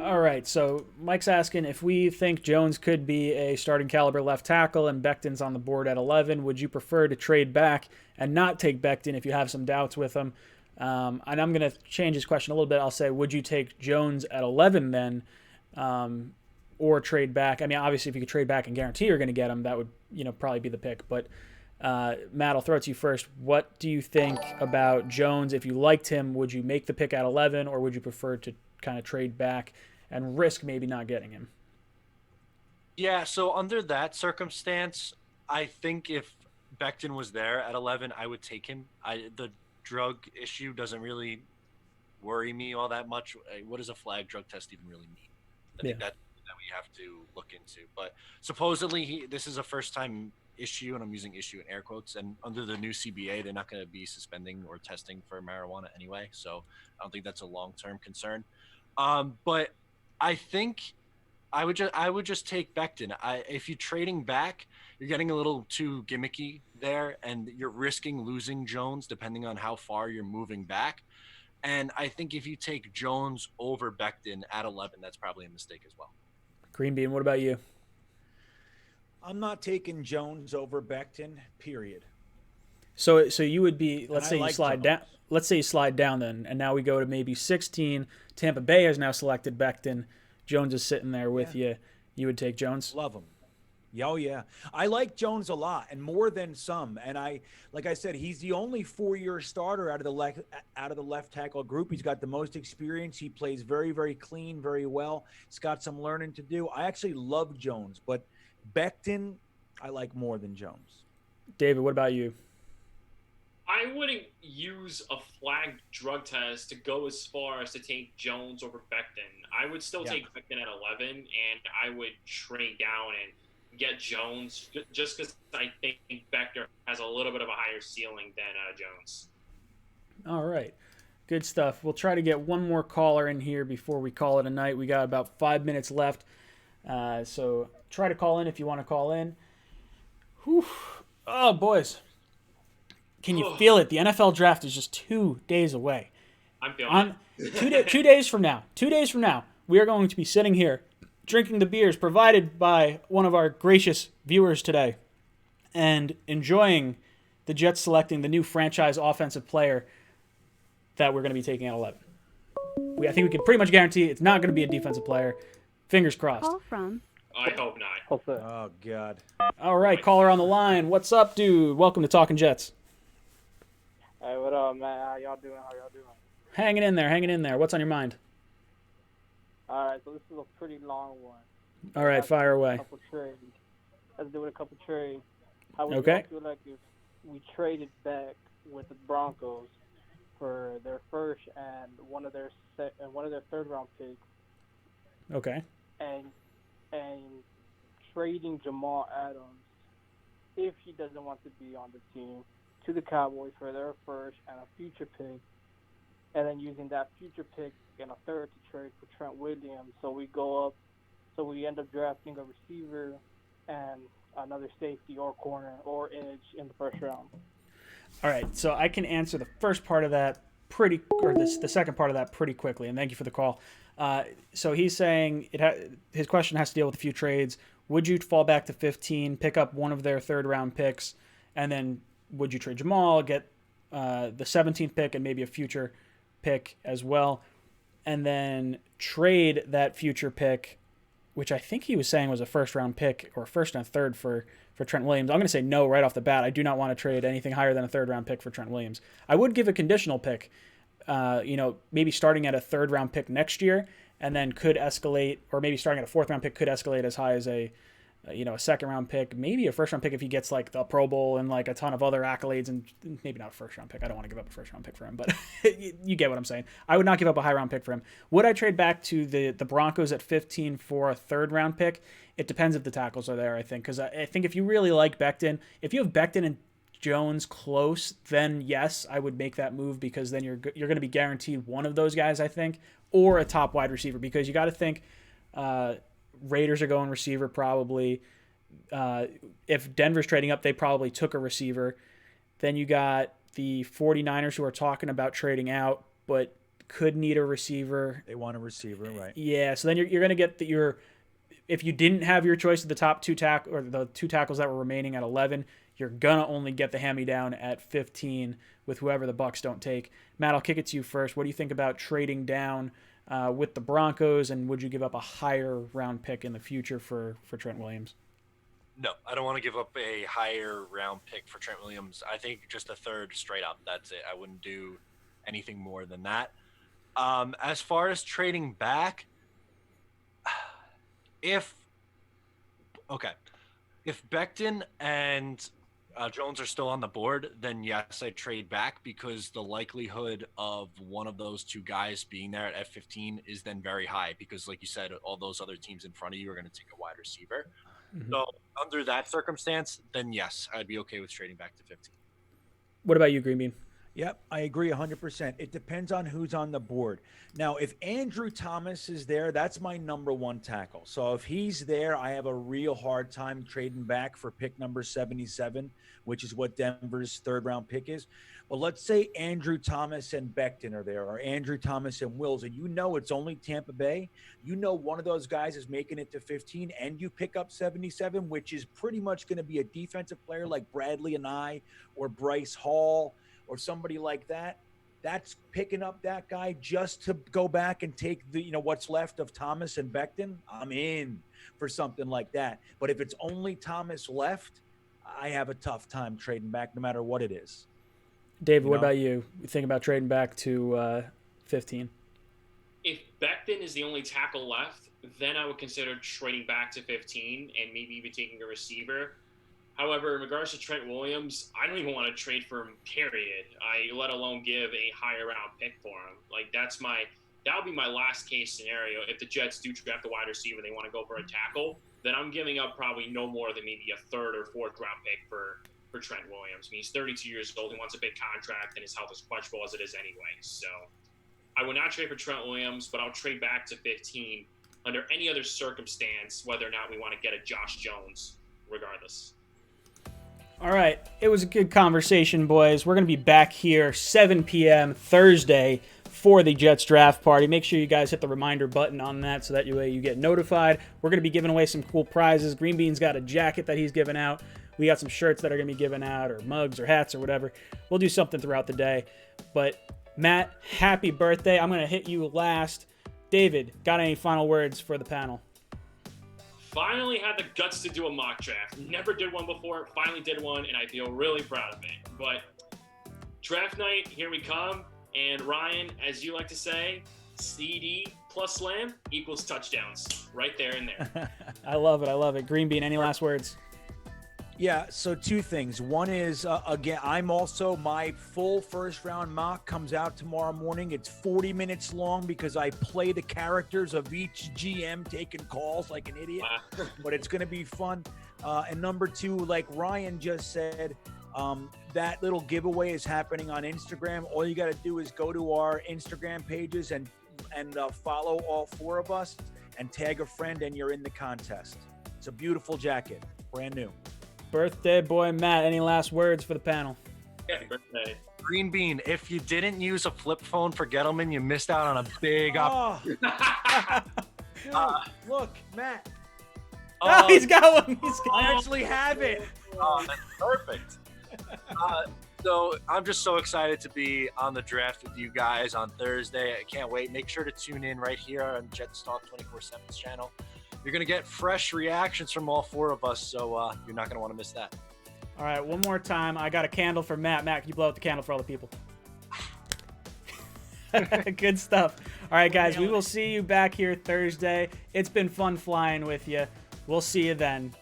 Speaker 1: All right, so Mike's asking if we think Jones could be a starting caliber left tackle and Becton's on the board at 11, would you prefer to trade back and not take Becton if you have some doubts with him? And I'm going to change his question a little bit. I'll say, would you take Jones at 11 then, or trade back? I mean, obviously, if you could trade back and guarantee you're going to get him, that would probably be the pick. But Matt, I'll throw it to you first. What do you think about Jones? If you liked him, would you make the pick at 11, or would you prefer to kind of trade back and risk maybe not getting him?
Speaker 4: Yeah, so under that circumstance, I think if Becton was there at 11, I would take him. The drug issue doesn't really worry me all that much. What does a flag drug test even really mean? I think that we have to look into. But supposedly this is a first-time issue, and I'm using issue in air quotes, and under the new CBA, they're not going to be suspending or testing for marijuana anyway, so I don't think that's a long-term concern. But I think I would just take Becton. If you're trading back, you're getting a little too gimmicky there, and you're risking losing Jones depending on how far you're moving back. And I think if you take Jones over Becton at 11, that's probably a mistake as well.
Speaker 1: Green Bean, what about you?
Speaker 6: I'm not taking Jones over Becton, period.
Speaker 1: So you would be, let's say you
Speaker 6: like
Speaker 1: slide
Speaker 6: Jones.
Speaker 1: down. Let's say you slide down then, and now we go to maybe 16. Tampa Bay has now selected Becton. Jones is sitting there with you. You would take Jones?
Speaker 6: Love him. Oh, yeah. I like Jones a lot, and more than some. And like I said, he's the only 4-year starter out of the left tackle group. He's got the most experience. He plays very, very clean, very well. He's got some learning to do. I actually love Jones, but Becton I like more than Jones.
Speaker 1: David, what about you?
Speaker 10: I wouldn't use a flagged drug test to go as far as to take Jones over Becton. I would still take Becton at 11, and I would trade down and get Jones just because I think Becton has a little bit of a higher ceiling than Jones.
Speaker 1: All right. Good stuff. We'll try to get one more caller in here before we call it a night. We got about 5 minutes left. So try to call in if you want to call in. Whew. Oh, boys. Can you feel it? The NFL draft is just 2 days away.
Speaker 10: I'm feeling
Speaker 1: it. 2 days from now, we are going to be sitting here drinking the beers provided by one of our gracious viewers today and enjoying the Jets selecting the new franchise offensive player that we're going to be taking at 11. I think we can pretty much guarantee it's not going to be a defensive player. Fingers crossed.
Speaker 5: Call from.
Speaker 10: I hope not.
Speaker 6: Oh, God.
Speaker 1: All right, caller on the line. What's up, dude? Welcome to Talking Jets.
Speaker 16: Hey, what up, man? How y'all doing?
Speaker 1: Hanging in there. What's on your mind?
Speaker 16: All right, so this is a pretty long one.
Speaker 1: All right, fire away.
Speaker 16: Let's do it a couple trades. How would
Speaker 1: Okay.
Speaker 16: you feel like if we traded back with the Broncos for their first and one of their third round picks,
Speaker 1: Okay.
Speaker 16: and trading Jamal Adams if he doesn't want to be on the team to the Cowboys for their first and a future pick, and then using that future pick and a third to trade for Trent Williams. So we end up drafting a receiver and another safety or corner or edge in the first round.
Speaker 1: All right, so I can answer the first part of that the second part of that pretty quickly, and thank you for the call. So he's saying his question has to deal with a few trades. Would you fall back to 15, pick up one of their third-round picks, and then would you trade Jamal, get the 17th pick and maybe a future pick as well, and then trade that future pick, which I think he was saying was a first-round pick or first and a third for Trent Williams. I'm going to say no right off the bat. I do not want to trade anything higher than a third-round pick for Trent Williams. I would give a conditional pick, maybe starting at a third-round pick next year, and then could escalate, or maybe starting at a fourth-round pick could escalate as high as a second-round pick, maybe a first-round pick if he gets like the Pro Bowl and like a ton of other accolades, and maybe not a first-round pick. I don't want to give up a first-round pick for him, but you get what I'm saying. I would not give up a high-round pick for him. Would I trade back to the Broncos at 15 for a third-round pick? It depends if the tackles are there, I think, because I think if you really like Becton, if you have Becton and Jones close, then yes, I would make that move, because then you're going to be guaranteed one of those guys, I think, or a top wide receiver, because you got to think Raiders are going receiver probably. If Denver's trading up, they probably took a receiver. Then you got the 49ers who are talking about trading out, but could need a receiver.
Speaker 6: They want a receiver, right?
Speaker 1: Yeah, so then you're going to get if you didn't have your choice of the top two the two tackles that were remaining at 11, you're gonna only get the hand-me-down at 15 with whoever the Bucs don't take. Matt, I'll kick it to you first. What do you think about trading down with the Broncos, and would you give up a higher round pick in the future for Trent Williams?
Speaker 4: No, I don't want to give up a higher round pick for Trent Williams. I think just a third straight up. That's it. I wouldn't do anything more than that. As far as trading back, if Becton and Jones are still on the board, then yes, I trade back, because the likelihood of one of those two guys being there at F15 is then very high, because like you said, all those other teams in front of you are going to take a wide receiver. Mm-hmm. So under that circumstance, then yes, I'd be okay with trading back to 15.
Speaker 1: What about you, Green Bean?
Speaker 6: Yep, I agree 100%. It depends on who's on the board. Now, if Andrew Thomas is there, that's my number one tackle. So if he's there, I have a real hard time trading back for pick number 77, which is what Denver's third-round pick is. But let's say Andrew Thomas and Becton are there, or Andrew Thomas and Wills, and it's only Tampa Bay. One of those guys is making it to 15, and you pick up 77, which is pretty much going to be a defensive player like Bradley and I, or Bryce Hall, or somebody like that. That's picking up that guy just to go back and take what's left of Thomas and Becton. I'm in for something like that. But if it's only Thomas left, I have a tough time trading back no matter what it is.
Speaker 1: David, what about you? You think about trading back to 15?
Speaker 10: If Becton is the only tackle left, then I would consider trading back to 15 and maybe even taking a receiver. However, in regards to Trent Williams, I don't even want to trade for him, period. Let alone give a higher round pick for him. Like, that would be my last case scenario. If the Jets do draft a wide receiver, they want to go for a tackle, then I'm giving up probably no more than maybe a third or fourth round pick for Trent Williams. I mean, he's 32 years old. He wants a big contract, and his health is questionable as it is anyway. So I would not trade for Trent Williams, but I'll trade back to 15 under any other circumstance, whether or not we want to get a Josh Jones, regardless.
Speaker 1: All right. It was a good conversation, boys. We're going to be back here 7 p.m. Thursday for the Jets draft party. Make sure you guys hit the reminder button on that so that you get notified. We're going to be giving away some cool prizes. Green Bean's got a jacket that he's giving out. We got some shirts that are going to be given out, or mugs or hats or whatever. We'll do something throughout the day. But Matt, happy birthday. I'm going to hit you last. David, got any final words for the panel?
Speaker 10: Finally had the guts to do a mock draft. Never did one before. Finally did one, and I feel really proud of it. But draft night, here we come. And Ryan, as you like to say, CD plus slam equals touchdowns. Right there and there.
Speaker 1: I love it. I love it. Green Bean, any last words?
Speaker 6: Yeah, so two things. One is, again, I'm also, my full first round mock comes out tomorrow morning. It's 40 minutes long because I play the characters of each GM taking calls like an idiot, but it's going to be fun. And number two, like Ryan just said, that little giveaway is happening on Instagram. All you got to do is go to our Instagram pages and follow all four of us and tag a friend, and you're in the contest. It's a beautiful jacket, brand new.
Speaker 1: Birthday boy Matt, any last words for the panel?
Speaker 10: Happy birthday.
Speaker 4: Green Bean, if you didn't use a flip phone for Gettleman, you missed out on a big
Speaker 6: Dude, look, Matt.
Speaker 1: Oh, he's got one.
Speaker 6: I actually have it.
Speaker 4: Oh, that's perfect. So I'm just so excited to be on the draft with you guys on Thursday. I can't wait. Make sure to tune in right here on Jets Talk 24/7's channel. You're going to get fresh reactions from all four of us, so you're not going to want to miss that.
Speaker 1: All right, one more time. I got a candle for Matt. Matt, can you blow out the candle for all the people? Good stuff. All right, guys, we will see you back here Thursday. It's been fun flying with you. We'll see you then.